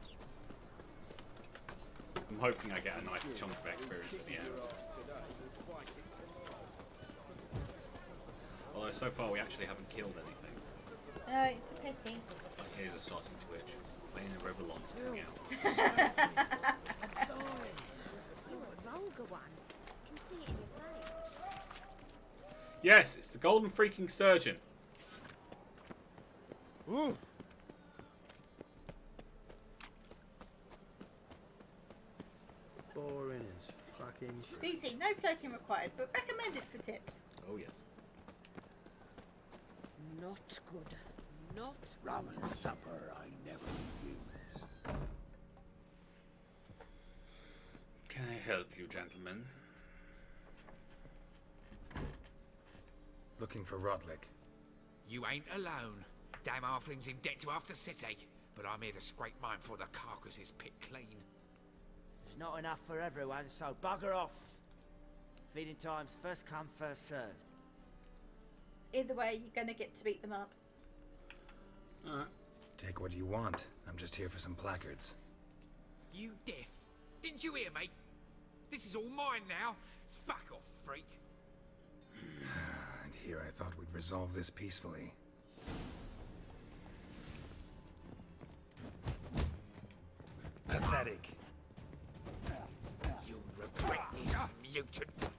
I'm hoping I get a nice chunk of experience at the end. Although so far we actually haven't killed anything. No, it's a pity. My ears are starting to itch. Playing the Revelon's coming out. You're a vulgar one. I can see it in your face. Yes, it's the golden freaking sturgeon. Ooh. Boring as fucking shit. BC, no flirting required, but recommended for tips. Oh yes. Not good. Not Rum and supper I never refuse. Can I help you, gentlemen? Looking for Rotlick. You ain't alone. Damn halfling's in debt to half the city. But I'm here to scrape mine before the carcass is picked clean. There's not enough for everyone, so bugger off. Feeding time's first come, first served. Either way, you're gonna get to beat them up. Alright. Take what you want. I'm just here for some placards. You deaf? Didn't you hear me? This is all mine now. Fuck off, freak. And here I thought we'd resolve this peacefully. pathetic. You'll regret this, mutant.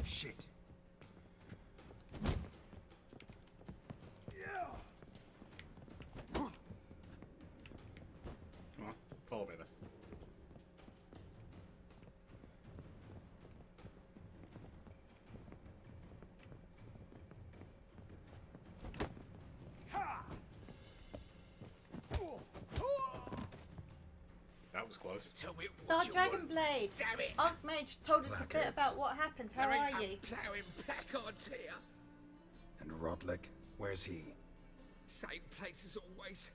Shit. Come on, follow me then. That was close. Tell me Dark what you Dragon want. Blade. Damn it! Archmage told us a bit Blackguards. about what happened. How There are ain't you? a ploughing placards here. And Rodlick, where's he? Same place as always.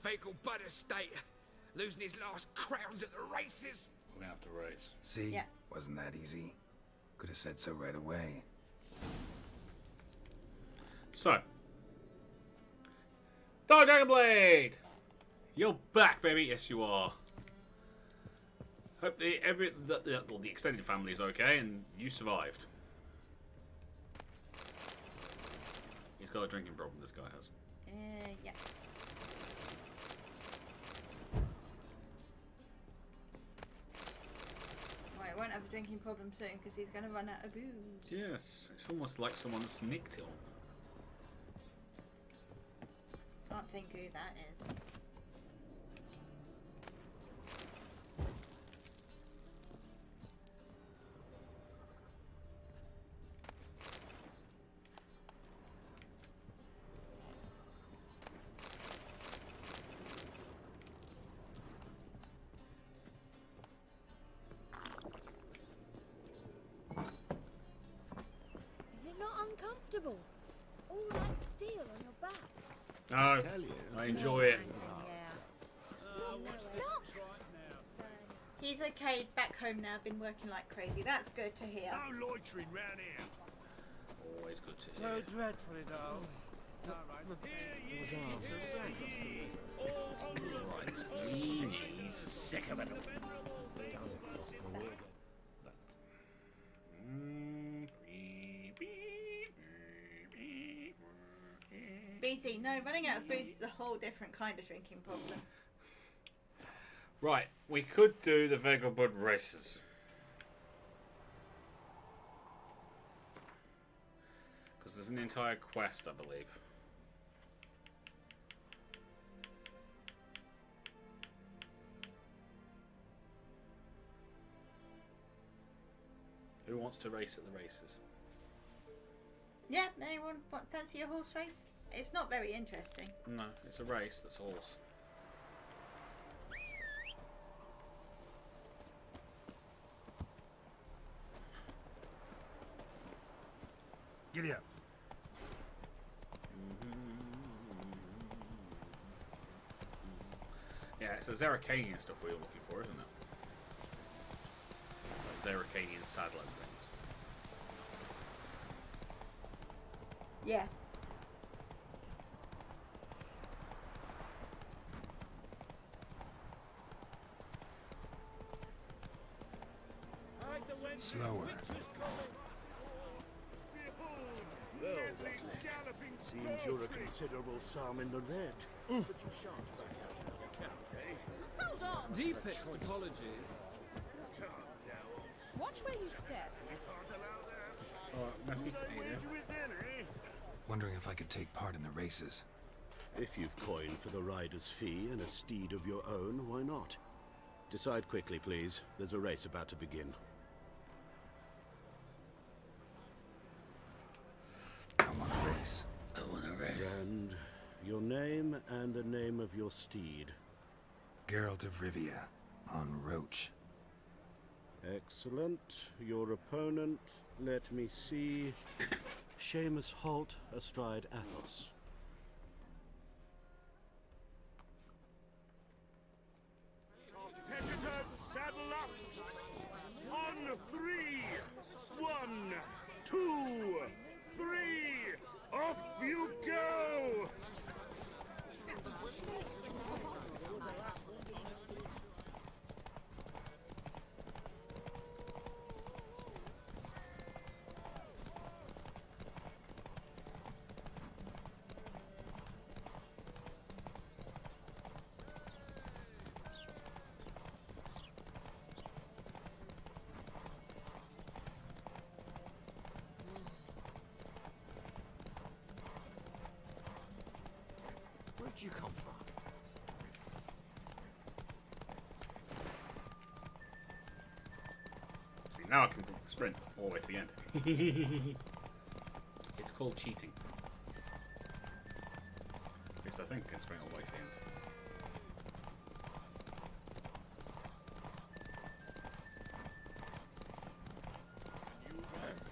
Vegal Bud Estate. Losing his last crowns at the races. We're gonna have to race. See? Yeah. Wasn't that easy? Could have said so right away. So, Dark Dragon Blade, you're back, baby. Yes, you are. Hope the extended family is okay and you survived. He's got a drinking problem. This guy has. Yeah. Right, won't have a drinking problem soon because he's going to run out of booze. Yes, it's almost like someone sneaked it on. Can't think who that is. Is it not uncomfortable? All that steel on your back. No, I enjoy it. He's okay back home now, been working like crazy. That's good to hear. No loitering round here. Always good to So hear. dreadful it all. We need Sick of it. BC, no, running out of booze is a whole different kind of drinking problem. Right, we could do the Vagabond races. Because there's an entire quest, I believe. Who wants to race at the races? Yeah, anyone fancy a horse race? It's not very interesting. No, it's a race, that's a horse. Giddy up. Yeah, it's the Zeracanian stuff we were looking for, isn't it? Like Zeracanian saddle and things. Yeah. Slower. Well, seems you're a considerable sum in the red. But you shan't back out another count, eh? Hold on! Deepest apologies. Watch where you step. Messy. Wondering if I could take part in the races. If you've coined for the rider's fee and a steed of your own, why not? Decide quickly, please. There's a race about to begin. I want a race. I want a race. Grand, Your name and the name of your steed. Geralt of Rivia, on Roach. Excellent. Your opponent, let me see. Seamus Holt, astride Athos. Competitors, saddle up! On 3! 1, 2, 3! Off you go! Where'd you come from? See, now I can sprint all the way to the end. It's called cheating. At least I think I can sprint all the way to the end.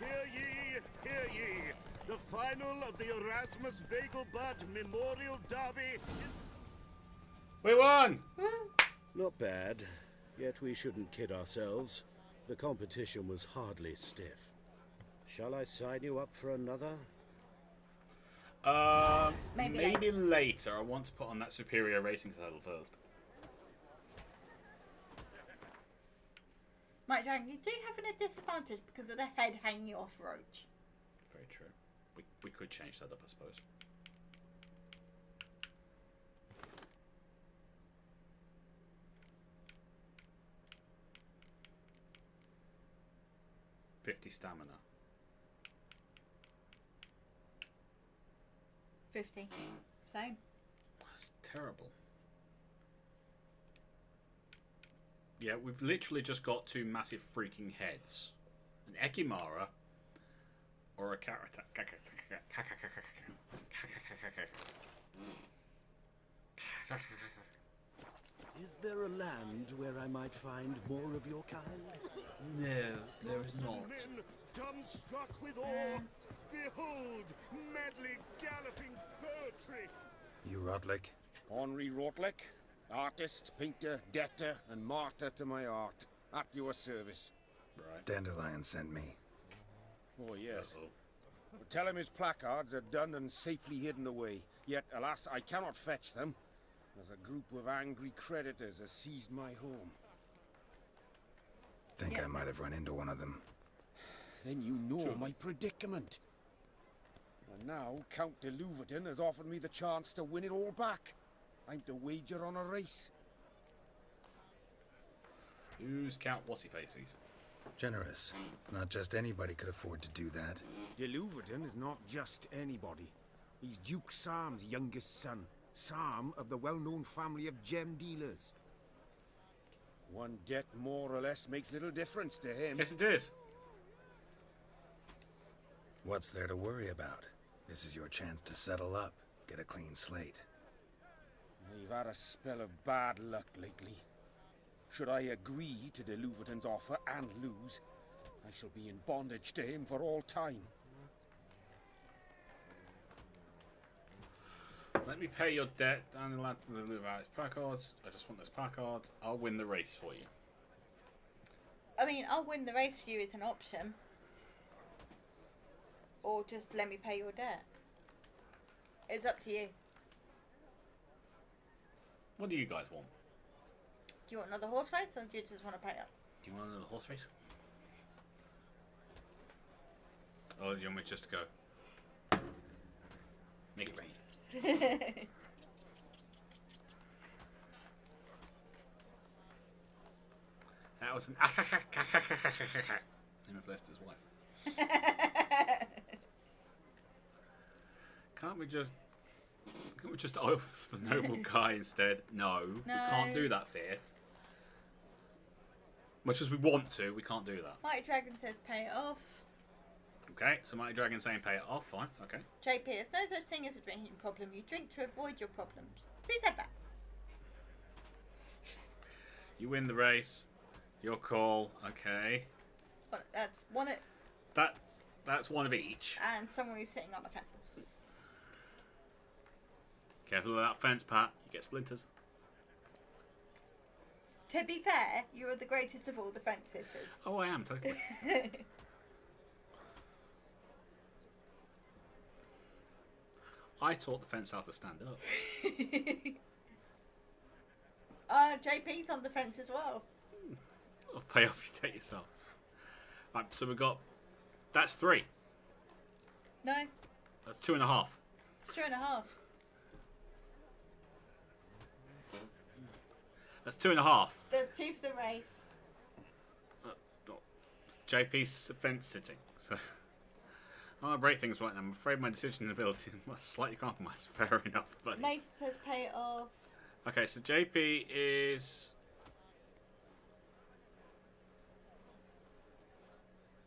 Hear ye, hear ye! The final of the Erasmus Vegelbud Memorial Derby. We won! Not bad. Yet we shouldn't kid ourselves. The competition was hardly stiff. Shall I sign you up for another? Maybe later. I want to put on that superior racing saddle first. Right, Dragon, you do have a disadvantage because of the head hanging off Roach. Very true. We could change that up, I suppose. $50 stamina. 50. Same. That's terrible. Yeah, we've literally just got two massive freaking heads. An Ekimara or a Karata. Is there a land where I might find more of your kind? No, there is not. Men, dumbstruck with awe, behold, madly galloping poetry. You Rotlick? Henri Rotlick, artist, painter, debtor, and martyr to my art. At your service. Right. Dandelion sent me. Oh, yes. But tell him his placards are done and safely hidden away. Yet, alas, I cannot fetch them, as a group of angry creditors has seized my home. Think I might have run into one of them. Then you know my predicament. And now Count de Louverton has offered me the chance to win it all back. I'm to wager on a race. Who's Count What's-He-Faces? Generous. Not just anybody could afford to do that. De Louverton is not just anybody. He's Duke Sam's youngest son. Sam of the well-known family of gem dealers. One debt more or less makes little difference to him. Yes, it is. What's there to worry about? This is your chance to settle up, get a clean slate. We've had a spell of bad luck lately. Should I agree to de Louverton's offer and lose, I shall be in bondage to him for all time. Let me pay your debt and the lad to move out his placards. I just want those placards. I'll win the race for you. I mean, I'll win the race for you is an option. Or just let me pay your debt. It's up to you. What do you guys want? Do you want another horse race or do you just want to pay up? Do you want another horse race? Or do you want me just to go? Make it rain. That was an name of Lester's wife. Can't we just off the noble guy instead? No, we can't do that, Faith. Much as we want to, we can't do that. Mighty Dragon says pay it off. Okay, so Mighty Dragon saying pay it off. Fine. Okay. JP, there's no such thing as a drinking problem. You drink to avoid your problems. Who said that? You win the race. Your call. Okay. Well, that's one. That's one of each. And someone who's sitting on a fence. Careful of that fence, Pat. You get splinters. To be fair, you are the greatest of all the fence sitters. Oh, I am totally. I taught the fence how to stand up. JP's on the fence as well. I'll pay off you take yourself. Right, so we've got... That's 3. No, That's 2.5. it's 2.5. That's 2.5. There's 2 for the race. JP's fence sitting. So I'm gonna break things right now. I'm afraid my decision ability is slightly compromised. Fair enough, buddy. Nathan says pay it off. Okay, so JP is...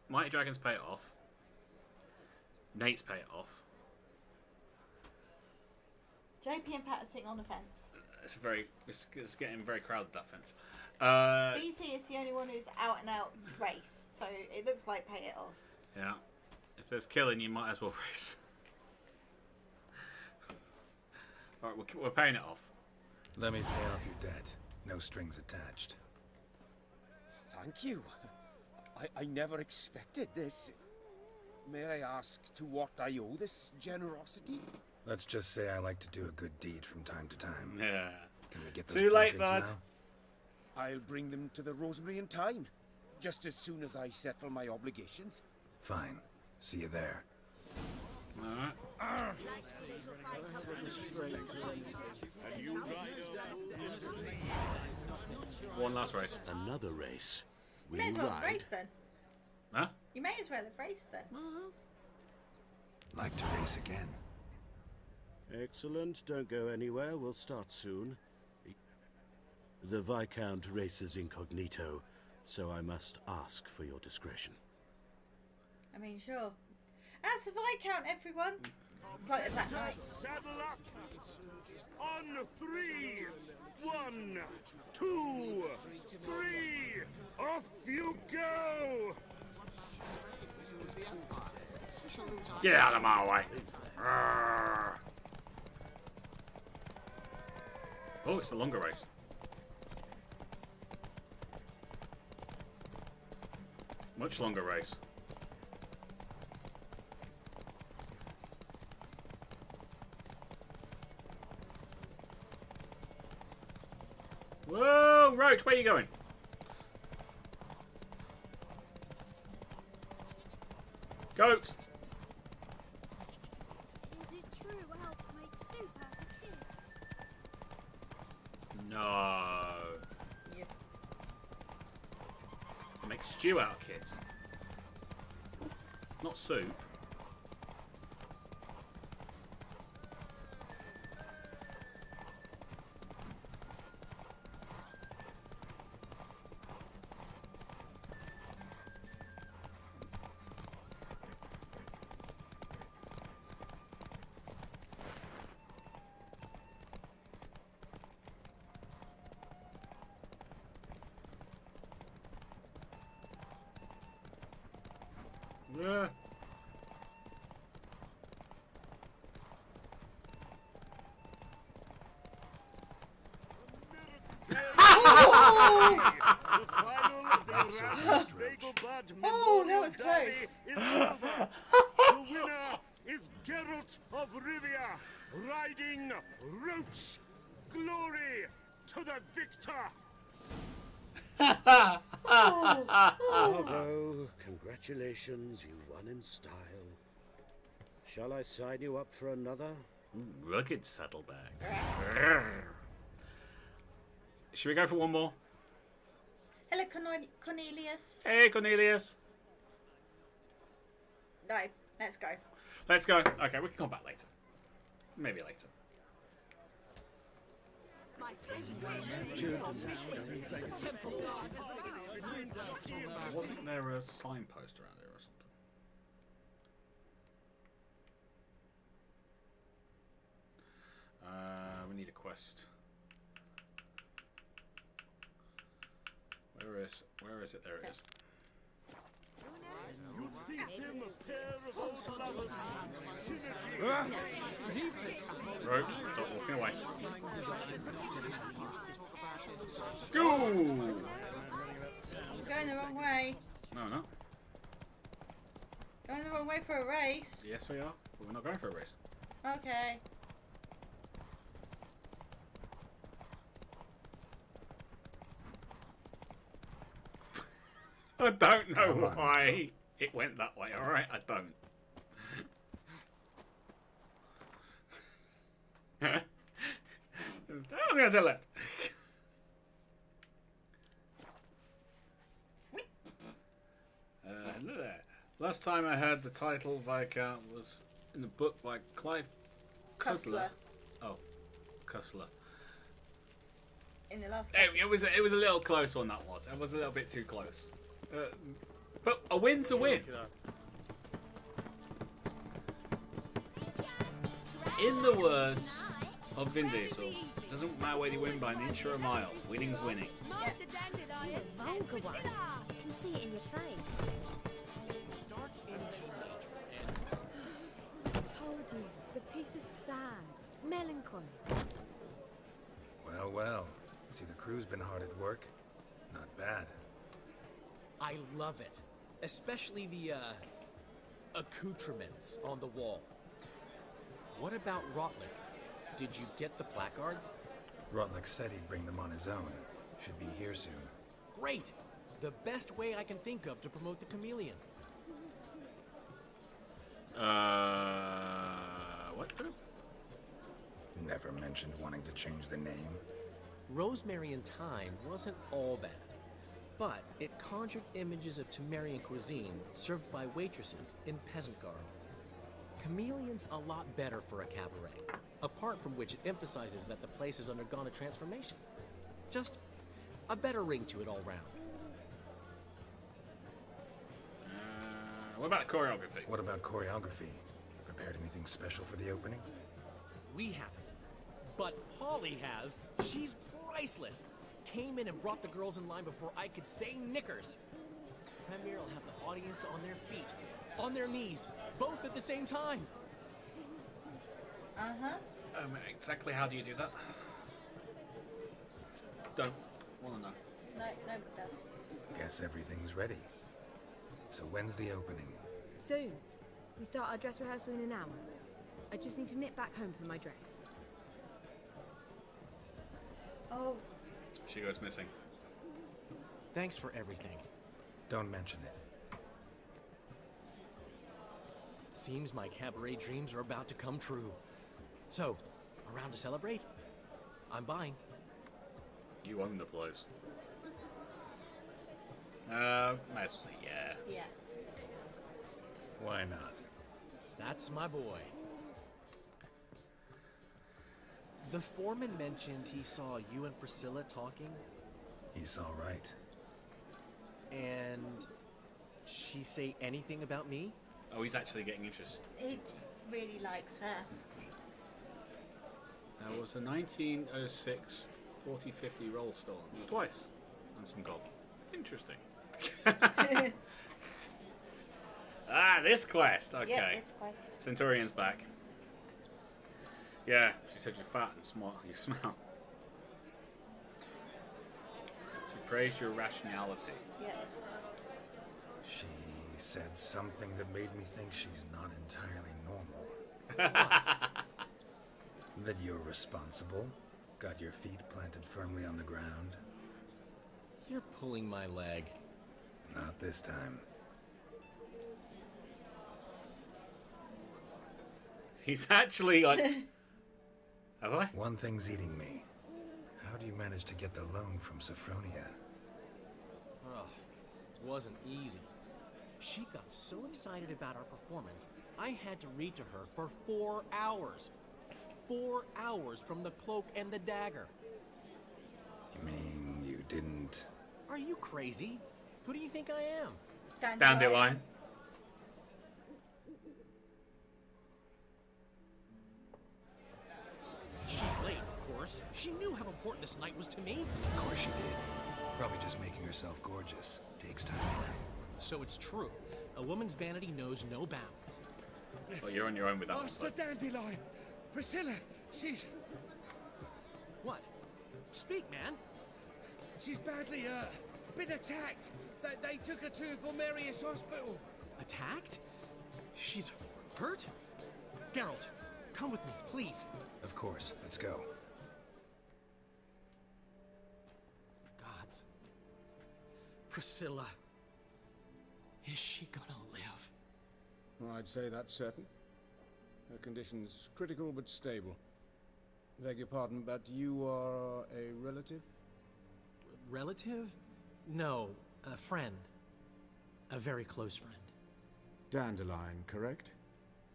Mighty Dragons pay it off. Nate's pay it off. JP and Pat are sitting on the fence. It's getting very crowded, that fence. BT is the only one who's out and out race, so it looks like pay it off. Yeah. If there's killing, you might as well race. Alright, we're paying it off. Let me pay off your debt. No strings attached. Thank you. I never expected this. May I ask to what I owe this generosity? Let's just say I like to do a good deed from time to time. Yeah. Can we get those Too late, placards bud. now? I'll bring them to the Rosemary in time, just as soon as I settle my obligations. Fine. See you there. Alright. One last race. Another race. Will May as you well have ride? raced then. Huh? You may as well have raced then. Like to race again. Excellent. Don't go anywhere. We'll start soon. The Viscount races incognito, so I must ask for your discretion. I mean, sure. As the Viscount, everyone. It's like a Black Knight. Saddle up! On 3! 1, 2, 3! Off you go! Get out of my way. Arrgh. Oh, it's a longer race. Much longer race. Whoa, Roach, where are you going? Goat! Is it true elves make soup out of kids? No. Yep. Make stew out of kids. Not soup. Yeah. Oh, that was close. Is over. The winner is Geralt of Rivia, riding Roach. Glory to the victor! Bravo. Congratulations, you won in style. Shall I sign you up for another? Rugged saddlebag. Should we go for one more? Hello, Cornelius. Hey, Cornelius. No, let's go. Let's go. Okay, we can come back later. Maybe later. Wasn't there a signpost around here or something? quest. Where is it? There it is. Ropes, stop walking away. Go! I'm going the wrong way. No, no. Going the wrong way for a race. Yes, we are. But we're not going for a race. Okay. I don't know why it went that way. All right, I don't. I'm gonna tell it. Hello there. Last time I heard the title Viscount was in the book by Clive Cussler. Oh, Cussler. In the last. It was a little close one. That was. It was a little bit too close. But a win's a win. In the words of Vin Diesel, it doesn't matter whether you win by an inch or a mile. Winning's winning. You're a vulgar one. I can see it in your face. I told you, the piece is sad, melancholy. Well, well. See, the crew's been hard at work. Not bad. I love it. Especially the, accoutrements on the wall. What about Rotlick? Did you get the placards? Rotlick said he'd bring them on his own. Should be here soon. Great! The best way I can think of to promote the chameleon. What? Never mentioned wanting to change the name. Rosemary in Thyme wasn't all bad, but it conjured images of Temerian cuisine served by waitresses in peasant garb. Chameleon's a lot better for a cabaret, apart from which it emphasizes that the place has undergone a transformation. Just a better ring to it all round. What about choreography? What about choreography? Prepared anything special for the opening? We haven't, but Polly has. She's priceless. Came in and brought the girls in line before I could say knickers. Premier will have the audience on their feet, on their knees, both at the same time. Exactly how do you do that? Don't want to know. No, but does. Guess everything's ready. So when's the opening? Soon. We start our dress rehearsal in an hour. I just need to nip back home for my dress. Oh. She goes missing. Thanks for everything. Don't mention it. Seems my cabaret dreams are about to come true. So, around to celebrate? I'm You own the place. Might as well say yeah. Yeah. Why not? That's my boy. The foreman mentioned he saw you and Priscilla talking. He's all right. And she say anything about me? Oh, he's actually getting interested. He really likes her. There was a 1906 40-50 roll stolen twice, and some gold. Interesting. This quest. Okay. Yeah, this quest. Centurion's back. Yeah, she said you're fat and smart. You smell. She praised your rationality. Yeah. She said something that made me think she's not entirely normal. That you're responsible, got your feet planted firmly on the ground. You're pulling my leg. Not this time. He's actually like... Have I? One thing's eating me. How do you manage to get the loan from Sophronia? Oh, wasn't easy. She got so excited about our performance, I had to read to her for 4 hours. 4 hours from the cloak and the dagger. You mean you didn't... Are you crazy? Who do you think I am? Dandelion. She's late, of course. She knew how important this night was to me. Of course she did. Probably just making herself gorgeous. Takes time, you know. So it's true. A woman's vanity knows no bounds. Well, you're on your own with that one. Master Dandelion! Priscilla, she's... What? Speak, man. She's badly, been attacked. They took her to Vulmerius Hospital. Attacked? She's hurt? Geralt, come with me, please. Of course. Let's go. Gods. Priscilla. Is she gonna live? I'd say that's certain. Her condition's critical but stable. Beg your pardon, but you are a relative? Relative? No, a friend. A very close friend. Dandelion, correct?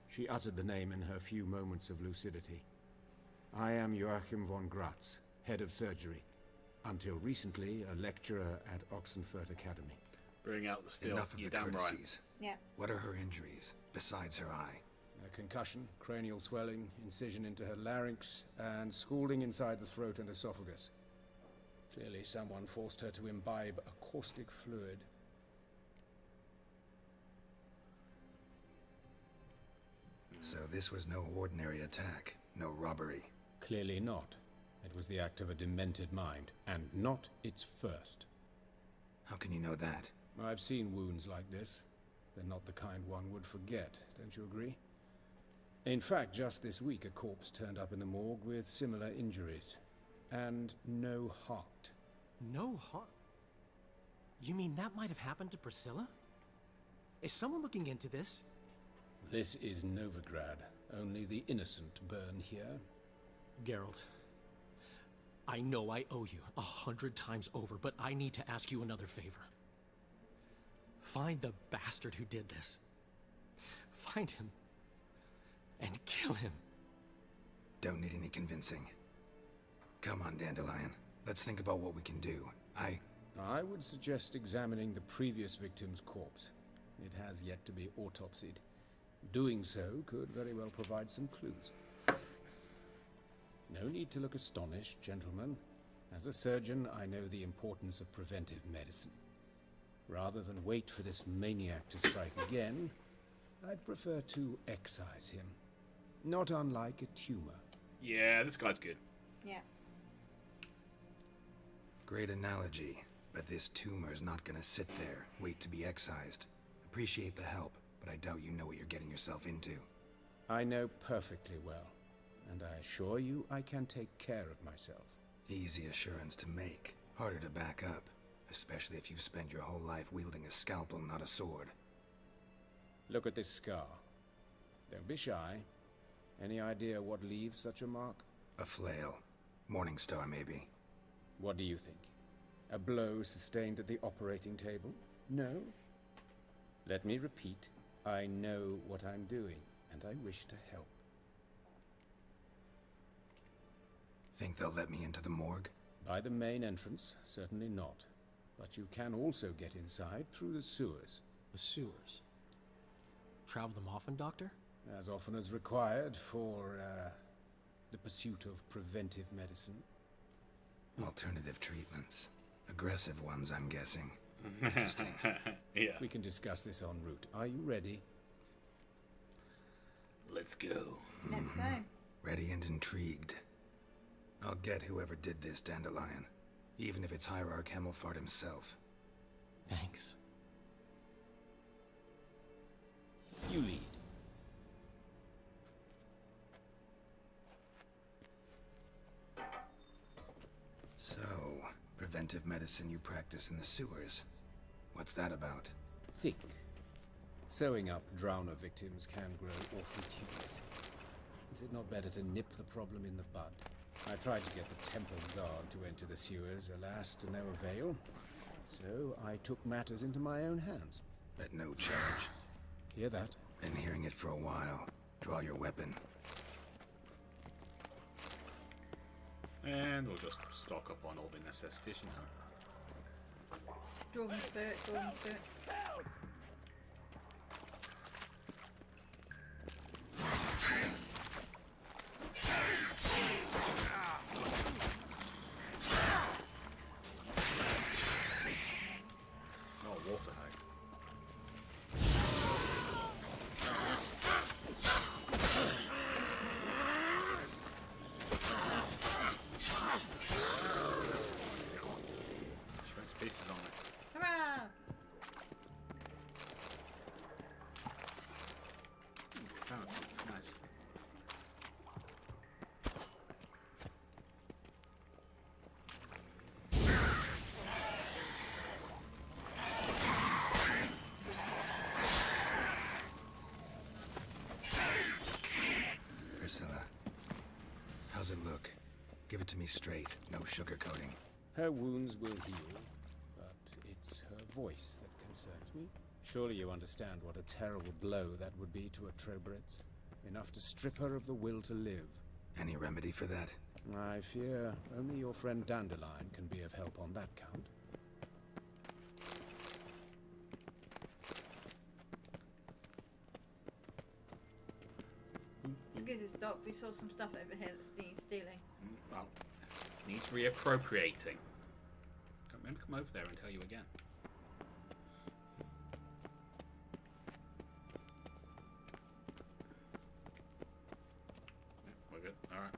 She uttered the name in her few moments of lucidity. I am Joachim von Gratz, head of surgery. Until recently, a lecturer at Oxenfurt Academy. Bring out the steel. Enough of the courtesies. Yeah. What are her injuries, besides her eye? A concussion, cranial swelling, incision into her larynx, and scalding inside the throat and esophagus. Clearly someone forced her to imbibe a caustic fluid. So this was no ordinary attack, no robbery. Clearly not. It was the act of a demented mind, and not its first. How can you know that? I've seen wounds like this. They're not the kind one would forget, don't you agree? In fact, just this week a corpse turned up in the morgue with similar injuries. And no heart. No heart? You mean that might have happened to Priscilla? Is someone looking into this? This is Novigrad. Only the innocent burn here. Geralt, I know I owe you 100 times over, but I need to ask you another favor. Find the bastard who did this. Find him. And kill him. Don't need any convincing. Come on, Dandelion. Let's think about what we can do. I would suggest examining the previous victim's corpse. It has yet to be autopsied. Doing so could very well provide some clues. No need to look astonished, gentlemen. As a surgeon, I know the importance of preventive medicine. Rather than wait for this maniac to strike again, I'd prefer to excise him. Not unlike a tumor. Yeah, this guy's good. Yeah. Great analogy, but this tumor's not gonna sit there, wait to be excised. Appreciate the help, but I doubt you know what you're getting yourself into. I know perfectly well, and I assure you I can take care of myself. Easy assurance to make, harder to back up, especially if you've spent your whole life wielding a scalpel, not a sword. Look at this scar. Don't be shy. Any idea what leaves such a mark? A flail. Morningstar, maybe. What do you think? A blow sustained at the operating table? No? Let me repeat. I know what I'm doing, and I wish to help. Think they'll let me into the morgue? By the main entrance, certainly not. But you can also get inside through the sewers. The sewers? Travel them often, Doctor? As often as required for, the pursuit of preventive medicine. Alternative treatments. Aggressive ones, I'm guessing. Interesting. Yeah. We can discuss this en route. Are you ready? Let's go. Let's go. Ready and intrigued. I'll get whoever did this, Dandelion. Even if it's Hierarch Hemmelfart himself. Thanks. You lead. So, preventive medicine you practice in the sewers. What's that about? Think. Sewing up drowner victims can grow awfully tedious. Is it not better to nip the problem in the bud? I tried to get the Temple Guard to enter the sewers, alas, to no avail. So I took matters into my own hands. At no charge. Hear that? Been hearing it for a while. Draw your weapon. And we'll just stock up on all the necessities, you know. Dwarven spirit, dwarven spirit. How's it look? Give it to me straight, no sugarcoating. Her wounds will heal, but it's her voice that concerns me. Surely you understand what a terrible blow that would be to a Trobritz. Enough to strip her of the will to live. Any remedy for that? I fear only your friend Dandelion can be of help on that count. Excuse us, Doc. We saw some stuff over here that needs stealing. Well, needs reappropriating. Don't let me come over there and tell you again. Yeah, we're good. All right.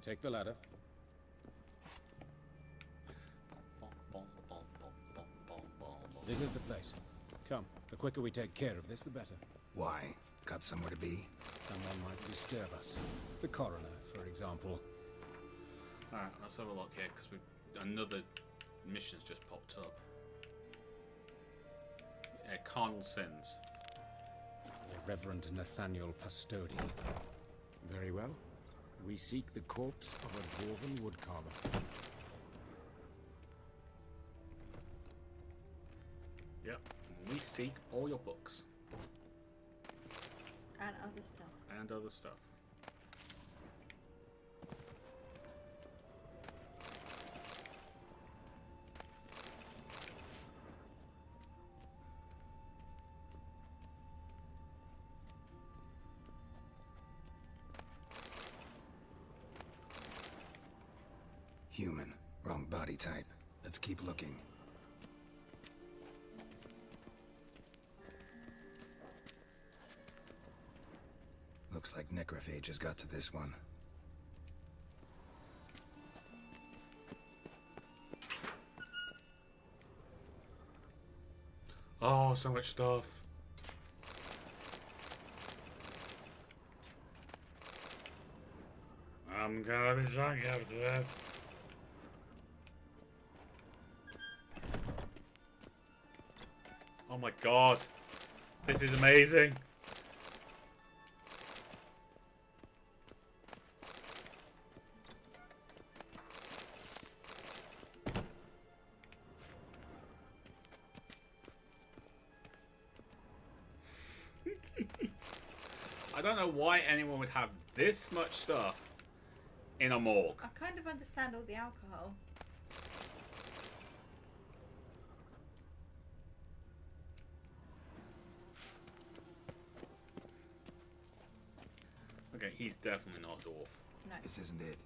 Take the ladder. This is the place. Come, the quicker we take care of this, the better. Why? Got somewhere to be? Someone might disturb us. The coroner, for example. Alright, let's have a look here, because another mission's just popped up. Carnal Sins. The Reverend Nathaniel Pastodi. Very well. We seek the corpse of a dwarven woodcarver. Yep. We seek all your books. And other stuff. And other stuff. Human. Wrong body type. Let's keep looking. Looks like necrophages got to this one. Oh, so much stuff. I'm gonna be drunk after this. Oh my god. This is amazing. I don't know why anyone would have this much stuff in a morgue. I kind of understand all the alcohol. Okay, he's definitely not a dwarf. No. This isn't it.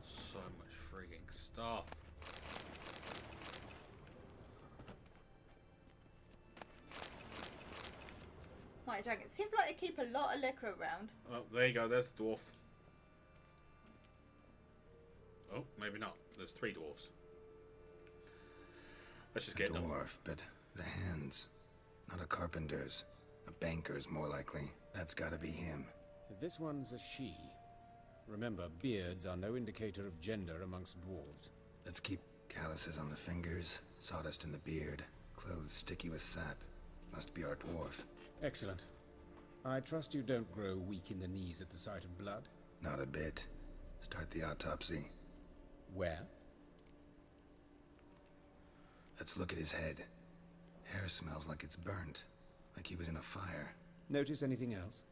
So much frigging stuff. Right, Jack, it seems like they keep a lot of liquor around. Oh, there you go, there's the dwarf. Oh, maybe not. There's 3 dwarfs. Let's just get it done. Dwarf, but the hands. Not a carpenter's. A banker's, more likely. That's gotta be him. This one's a she. Remember, beards are no indicator of gender amongst dwarves. Let's keep calluses on the fingers, sawdust in the beard, clothes sticky with sap. Must be our dwarf. Excellent. I trust you don't grow weak in the knees at the sight of blood? Not a bit. Start the autopsy. Where? Let's look at his head. Hair smells like it's burnt. Like he was in a fire. Notice anything else?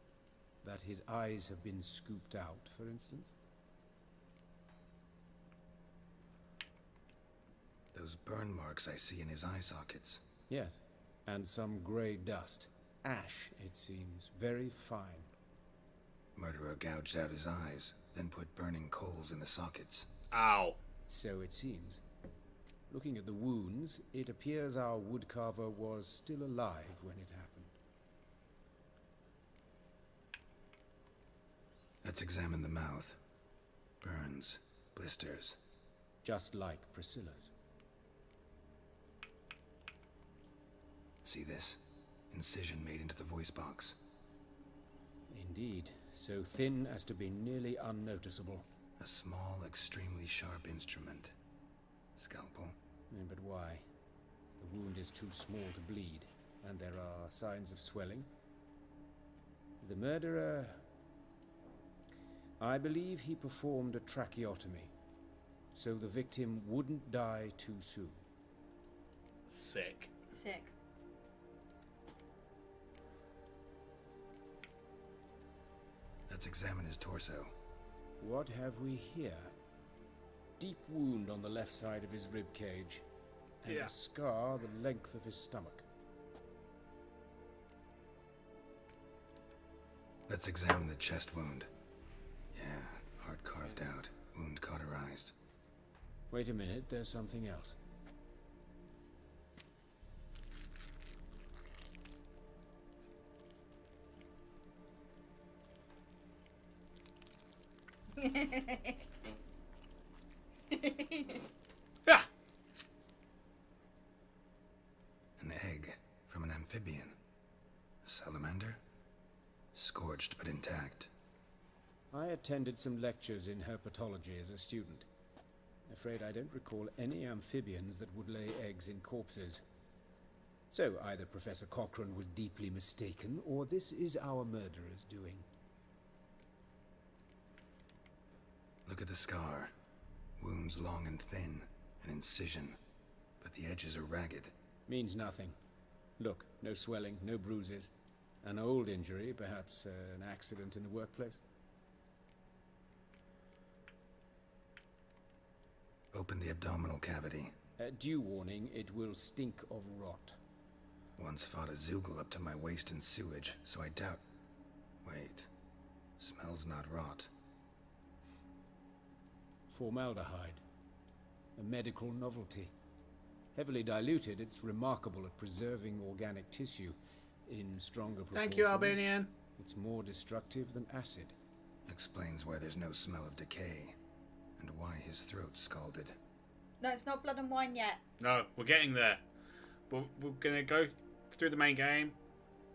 That his eyes have been scooped out, for instance? Those burn marks I see in his eye sockets. Yes. And some grey dust. Ash, it seems. Very fine. Murderer gouged out his eyes, then put burning coals in the sockets. Ow. So it seems. Looking at the wounds, it appears our woodcarver was still alive when it happened. Let's examine the mouth. Burns, blisters. Just like Priscilla's. See this? Incision made into the voice box. Indeed. so thin as to be nearly unnoticeable. A small, extremely sharp instrument. Scalpel. But why? The wound is too small to bleed, and there are signs of swelling. The murderer... I believe he performed a tracheotomy, so the victim wouldn't die too soon. Sick. Sick. Let's examine his torso. What have we here? Deep wound on the left side of his rib cage, and Yeah. a scar the length of his stomach. Let's examine the chest wound. Yeah, heart carved out, wound cauterized. Wait a minute, there's something else. Yeah. An egg from an amphibian. A salamander? Scorched but intact. I attended some lectures in herpetology as a student. Afraid I don't recall any amphibians that would lay eggs in corpses. So either Professor Cochrane was deeply mistaken, or this is our murderer's doing. Look at the scar. Wounds long and thin, an incision, but the edges are ragged. Means nothing. Look, no swelling, no bruises. An old injury, perhaps an accident in the workplace. Open the abdominal cavity. Due warning, it will stink of rot. Once fought a Zoogle up to my waist in sewage, so I doubt... Wait. Smells not rot. Formaldehyde. A medical novelty. Heavily diluted, it's remarkable at preserving organic tissue. In stronger proportions, Thank you, Albanian. It's more destructive than acid. Explains why there's no smell of decay, and why his throat's scalded. No, it's not blood and wine yet. No, we're getting there. We're gonna go through the main game.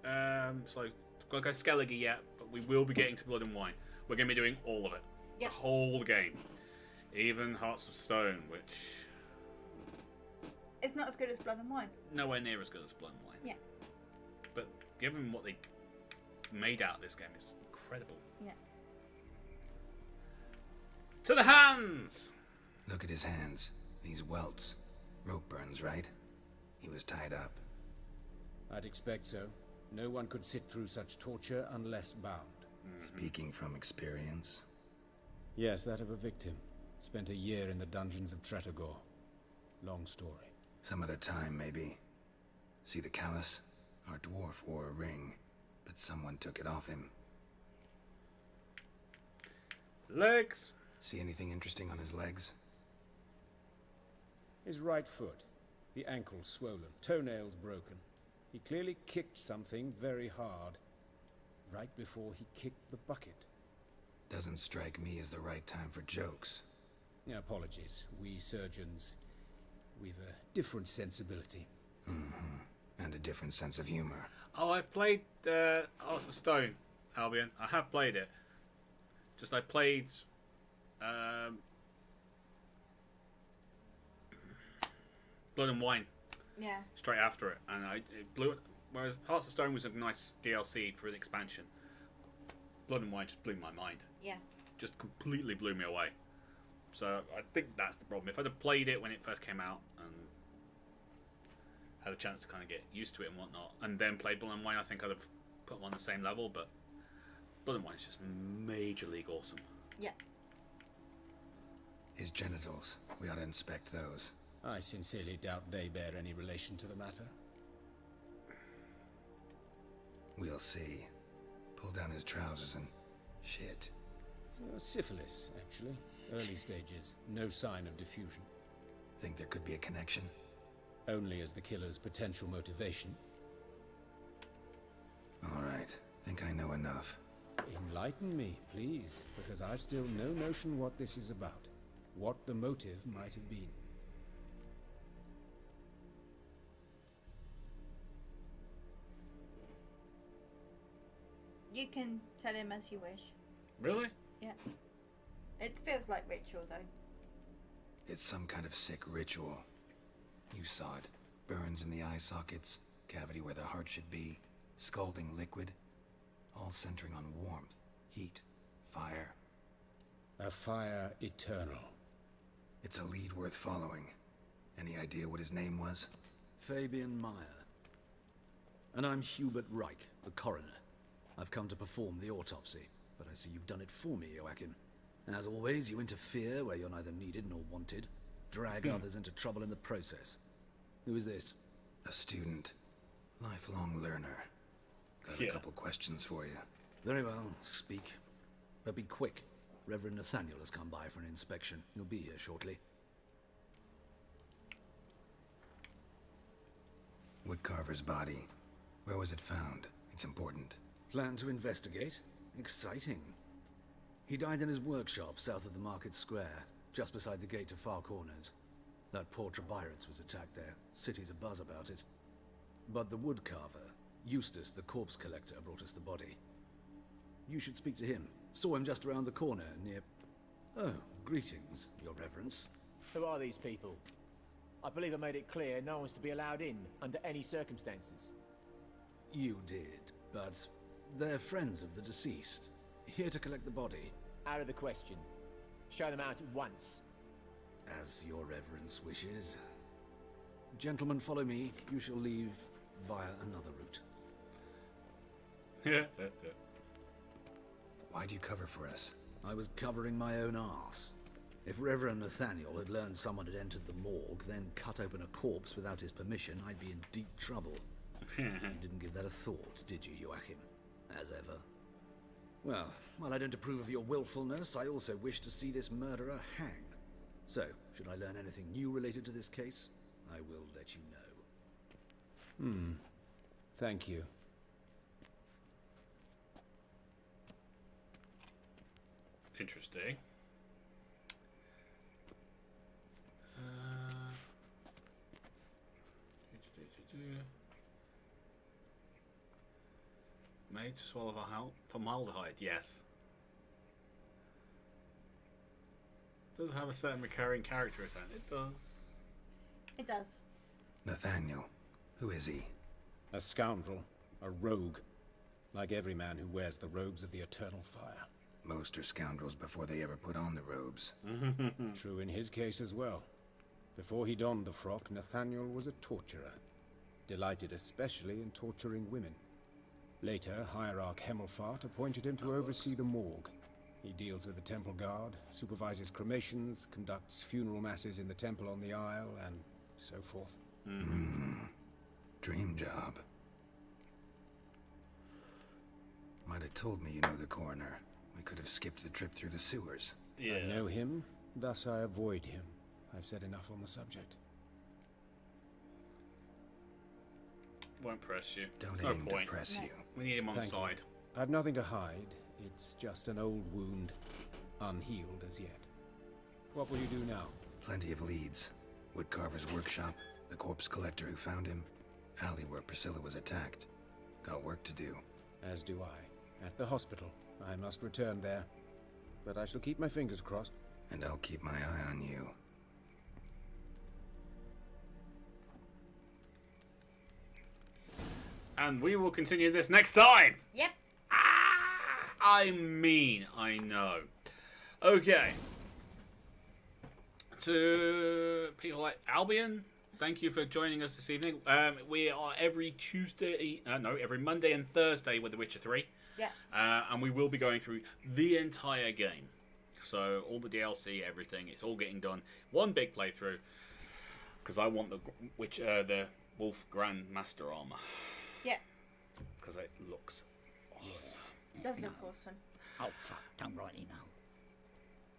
So we've got to go Skellige yet, but we will be getting to Blood and Wine. We're gonna be doing all of it. Yep. The whole game. Even Hearts of Stone, which It's not as good as blood and wine. nowhere near as good as Blood and Wine. Yeah. But given what they made out of this game, it's incredible. Yeah. To the hands! Look at his hands. These welts. Rope burns, right? He was tied up. I'd expect so. No one could sit through such torture unless bound. Speaking from experience. Yes, that of a victim. Spent a year in the dungeons of Tretogor. Long story. Some other time, maybe. See the callus? Our dwarf wore a ring, but someone took it off him. Legs! See anything interesting on his legs? His right foot. The ankle swollen, toenails broken. He clearly kicked something very hard. Right before he kicked the bucket. Doesn't strike me as the right time for jokes. Apologies. We surgeons, we've a different sensibility. And a different sense of humor. Oh, I've played Hearts of Stone, Albion. I have played it. Just I played Blood and Wine Yeah. straight after it, and it blew it. Whereas Hearts of Stone was a nice DLC for the expansion. Blood and Wine just blew my mind. Yeah. Just completely blew me away. So I think that's the problem. If I'd have played it when it first came out and had a chance to kind of get used to it and whatnot, and then played Blood and Wine, I think I'd have put them on the same level. But Blood and Wine is just Major League awesome. Yeah. His genitals. We ought to inspect those. I sincerely doubt they bear any relation to the matter. We'll see. Pull down his trousers and... shit. Syphilis, actually. Early stages. No sign of diffusion. Think there could be a connection? Only as the killer's potential motivation. All right. Think I know enough. Enlighten me, please, because I've still no notion what this is about. What the motive might have been. You can tell him as you wish. Really? Yeah. It feels like ritual, though. It's some kind of sick ritual. You saw it. Burns in the eye sockets, cavity where the heart should be, scalding liquid, all centering on warmth, heat, fire. A fire eternal. It's a lead worth following. Any idea what his name was? Fabian Meyer. And I'm Hubert Reich, the coroner. I've come to perform the autopsy, but I see you've done it for me, Joachim. As always, you interfere where you're neither needed nor wanted, drag others into trouble in the process. Who is this? A student. Lifelong learner. Got a couple questions for you. Very well, speak. But be quick. Reverend Nathaniel has come by for an inspection. He'll be here shortly. Woodcarver's body. Where was it found? It's important. Plan to investigate? Exciting. He died in his workshop south of the market square, just beside the gate to Far Corners. That poor Trebirates was attacked there. City's abuzz about it. But the woodcarver, Eustace the corpse collector, brought us the body. You should speak to him. Saw him just around the corner near... Oh, greetings, your reverence. Who are these people? I believe I made it clear no one's to be allowed in under any circumstances. You did, but they're friends of the deceased. Here to collect the body. Out of the question. Show them out at once. As your reverence wishes. Gentlemen, follow me. You shall leave via another route. Why do you cover for us? I was covering my own arse. If Reverend Nathaniel had learned someone had entered the morgue, then cut open a corpse without his permission, I'd be in deep trouble. You didn't give that a thought, did you, Joachim? As ever. Well, while I don't approve of your willfulness, I also wish to see this murderer hang. So, should I learn anything new related to this case, I will let you know. Thank you. Interesting. Made to swallow formaldehyde, yes. Does have a certain recurring character return. It does. It does. Nathaniel. Who is he? A scoundrel. A rogue. Like every man who wears the robes of the eternal fire. Most are scoundrels before they ever put on the robes. True in his case as well. Before he donned the frock, Nathaniel was a torturer. Delighted especially in torturing women. Later, Hierarch Hemmelfart appointed him to oversee the morgue. He deals with the temple guard, supervises cremations, conducts funeral masses in the temple on the Isle, and so forth. Dream job. Might have told me you know the coroner. We could have skipped the trip through the sewers. I know him, thus I avoid him. I've said enough on the subject. Won't press you. Don't There's aim no to point. press you. We need him on Thank you. side. I've nothing to hide. It's just an old wound, unhealed as yet. What will you do now? Plenty of leads. Woodcarver's workshop, the corpse collector who found him, alley where Priscilla was attacked. Got work to do. As do I. At the hospital. I must return there. But I shall keep my fingers crossed. And I'll keep my eye on you. And we will continue this next time. Yep. I mean, I know. Okay. To people like Albion, thank you for joining us this evening. We are every every Monday and Thursday with The Witcher 3. Yeah. And we will be going through the entire game. So all the DLC, everything, it's all getting done. One big playthrough. Because I want the Wolf Grandmaster armor. Yeah. Because it looks awesome. It does look awesome. Oh, fuck. Don't rightly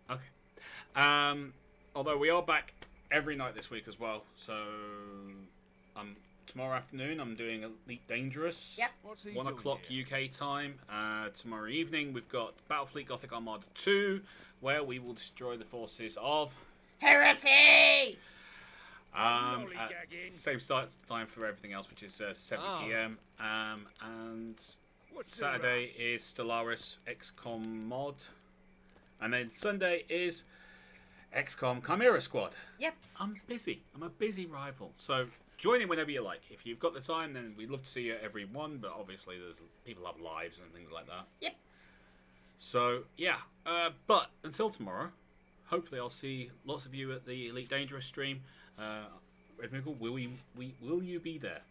know. Okay. Although we are back every night this week as well. So tomorrow afternoon I'm doing Elite Dangerous. Yep. 1 o'clock UK time. Tomorrow evening we've got Battlefleet Gothic Armada 2, where we will destroy the forces of Heresy! Same start time for everything else, which is 7 PM. And What's the Saturday rush? is Stellaris XCOM mod. And then Sunday is XCOM Chimera Squad. Yep. I'm busy. I'm a busy rival. So join in whenever you like. If you've got the time, then we'd love to see you every one. But obviously, there's people have lives and things like that. Yep. So yeah. But until tomorrow, hopefully I'll see lots of you at the Elite Dangerous stream. Red Moogle, will you be there?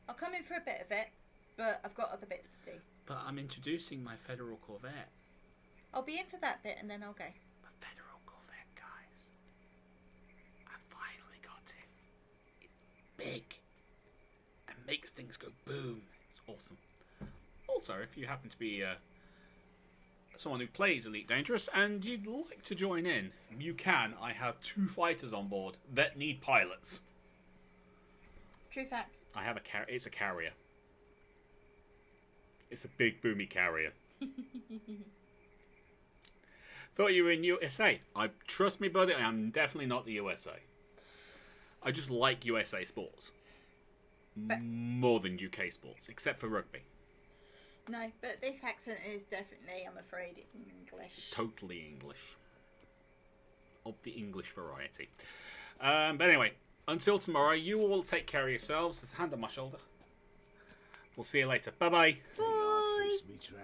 I'll come in for a bit of it, but I've got other bits to do. But I'm introducing my Federal Corvette. I'll be in for that bit and then I'll go. A Federal Corvette, guys. I finally got it. It's big. And makes things go boom. It's awesome. Also, if you happen to be someone who plays Elite Dangerous and you'd like to join in, you can. I have 2 fighters on board that need pilots. True fact. I have it's a carrier. It's a big boomy carrier. Thought you were in USA. Trust me, buddy, I am definitely not the USA. I just like USA sports. More than UK sports, except for rugby. No, but this accent is definitely, I'm afraid, English. Totally English. Of the English variety. But anyway, until tomorrow, you all take care of yourselves. There's a hand on my shoulder. We'll see you later. Bye-bye. Bye. Me track.